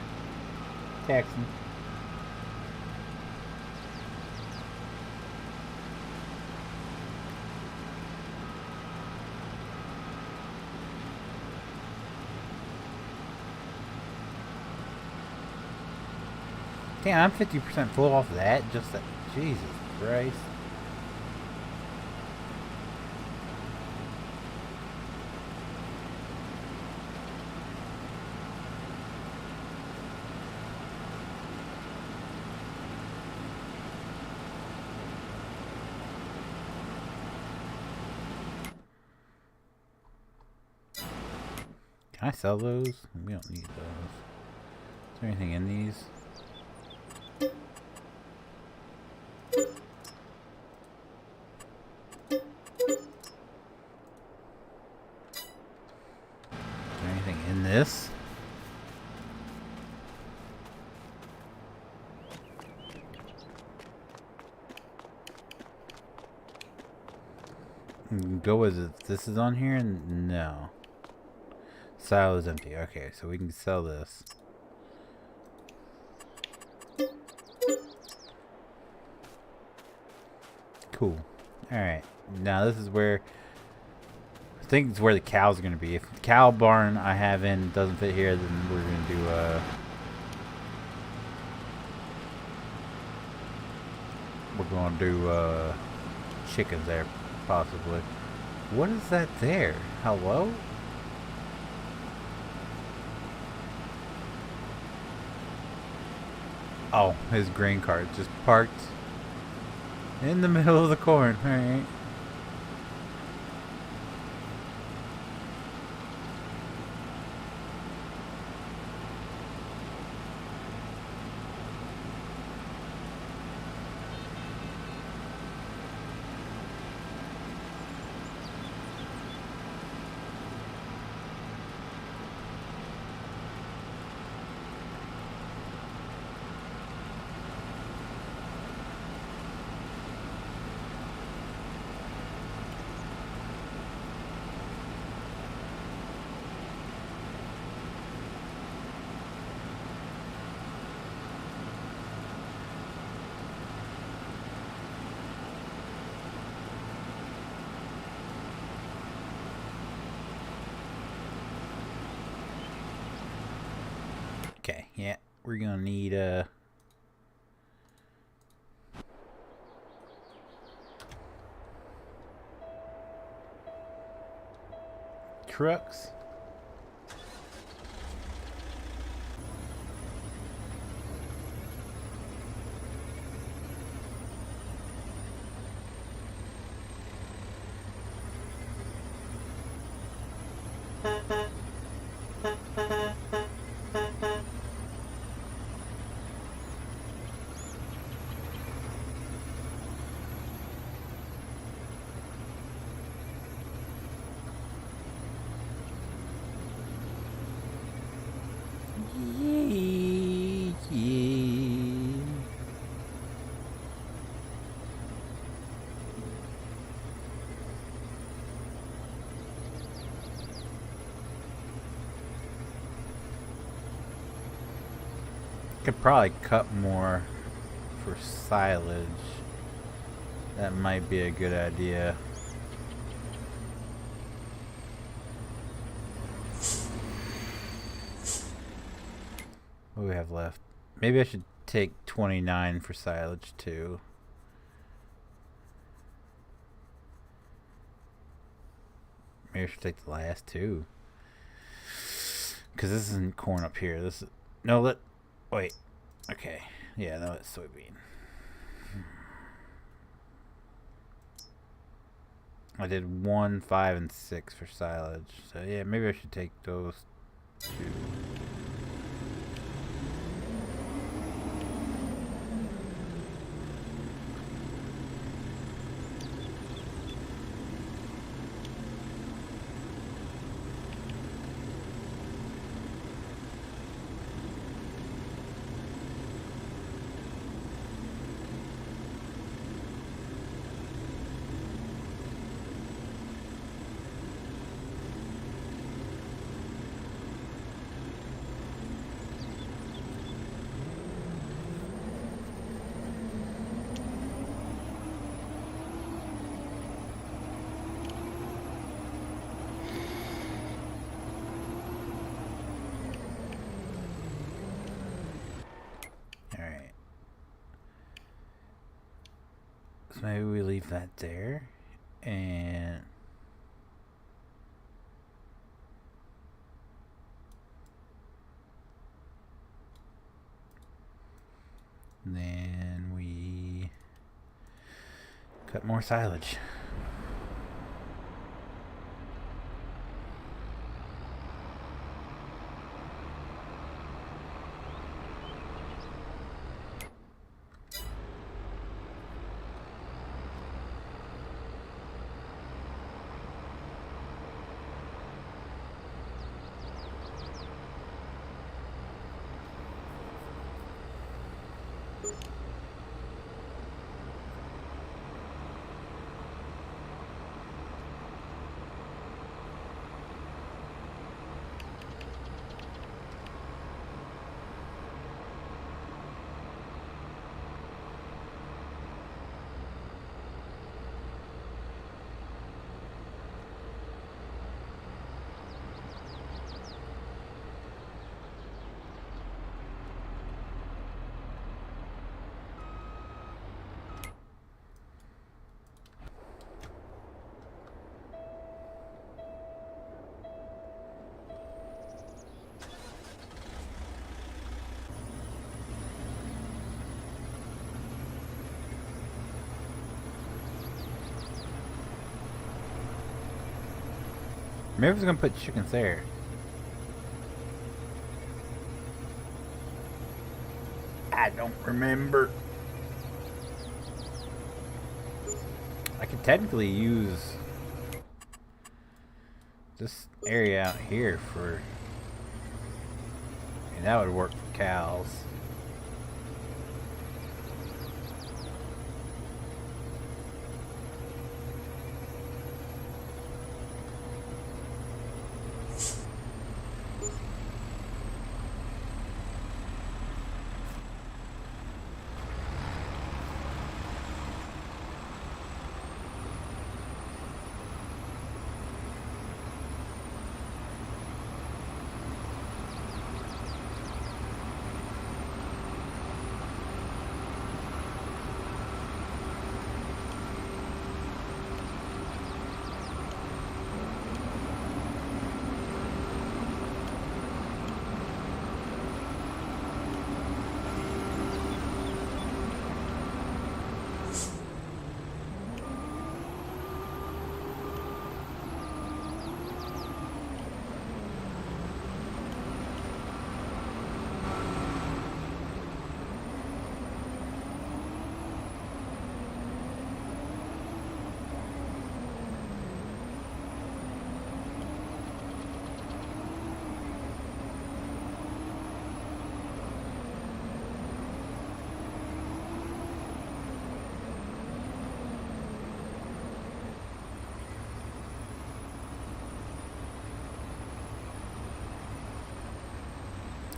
Texting. Damn, I'm 50% full off of that. Just that. Jesus Christ. Can I sell those? We don't need those. Is there anything in these? Anything in this? Go as if this is on here? No. Silo is empty. Okay, so we can sell this. Cool. Alright. Now this is where I think it's where the cows are going to be. If the cow barn I have in doesn't fit here, then we're going to do chickens there, possibly. What is that there? Hello? Oh, his grain cart just parked in the middle of the corn. Alright. Okay, yeah, we're gonna need trucks. Could probably cut more for silage. That might be a good idea. What do we have left? Maybe I should take 29 for silage too. Maybe I should take the last two. Because this isn't corn up here. This is... No, wait. Okay. Yeah, no, it's soybean. I did 1, 5, and 6 for silage. So yeah, maybe I should take those two. So maybe we leave that there. And then we cut more silage. Maybe I was gonna put chickens there. I don't remember. I could technically use this area out here for, and that would work for cows.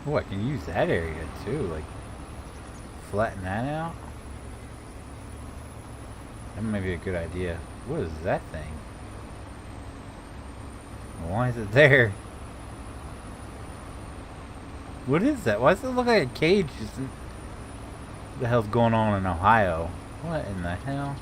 Oh, I can use that area too, like flatten that out. That might be a good idea. What is that thing? Why is it there? What is that? Why does it look like a cage? What the hell's going on in Ohio? What in the hell?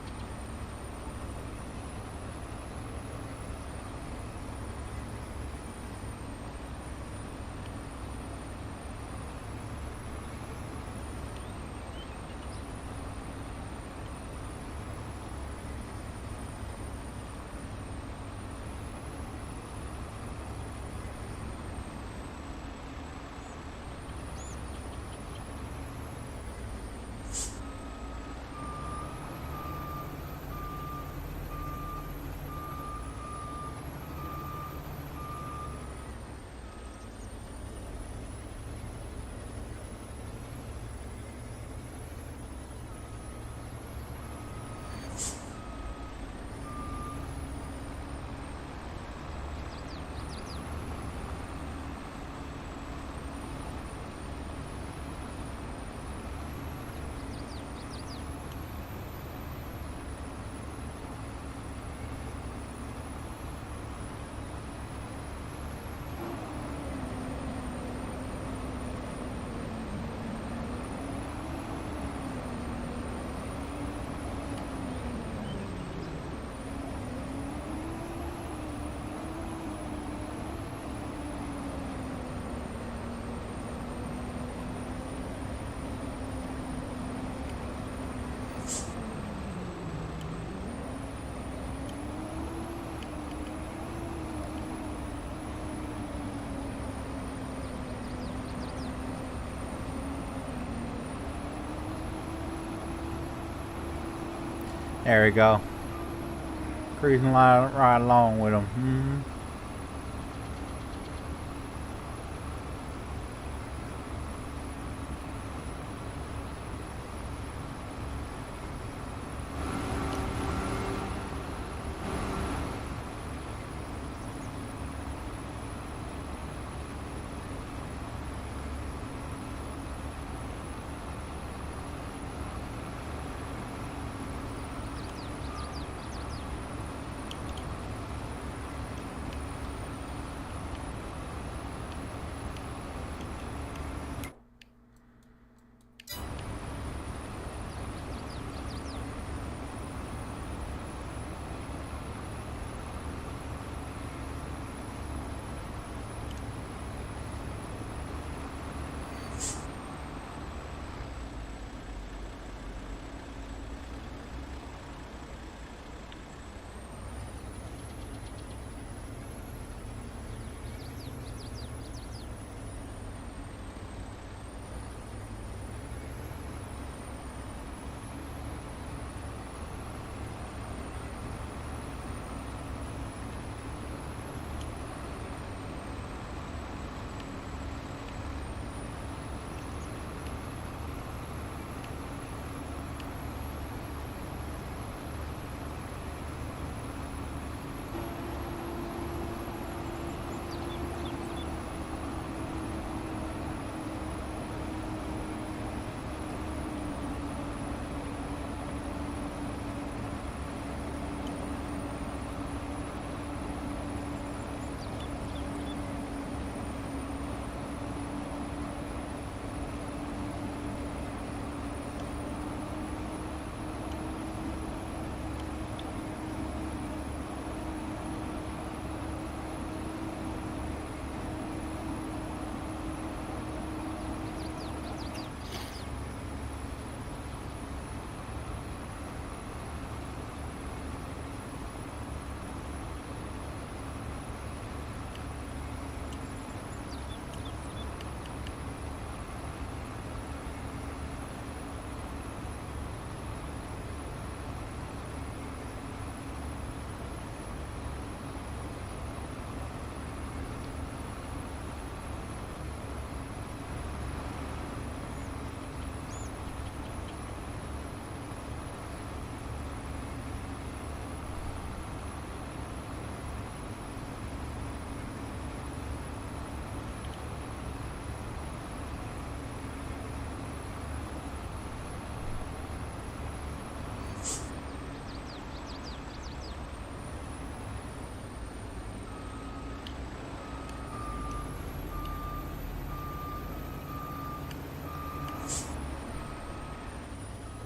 There we go. Cruising right along with them. Mm-hmm.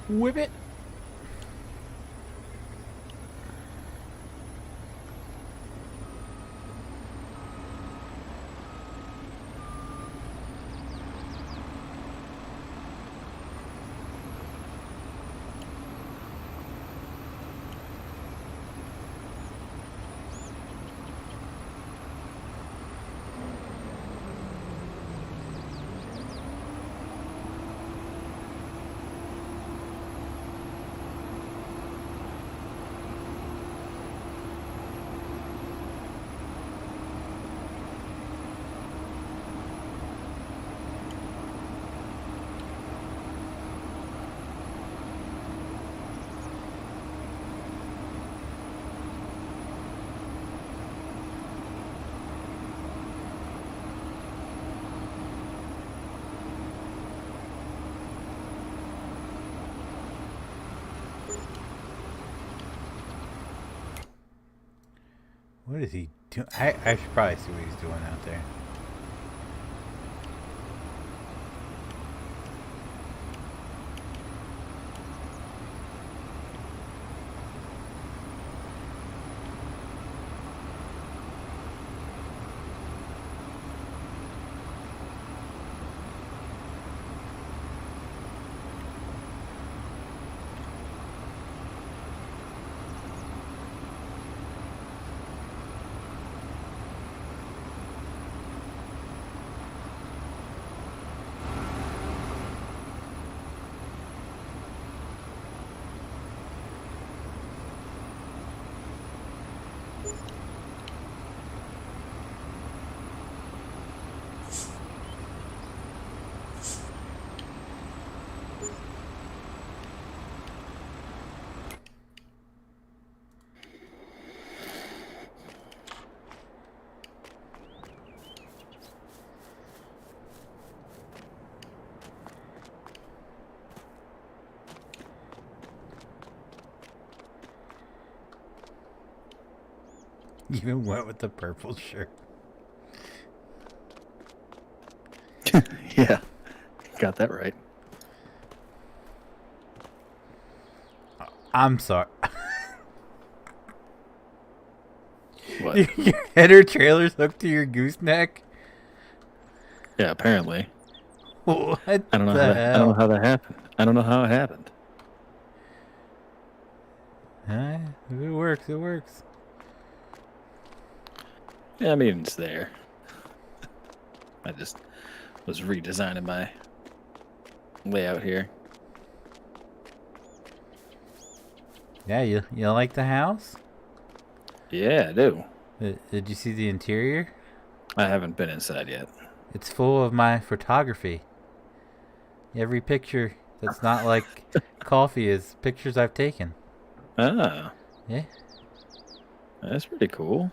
Whip it. What is he doing? I should probably see what he's doing out there. Even went with the purple shirt. Yeah, got that right. I'm sorry. What? Your header trailer's hooked to your gooseneck? Yeah, apparently. What I don't know the how hell? I don't know how that happened. I don't know how it happened. Huh? It works, it works. Yeah, I mean it's there. I just was redesigning my layout here. Yeah, you like the house? Yeah, I do. Did you see the interior? I haven't been inside yet. It's full of my photography. Every picture that's not like coffee is pictures I've taken. Ah, Yeah. that's pretty cool.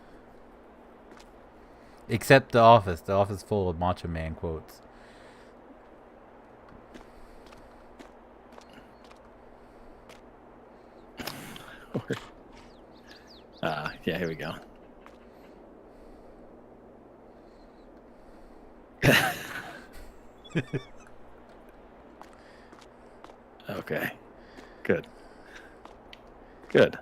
Except the office. The office full of Macho Man quotes. Yeah, here we go. Okay. Good. Good.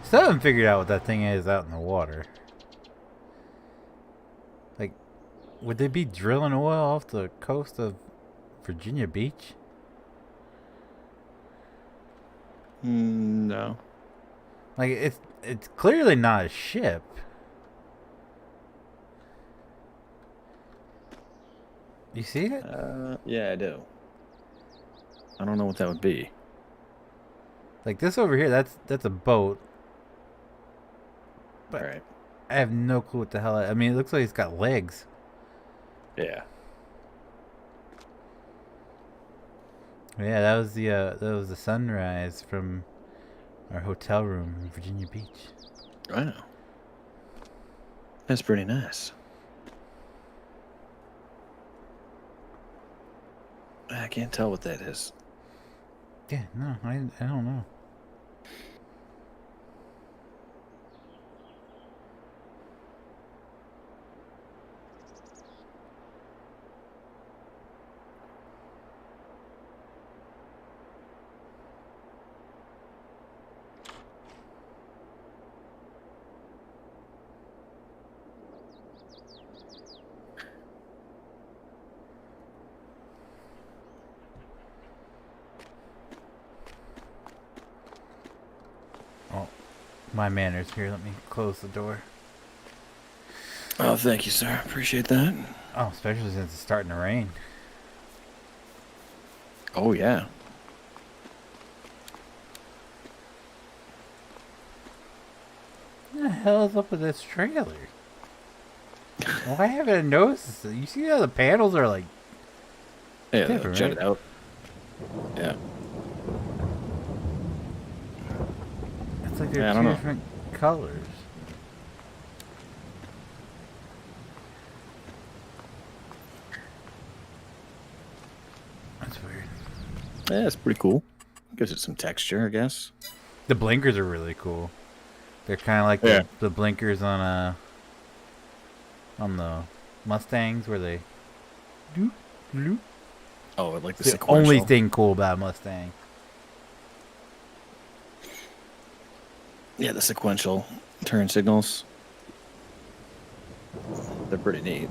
Still haven't figured out what that thing is out in the water. Like, would they be drilling oil off the coast of Virginia Beach? No. Like, it's clearly not a ship. You see it? Yeah, I do. I don't know what that would be. Like this over here, that's a boat. But All right. I have no clue what the hell. I mean, it looks like it's got legs. Yeah. Yeah, that was the sunrise from our hotel room in Virginia Beach. Wow. That's pretty nice. I can't tell what that is. Yeah, no, I don't know. My manners here. Let me close the door. Oh, thank you, sir. Appreciate that. Oh, especially since it's starting to rain. Oh, yeah. What the hell is up with this trailer? Why haven't I noticed this? You see how the panels are like Yeah, different, jet right? it out. Yeah. It's like they're Yeah, I two don't know. different colors. That's weird. Yeah, it's pretty cool. Gives it some texture, I guess. The blinkers are really cool. They're kind of like Yeah. the blinkers on the Mustangs where they doop doop. Oh, like the The sequential. only thing cool about a Mustang. Yeah, the sequential turn signals. They're pretty neat.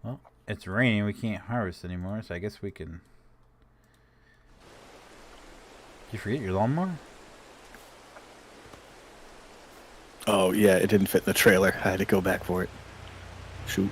Well, it's raining. We can't harvest anymore, so I guess we can. Did you forget your lawnmower? Oh, yeah, it didn't fit in the trailer. I had to go back for it. Shoot.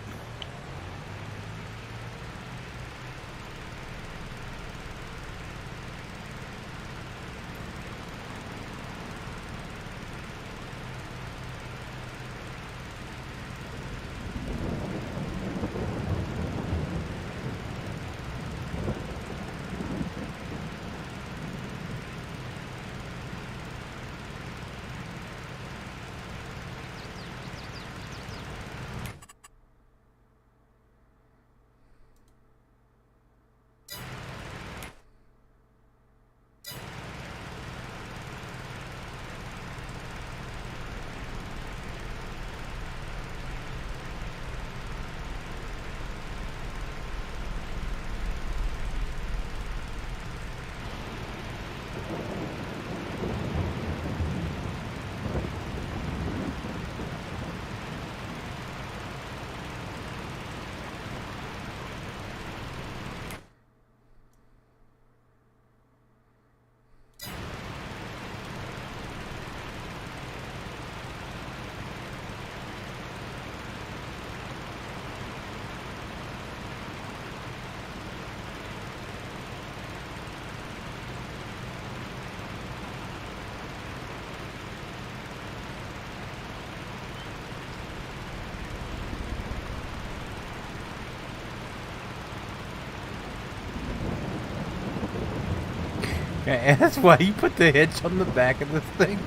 And that's why you put the hitch on the back of this thing.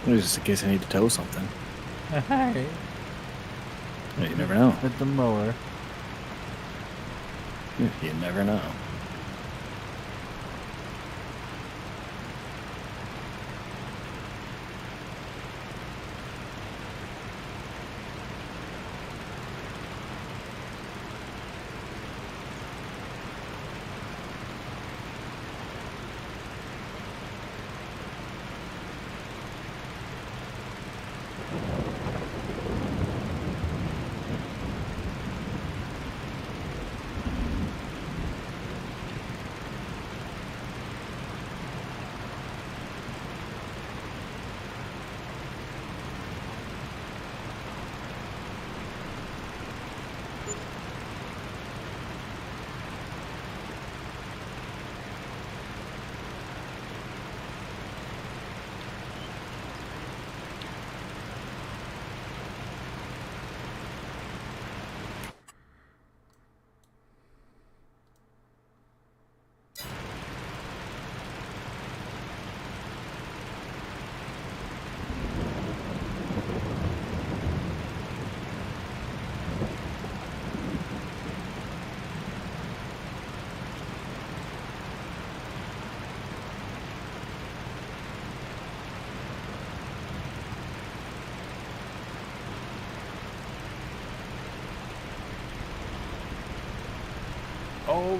Just in case I need to tow something. Alright. Yeah, you never know. With the mower. You never know. Oh,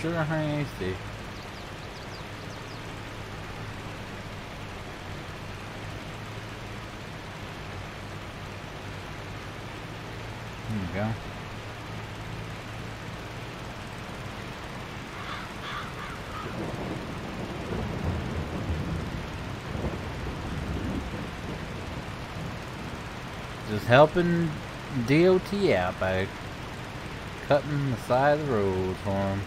sugar honey iced tea. There you go. Just helping DOT out by cutting the side of the road for him.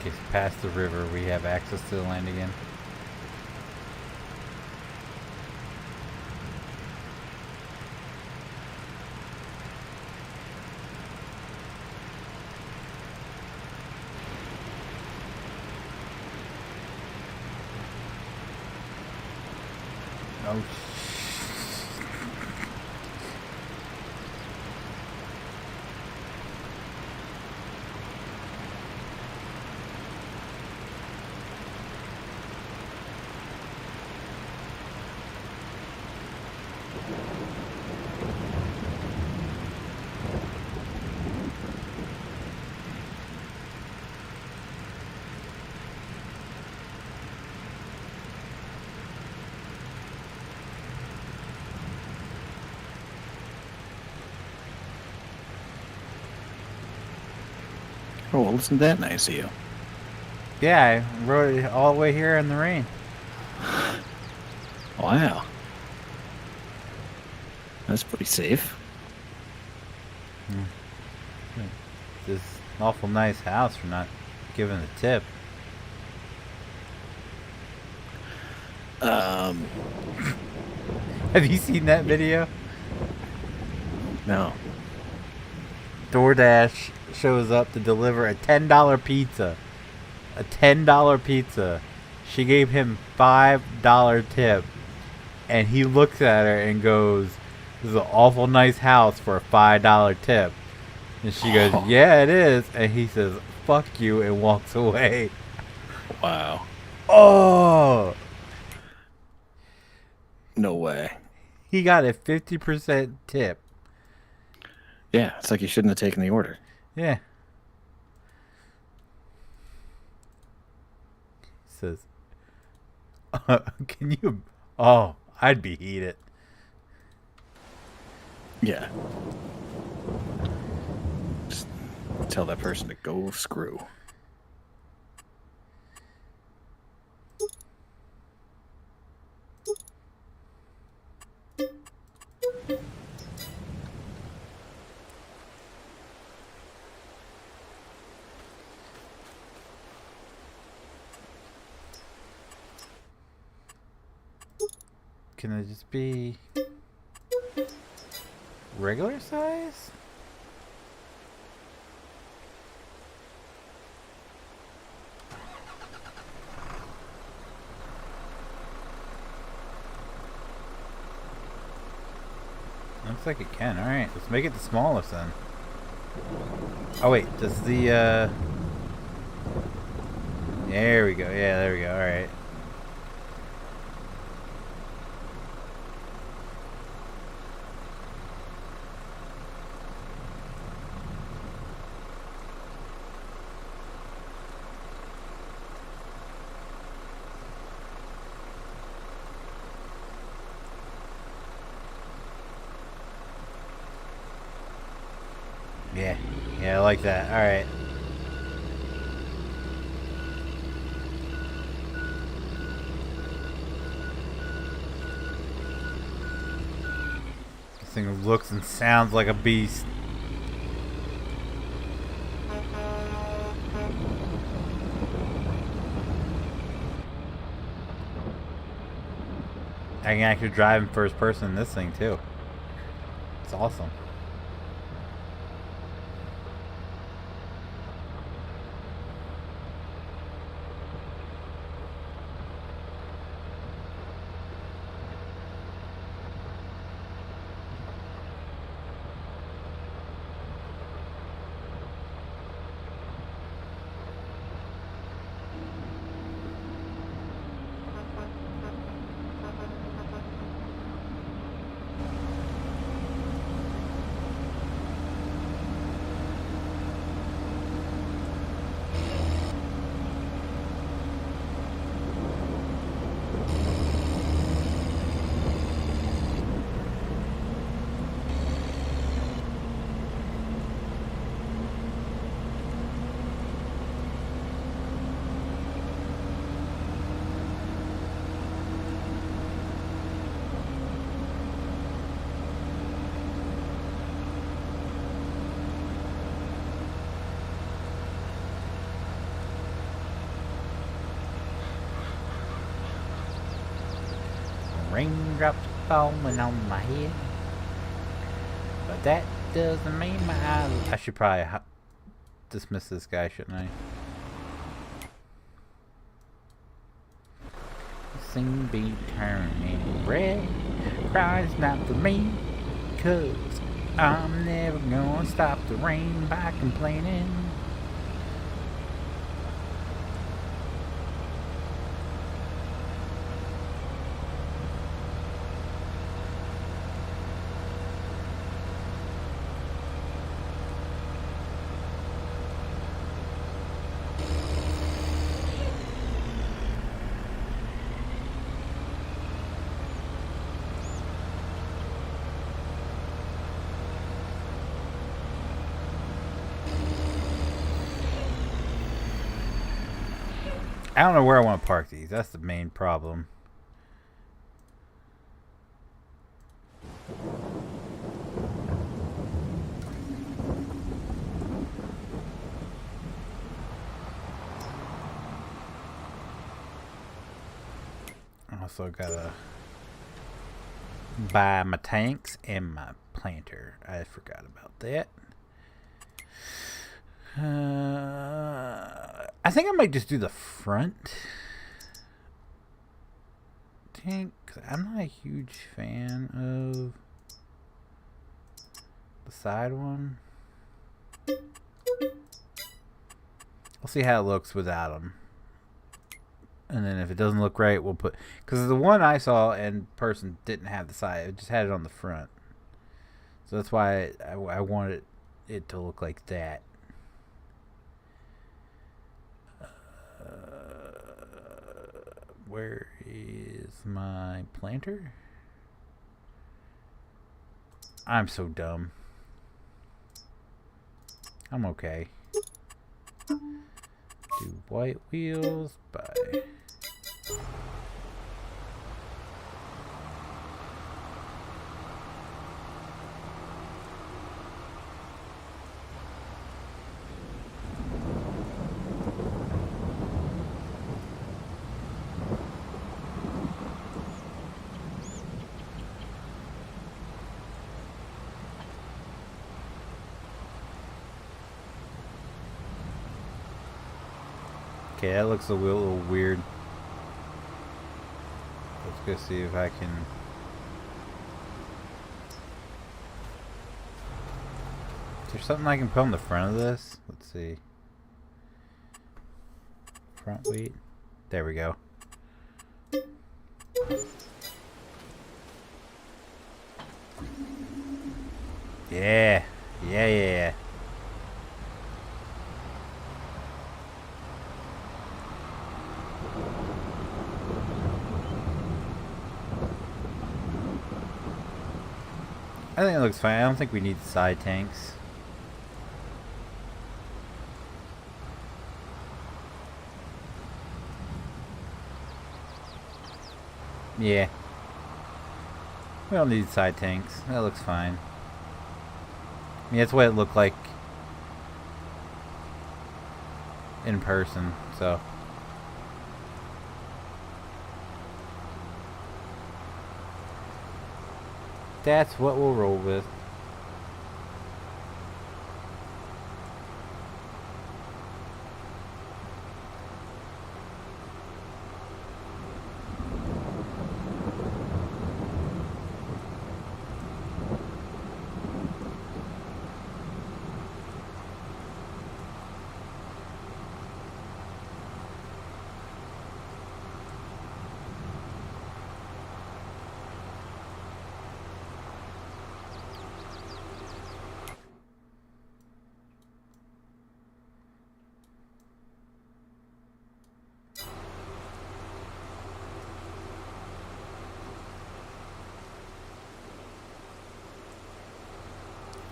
In case past the river, we have access to the land again. Oh, Oh, well, isn't that nice of you? yeah, I rode it all the way here in the rain. Wow. That's pretty safe. This awful nice house for not giving a tip. Have you seen that video? No. DoorDash shows up to deliver a $10 pizza. A $10 pizza. She gave him $5 tip. And he looks at her and goes, "This is an awful nice house for a $5 tip." And she goes, "Yeah, it is." And he says, "Fuck you," and walks away. Wow. Oh! No way. He got a 50% tip. Yeah, it's like you shouldn't have taken the order. Yeah. He says, Can you? Oh, I'd be heated. Yeah. Just tell that person to go screw. Can it just be regular size? Looks like it can. Alright, let's make it the smallest then. Oh wait, does the there we go. Yeah, there we go. Alright. Yeah. Yeah, I like that. Alright. This thing looks and sounds like a beast. I can actually drive in first person in this thing too. It's awesome. Raindrops falling on my head, but that doesn't mean my eyes. I should probably dismiss this guy, shouldn't I? Seem to be turning red. Crying's not for me, 'cause I'm never gonna stop the rain by complaining. I don't know where I want to park these. That's the main problem. Also gotta buy my tanks and my planter. I forgot about that. I think I might just do the front tank, 'cause I'm not a huge fan of the side one. We'll see how it looks without them. And then if it doesn't look right, we'll put... Because the one I saw in person didn't have the side. It just had it on the front. So that's why I wanted it to look like that. Where is my planter? I'm so dumb. I'm okay. Do white wheels by... Okay, that looks a little weird. Let's go see if I can... Is there something I can put on the front of this? Let's see. Front weight. There we go. Yeah. Yeah. I think it looks fine. I don't think we need side tanks. Yeah. We don't need side tanks. That looks fine. I mean, that's what it looked like in person, so. That's what we'll roll with.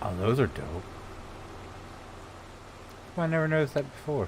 Oh, those are dope. I never noticed that before.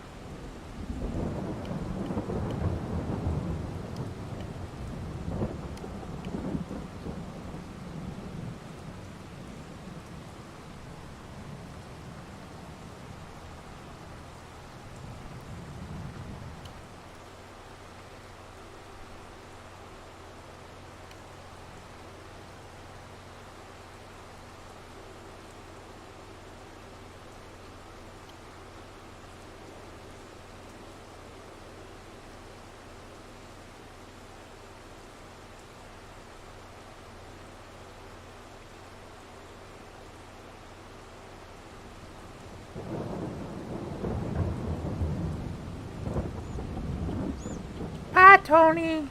Bye, Tony.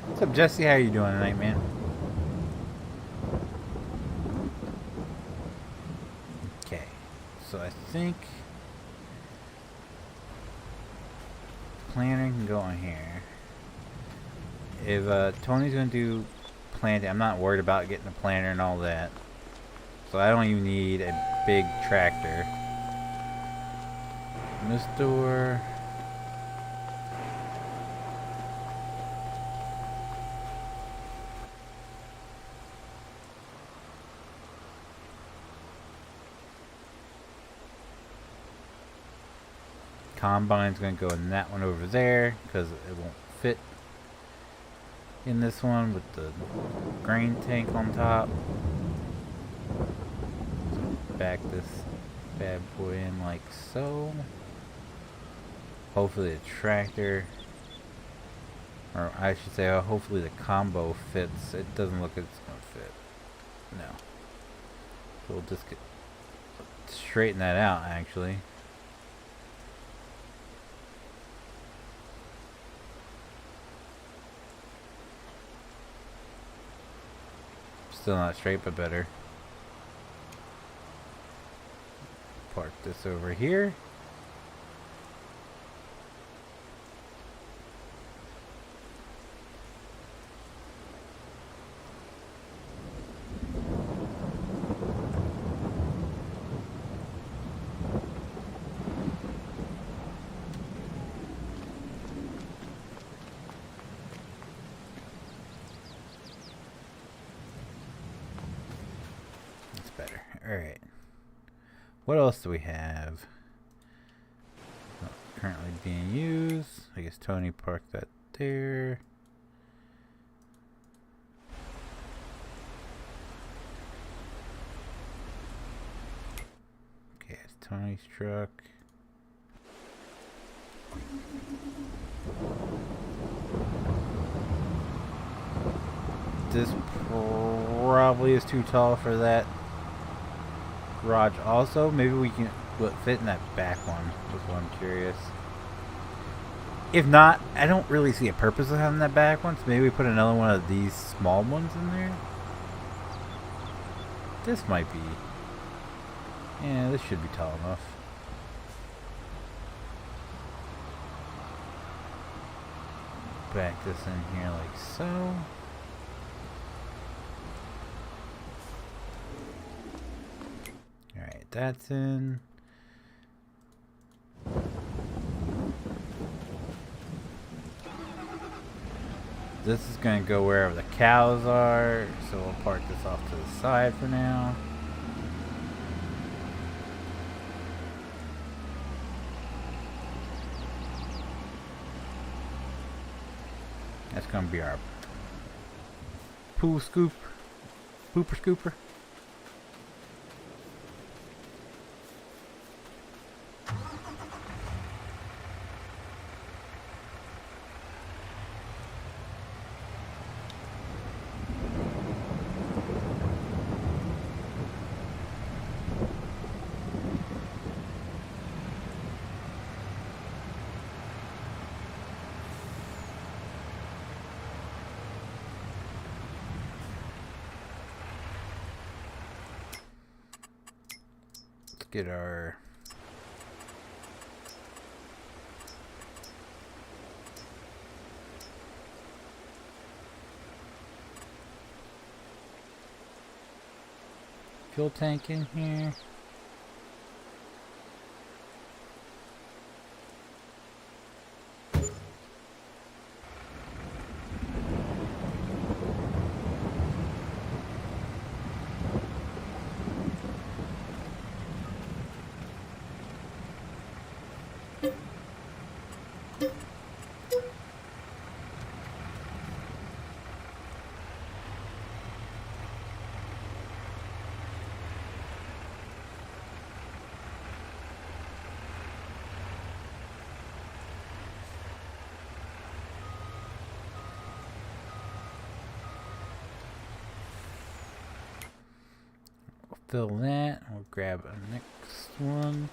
What's up, Jesse? How you doing tonight, man? Okay, so I think planter can go on here. If Tony's gonna do planting, I'm not worried about getting a planter and all that. So I don't even need a big tractor. In this door. Combine's going to go in that one over there because it won't fit in this one with the grain tank on top. Back this bad boy in like so. Hopefully the tractor, or I should say, hopefully the combo fits. It doesn't look like it's gonna fit. No. So we'll just straighten that out actually. Still not straight, but better. Park this over here. Better. Alright. What else do we have? Not currently being used. I guess Tony parked that there. Okay, it's Tony's truck. This probably is too tall for that garage also. Maybe we can fit in that back one, is what I'm curious. If not, I don't really see a purpose of having that back one, so maybe we put another one of these small ones in there. This might be, yeah, this should be tall enough. Back this in here like so. That's in. This is going to go wherever the cows are, so we'll park this off to the side for now. That's going to be our poo scoop, pooper scooper. Get our fuel tank in here. Fill that. We'll grab a next one.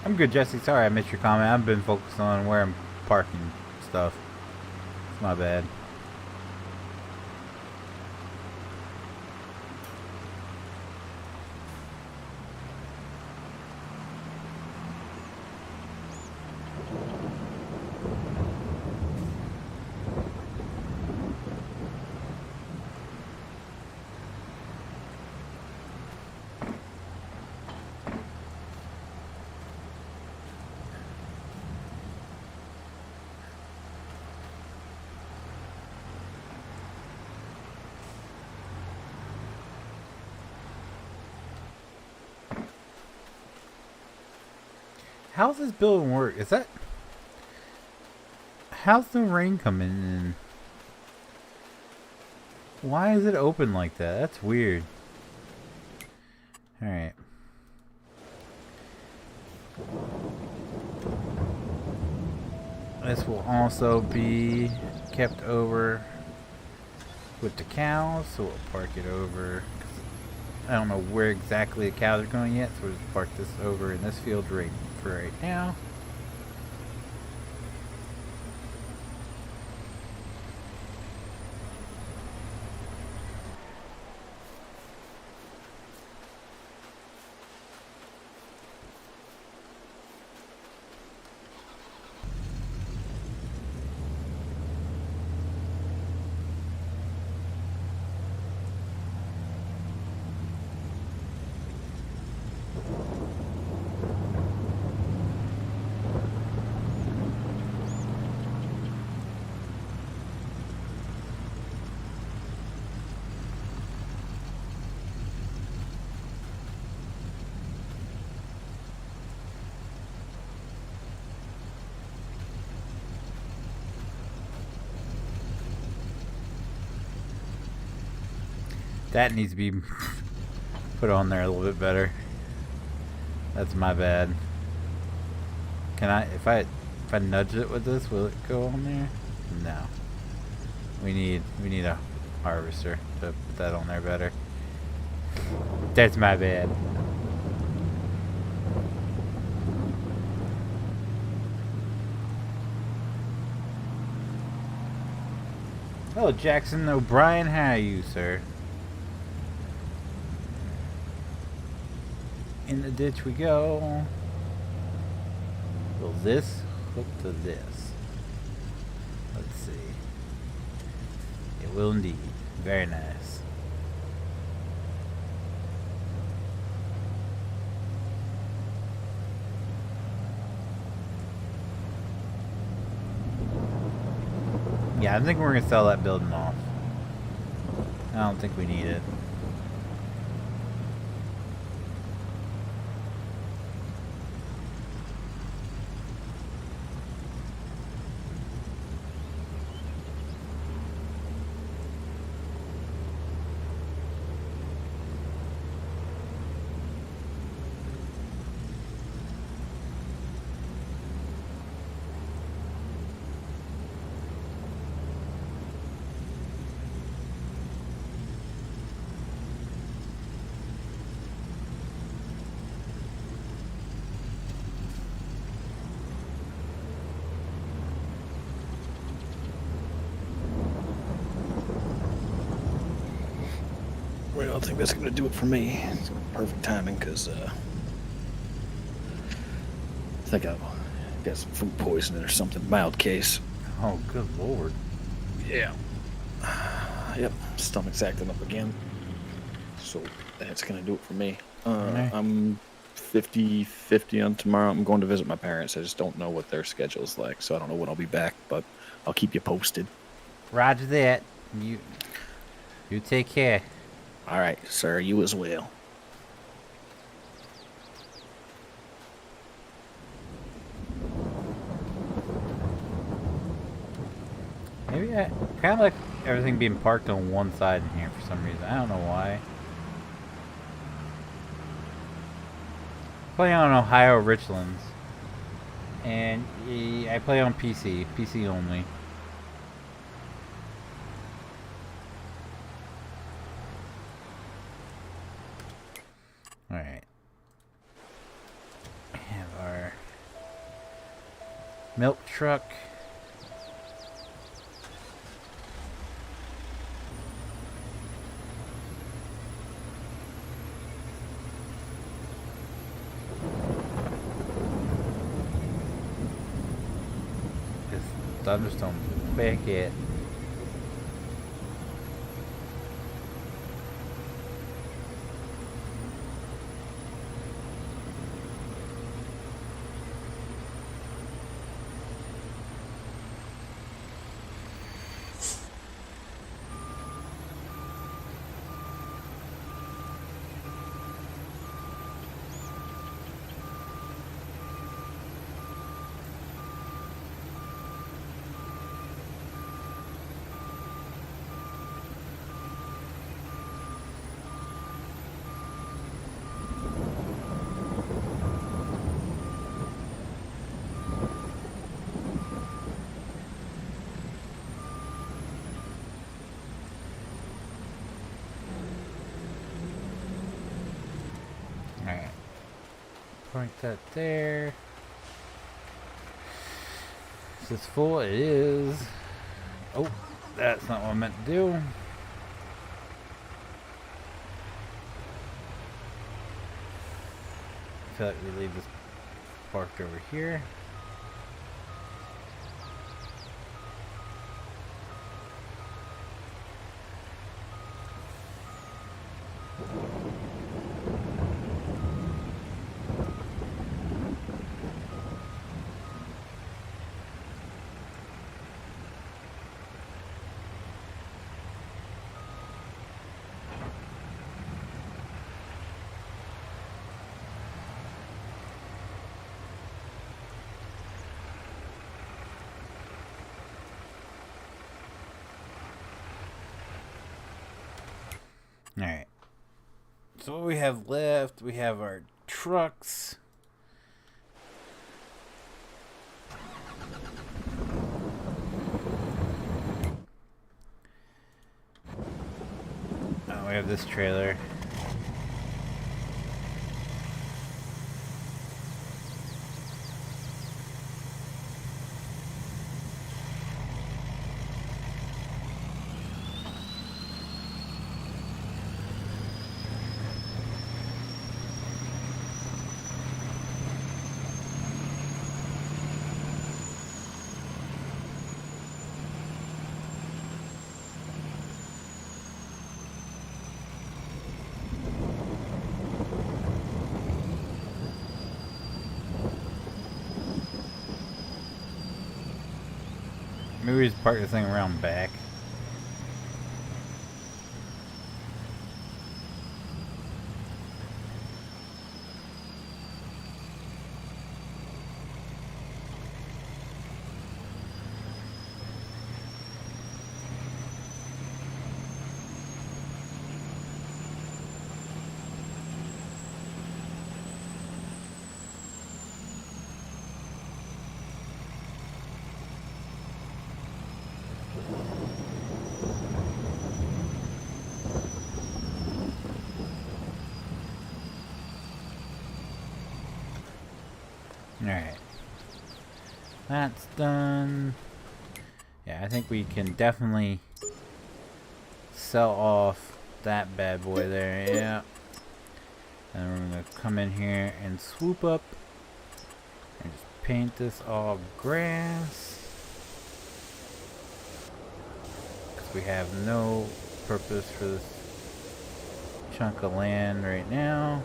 I'm good, Jesse. Sorry I missed your comment. I've been focused on where I'm parking stuff. It's my bad. how's this building work? Is that... How's the rain coming in? Why is it open like that? That's weird. Alright. This will also be kept over with the cows, so we'll park it over. I don't know where exactly the cows are going yet, so we'll just park this over in this field right for right now. That needs to be put on there a little bit better. That's my bad. Can I, if I nudge it with this, will it go on there? No. We need a harvester to put that on there better. That's my bad. Hello, Jackson O'Brien. How are you, sir? In the ditch we go. Will this hook to this? Let's see. It will indeed. Very nice. Yeah, I think we're gonna sell that building off. I don't think we need it. Well, I think that's going to do it for me. It's perfect timing because I think I've got some food poisoning or something. Mild case. Oh, good lord. Yeah. Yep. Stomach's acting up again. So that's going to do it for me. Okay. I'm 50-50 on tomorrow. I'm going to visit my parents. I just don't know what their schedule's like, so I don't know when I'll be back, but I'll keep you posted. Roger that. You take care. All right, sir. You as well. Maybe I kind of like everything being parked on one side in here for some reason. I don't know why. Play on Ohio Richlands, and I play on PC only. All right. We have our milk truck. Thunderstorm back at. Park that there. Is this full? It is. Oh, that's not what I meant to do. I feel like we leave this parked over here. Alright. So what we have left, we have our trucks. Oh, we have this trailer. Maybe we just park this thing around back. Alright. That's done. Yeah, I think we can definitely sell off that bad boy there. Yeah. And we're going to come in here and swoop up and just paint this all grass. Because we have no purpose for this chunk of land right now.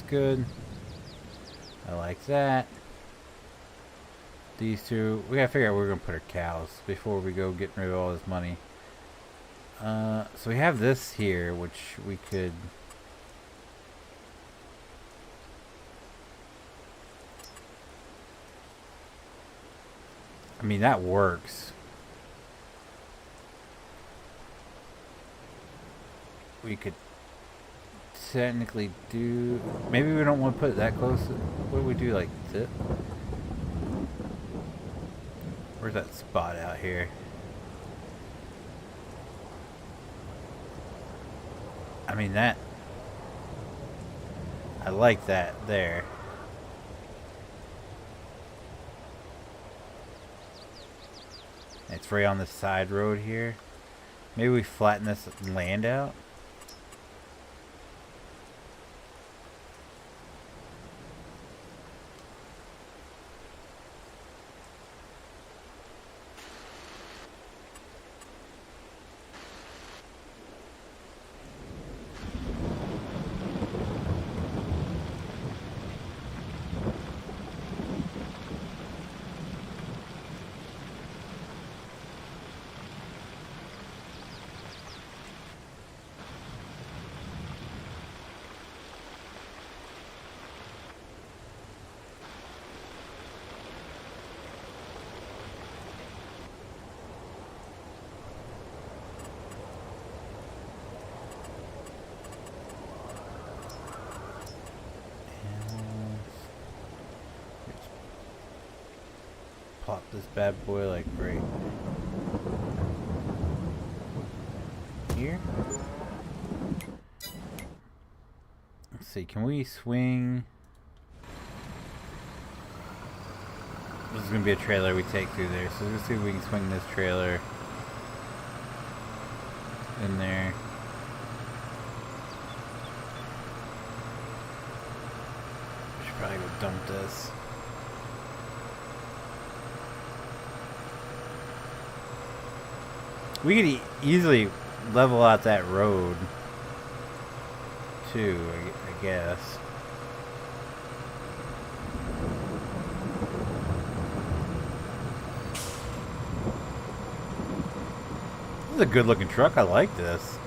Good. I like that. These two, we gotta figure out where we're gonna put our cows before we go getting rid of all this money. So we have this here, which we could. I mean, that works. We could technically do, maybe we don't want to put it that close. What do we do, like this? Where's that spot out here? I mean, that, I like that there. It's right on the side road here. Maybe we flatten this land out. plop this bad boy like right here. Let's see, can we swing? This is gonna be a trailer we take through there, so let's see if we can swing this trailer in there. Should probably go dump this. We could easily level out that road too, I guess. This is a good looking truck. I like this.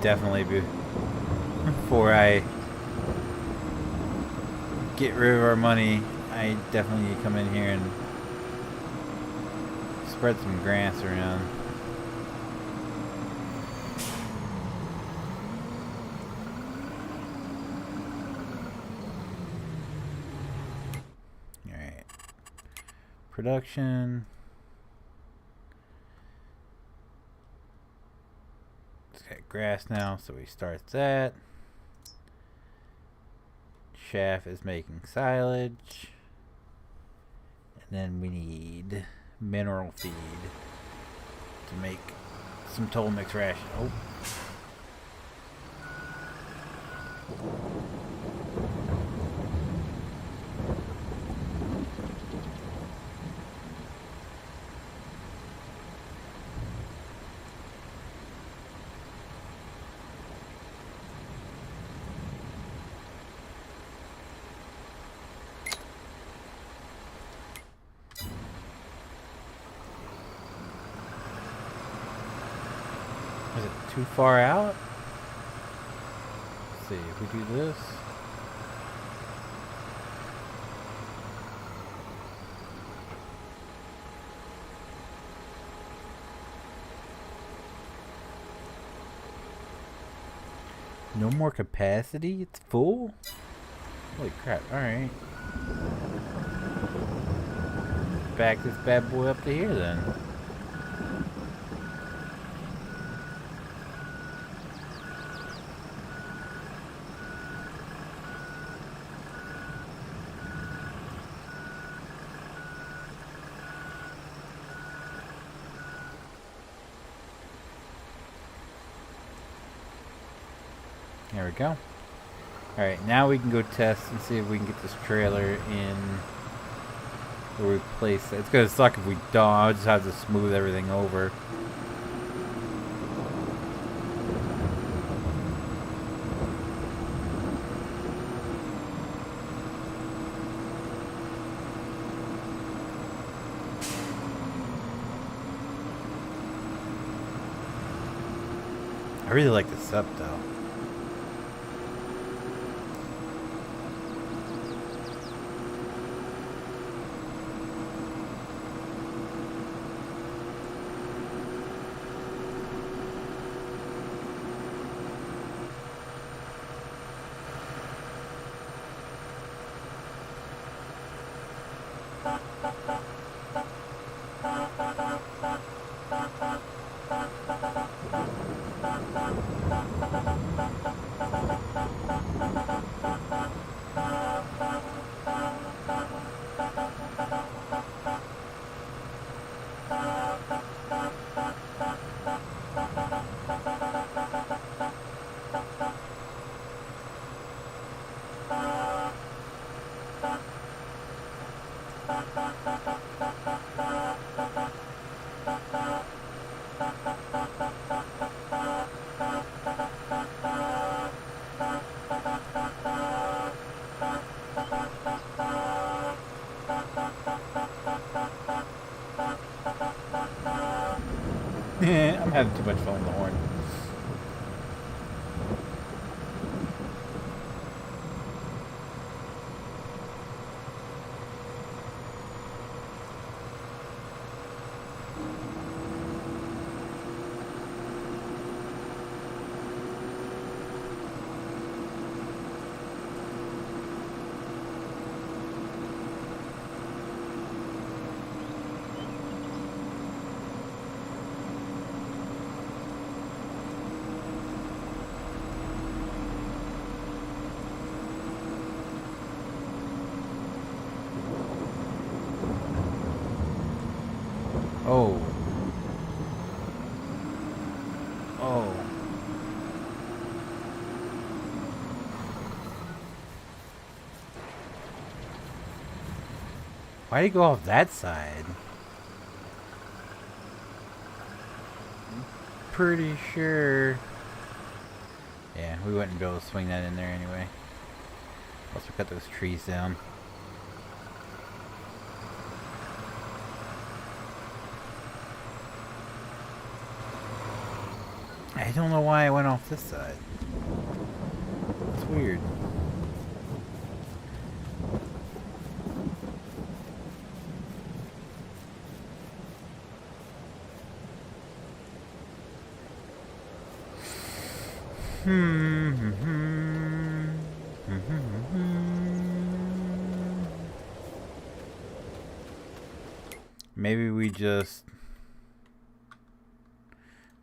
Definitely before I get rid of our money, I definitely need to come in here and spread some grass around. Alright. Production. Grass now, so we start that. Shaft is making silage, and then we need mineral feed to make some toll mix ration. Oh. Is it too far out? Let's see if we do this. No more capacity? It's full? Holy crap, alright. Back this bad boy up to here then. There we go. Alright, now we can go test and see if we can get this trailer in where we place it. It's gonna suck if we don't. I'll just have to smooth everything over. I really like the SUP though. I'm having too much fun with the horn. Oh. Oh. Why'd he go off that side? Pretty sure. Yeah, we wouldn't be able to swing that in there anyway. Let's cut those trees down. I don't know why I went off this side. It's weird. Maybe we just...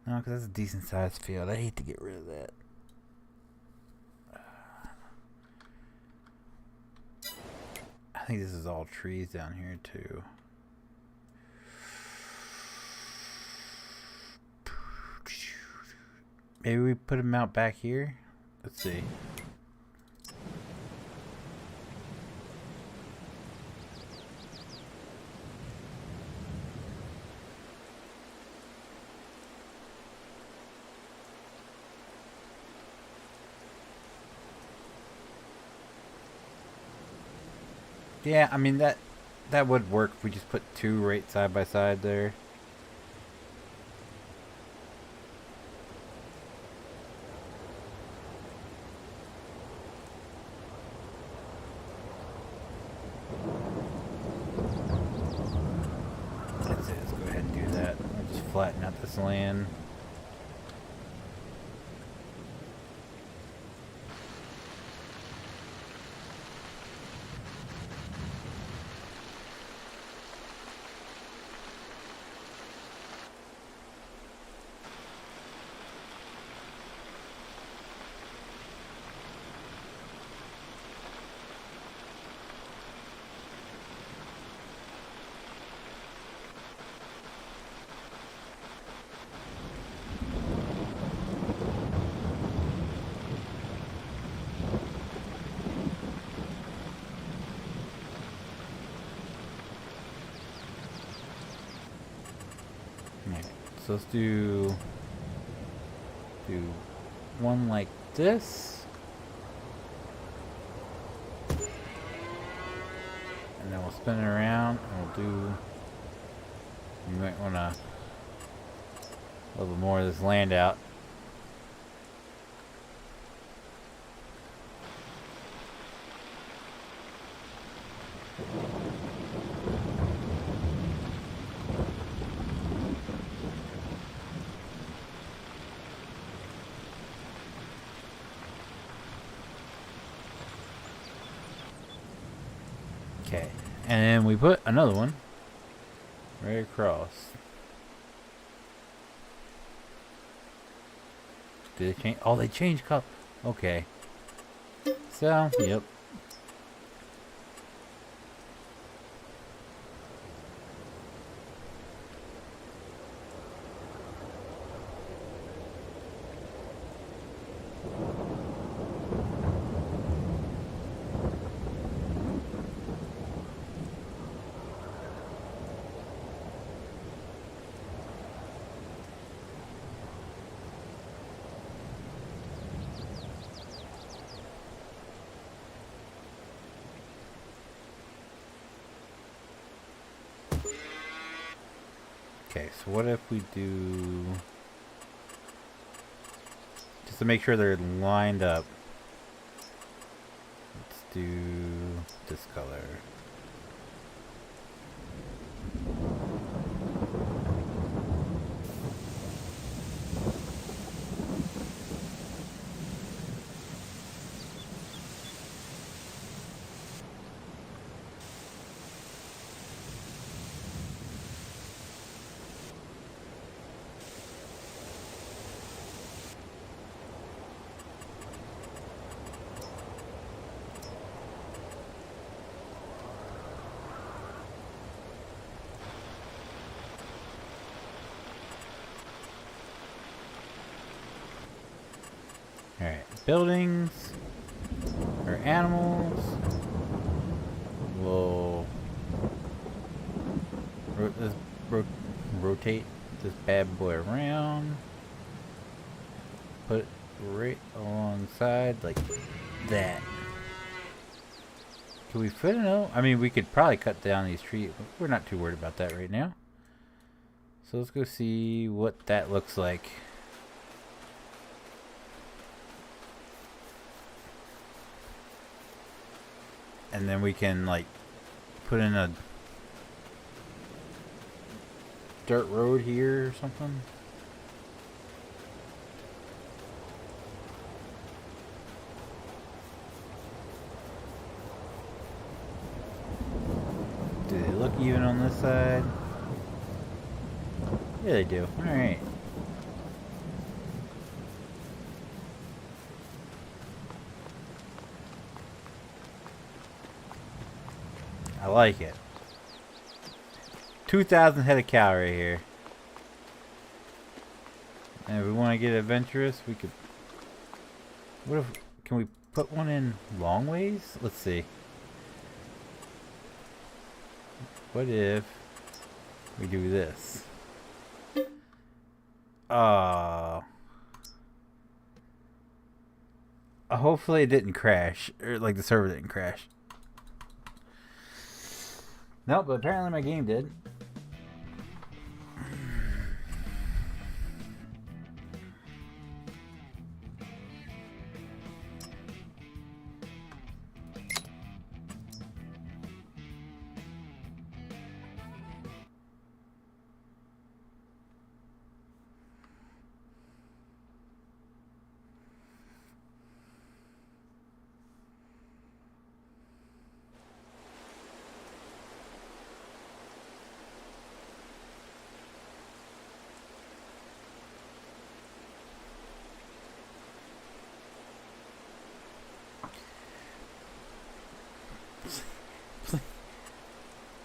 No, because that's a decent sized field. I hate to get rid of that. I think this is all trees down here too. Maybe we put them out back here? Let's see. Yeah, I mean that would work if we just put two right side by side there. Let's go ahead and do that. I'll just flatten out this land. So let's do one like this, and then we'll spin it around, and we'll do. You might want to a little more of this land out. Okay, and then we put another one right across. Did they change? Oh, they changed color. Okay. So, yep. Okay, so what if we do... Just to make sure they're lined up. Let's do this color. Alright, buildings or animals. We'll rotate this bad boy around. Put it right alongside like that. Can we fit it out? I mean, we could probably cut down these trees, but we're not too worried about that right now. So let's go see what that looks like. And then we can like put in a dirt road here or something. Do they look even on this side? Yeah, they do. Alright. I like it. 2,000 head of cow right here. And if we want to get adventurous, we could... What if... Can we put one in long ways? Let's see. What if we do this? Hopefully it didn't crash. Or like the server didn't crash. Nope, but apparently my game did.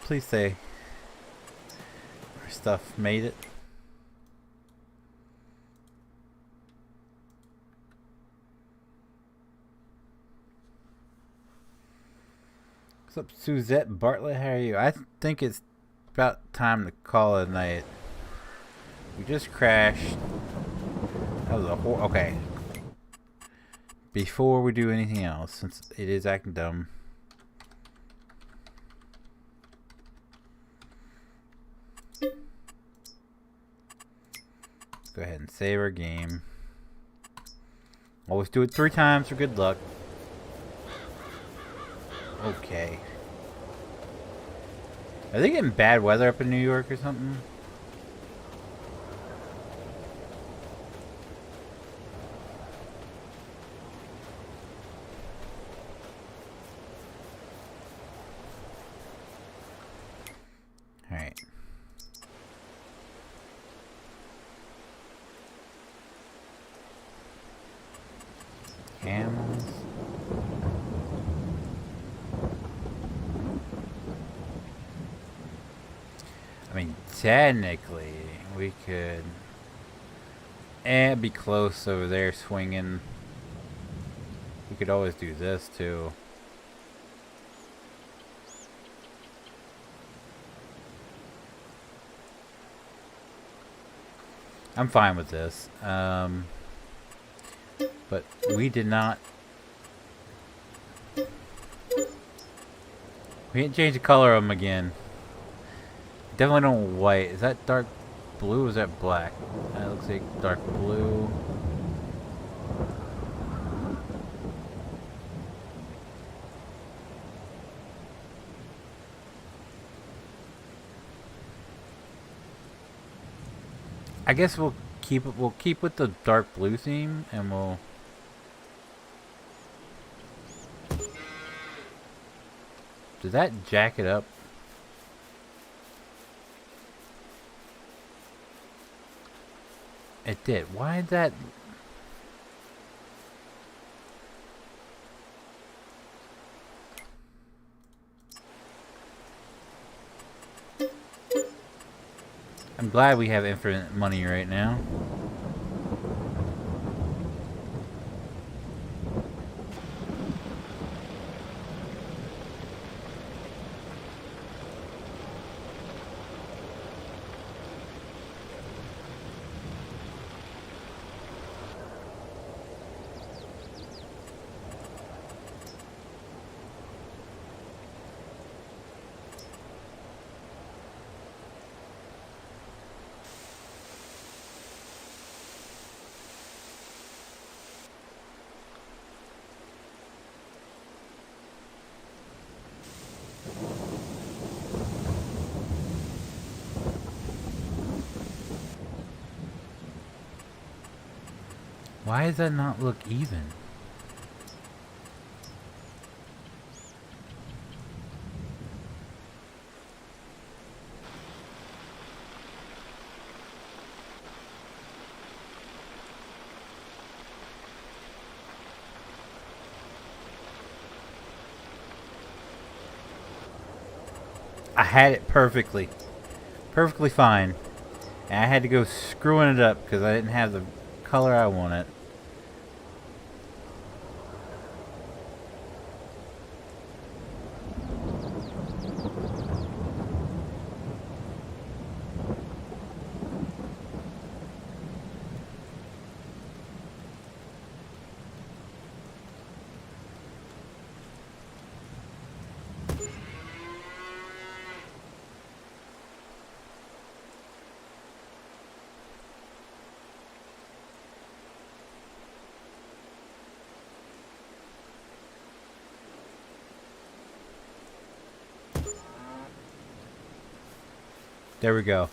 Please say our stuff made it. What's up, Suzette Bartlett? How are you? I think it's about time to call it a night. We just crashed. That was a okay. Before we do anything else, since it is acting dumb. Go ahead and save our game. Always do it 3 times for good luck. Okay. Are they getting bad weather up in New York or something? Alright. Camels. I mean, technically, we could... be close over there swinging. We could always do this, too. I'm fine with this. But we did not... We didn't change the color of them again. Definitely don't white. Is that dark blue or is that black? That looks like dark blue. I guess we'll keep with the dark blue theme and we'll did that jack it up? It did. Why did that? I'm glad we have infinite money right now. Why does that not look even? I had it perfectly fine, and I had to go screwing it up because I didn't have the color I wanted. There we go.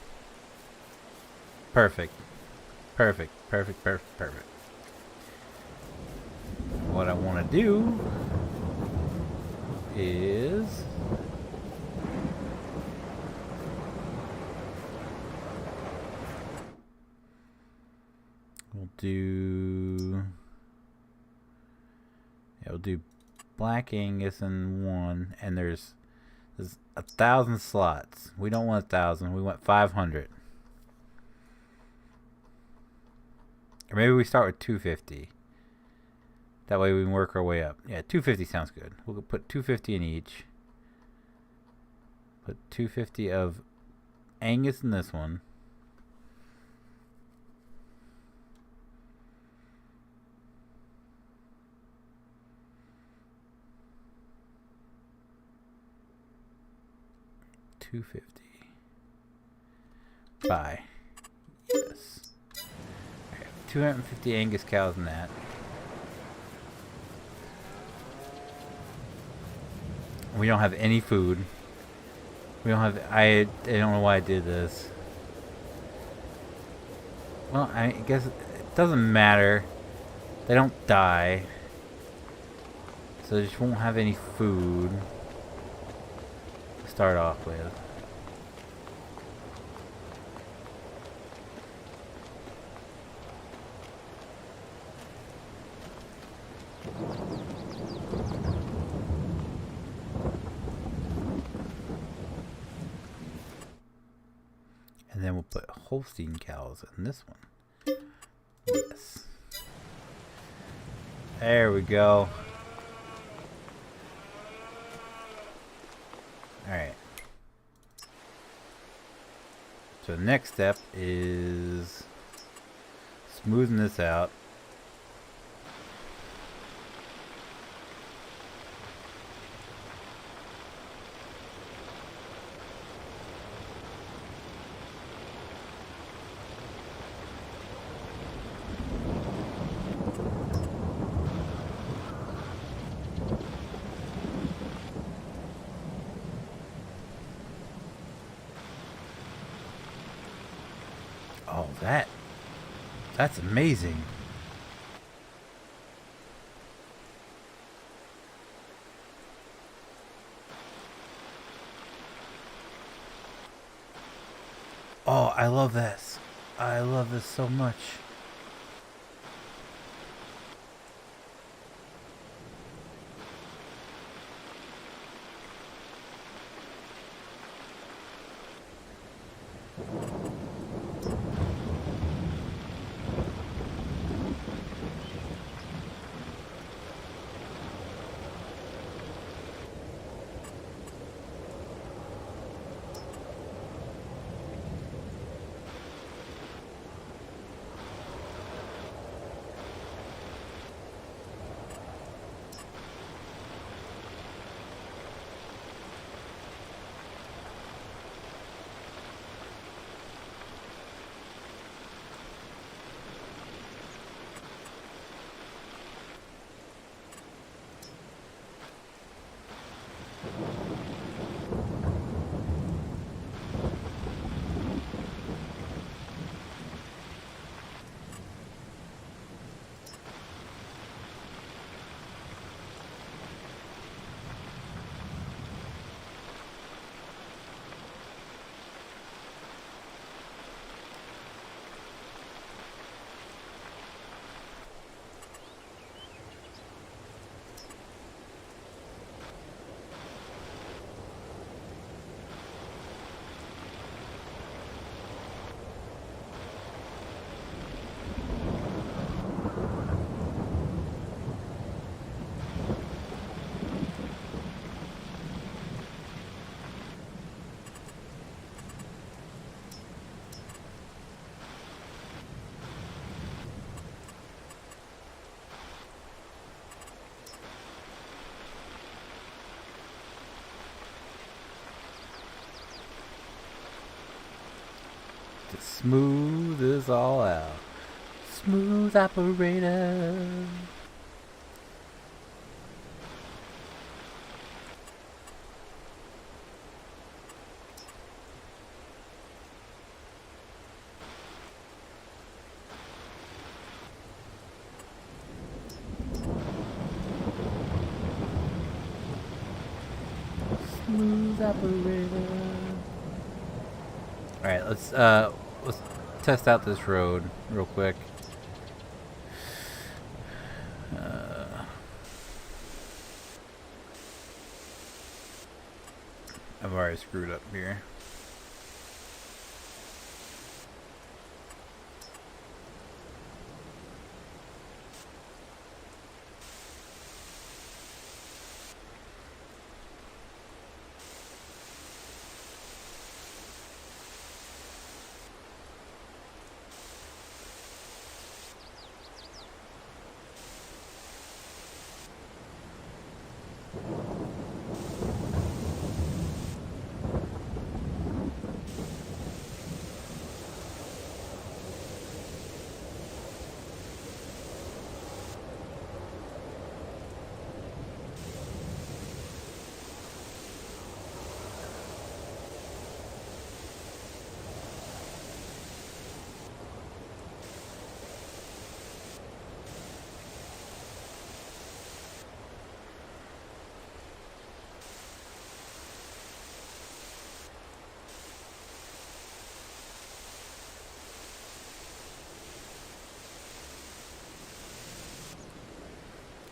Perfect. Perfect. Perfect. Perfect. Perfect. What I want to do is we'll do Black Angus in one, and there's 1,000 slots. We don't want 1,000. We want 500. Or maybe we start with 250. That way we can work our way up. Yeah, 250 sounds good. We'll put 250 in each. Put 250 of Angus in this one. $250. Buy. Yes. Right, 250 Angus cows in that. We don't have any food. We don't have. I don't know why I did this. Well, I guess it doesn't matter. They don't die. So they just won't have any food to start off with. And then we'll put Holstein cows in this one. Yes. There we go. Alright. So the next step is smoothing this out. That's amazing. Oh, I love this. I love this so much. Smooth is all out. Smooth operator. Smooth operator. Alright, let's test out this road real quick. I've already screwed up here.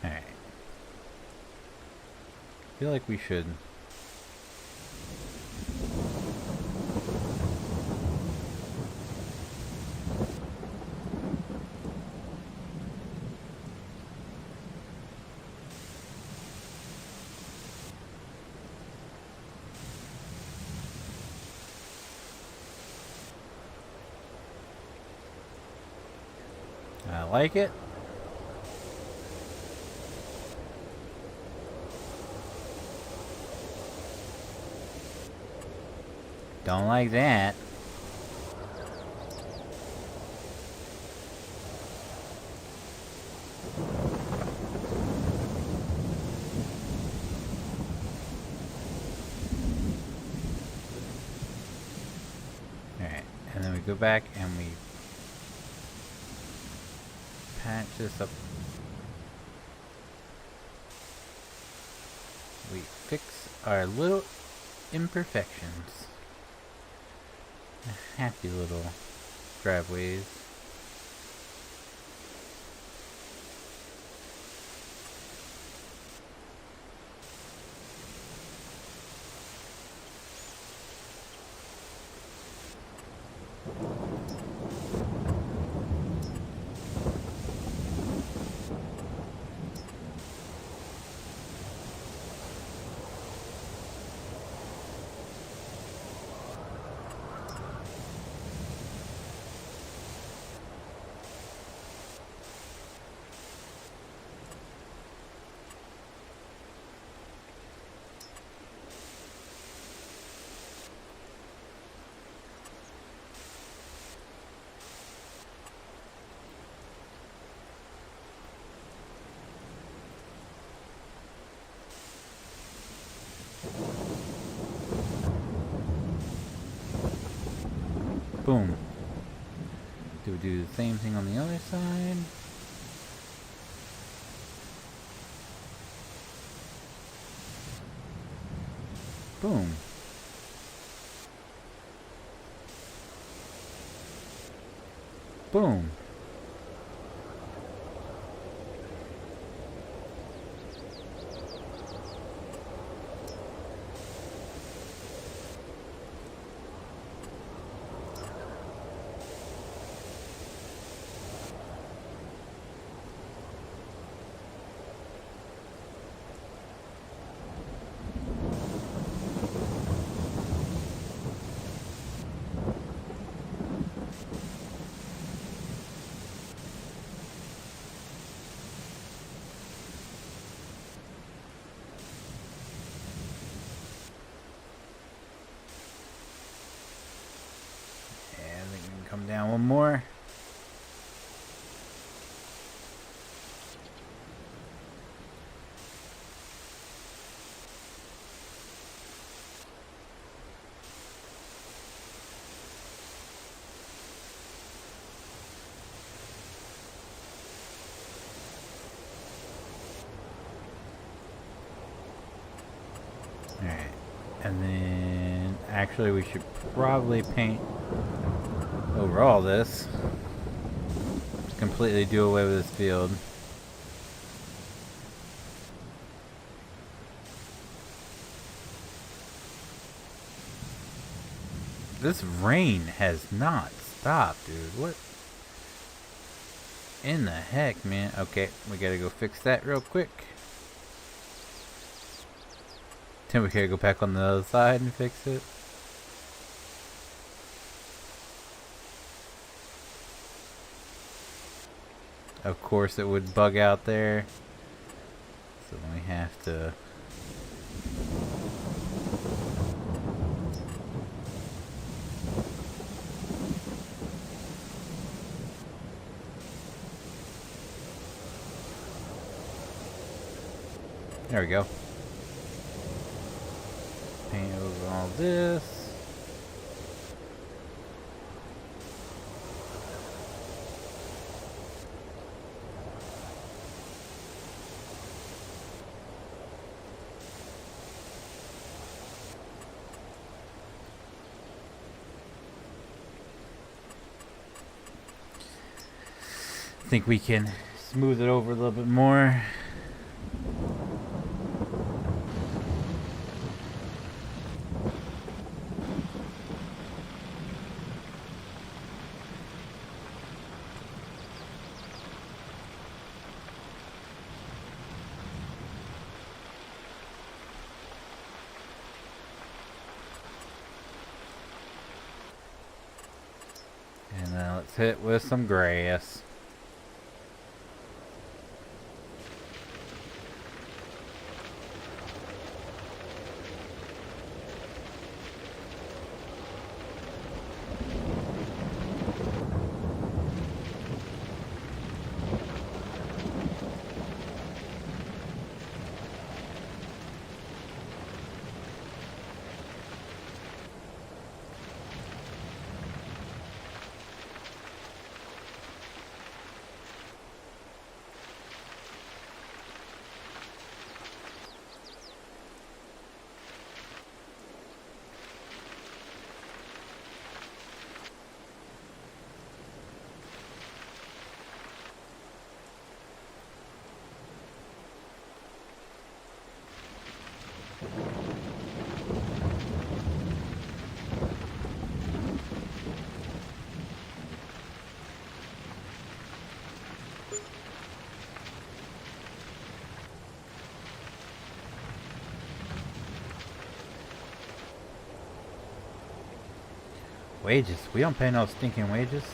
Alright. I feel like we should. I like it. Don't like that. Alright, and then we go back and we patch this up. We fix our little imperfections. Happy little driveways. Boom. Do we do the same thing on the other side? Boom. Boom. Come down one more. Alright, and then actually we should probably paint over all this. Completely do away with this field. This rain has not stopped, dude. What in the heck, man? Okay, we gotta go fix that real quick. Then we gotta go back on the other side and fix it. Of course it would bug out there. So we have to... There we go. Paint over all this. I think we can smooth it over a little bit more. And then let's hit with some grass. Wages. We don't pay no stinking wages.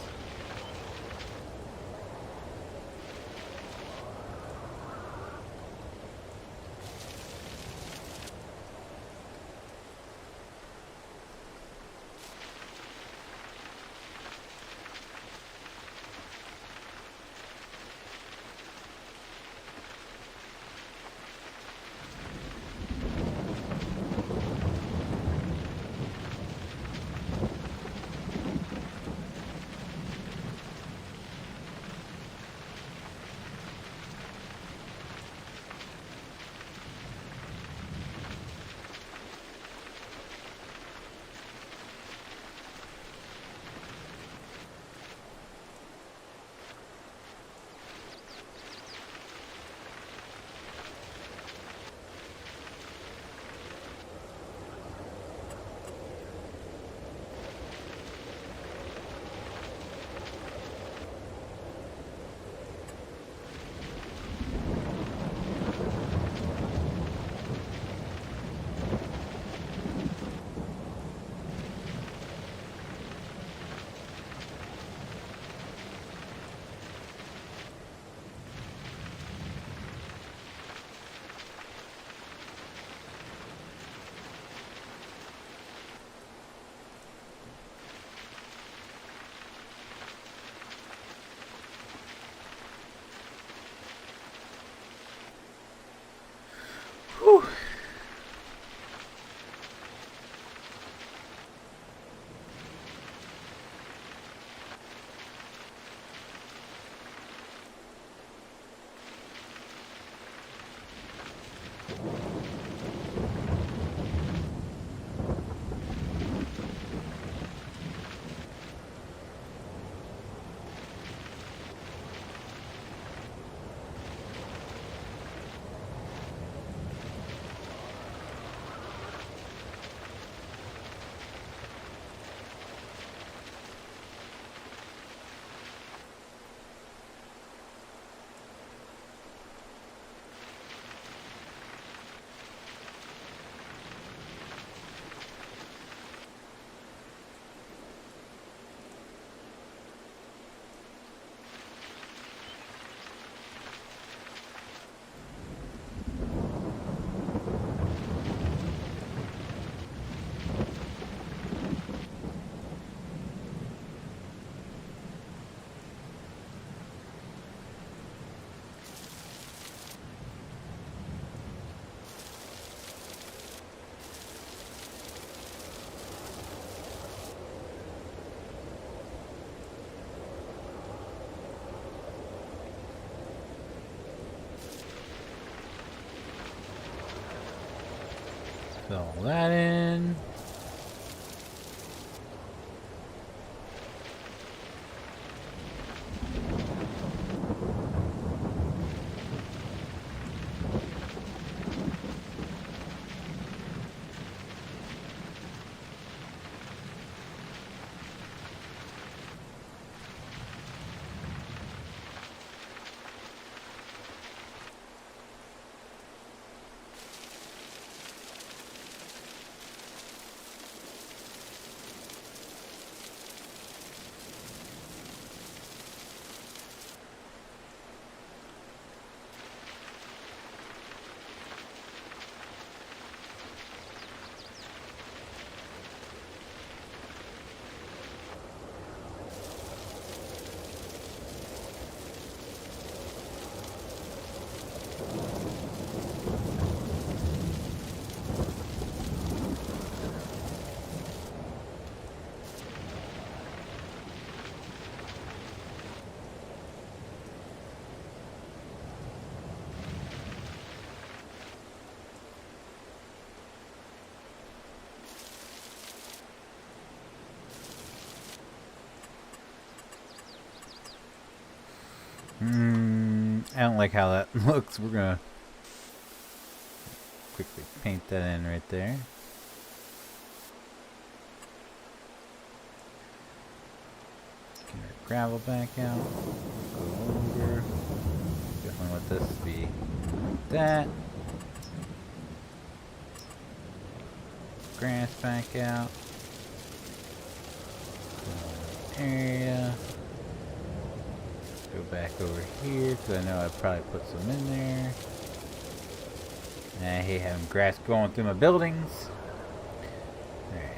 Whew. Fill that in. I don't like how that looks. We're gonna quickly paint that in right there. Get our gravel back out. Go over. Definitely want this to be like that. Grass back out. area. Go back over here because I know I probably put some in there. And I hate having grass growing through my buildings. Alright.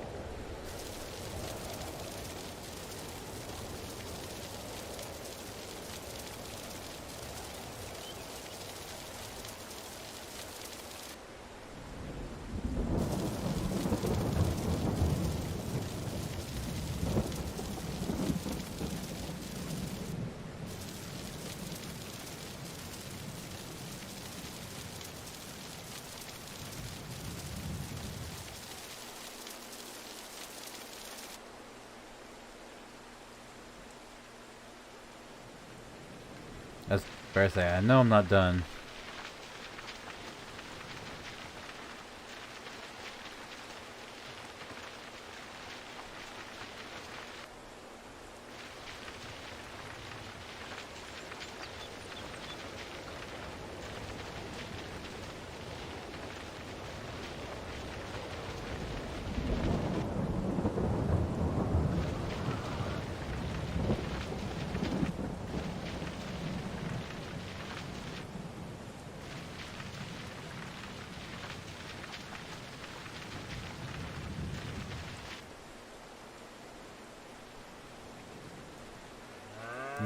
That's first thing. I know I'm not done.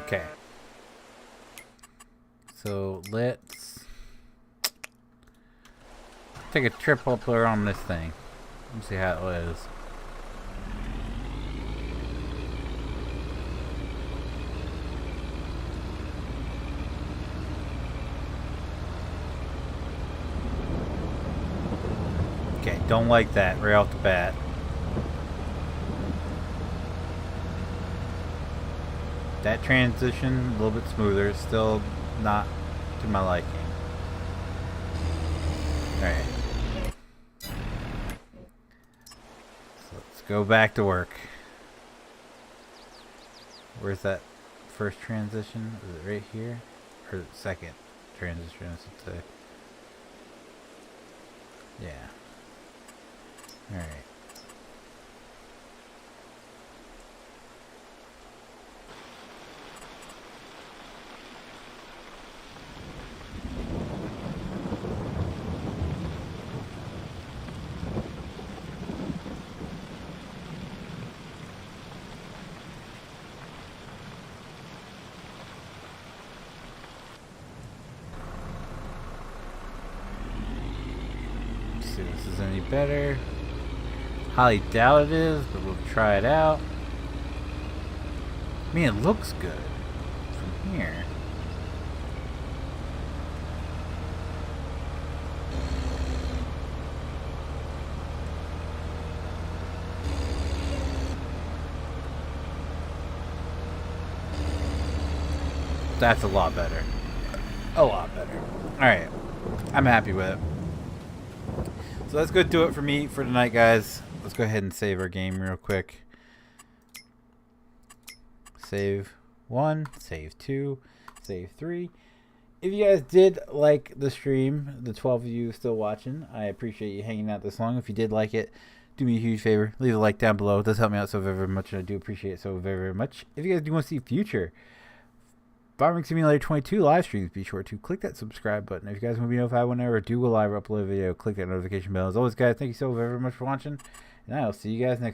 Okay. So let's take a trip up there on this thing. Let's see how it is. Okay, don't like that right off the bat. That transition, a little bit smoother, still not to my liking. Alright. So let's go back to work. Where's that first transition? Is it right here? Or the second transition, I should say. Yeah. Alright. See if this is any better. Highly doubt it is, but we'll try it out. I mean, it looks good from here. That's a lot better. A lot better. Alright. I'm happy with it. So that's going to do it for me for tonight, guys. Let's go ahead and save our game real quick. Save 1, save 2, save 3. If you guys did like the stream, the 12 of you still watching, I appreciate you hanging out this long. If you did like it, do me a huge favor. Leave a like down below. It does help me out so very, very much, and I do appreciate it so very, very much. If you guys do want to see future Farming Simulator 22 live streams, be sure to click that subscribe button. If you guys want to be notified whenever I do go live or upload a video, click that notification bell. As always, guys, thank you so very, very much for watching, and I'll see you guys next time.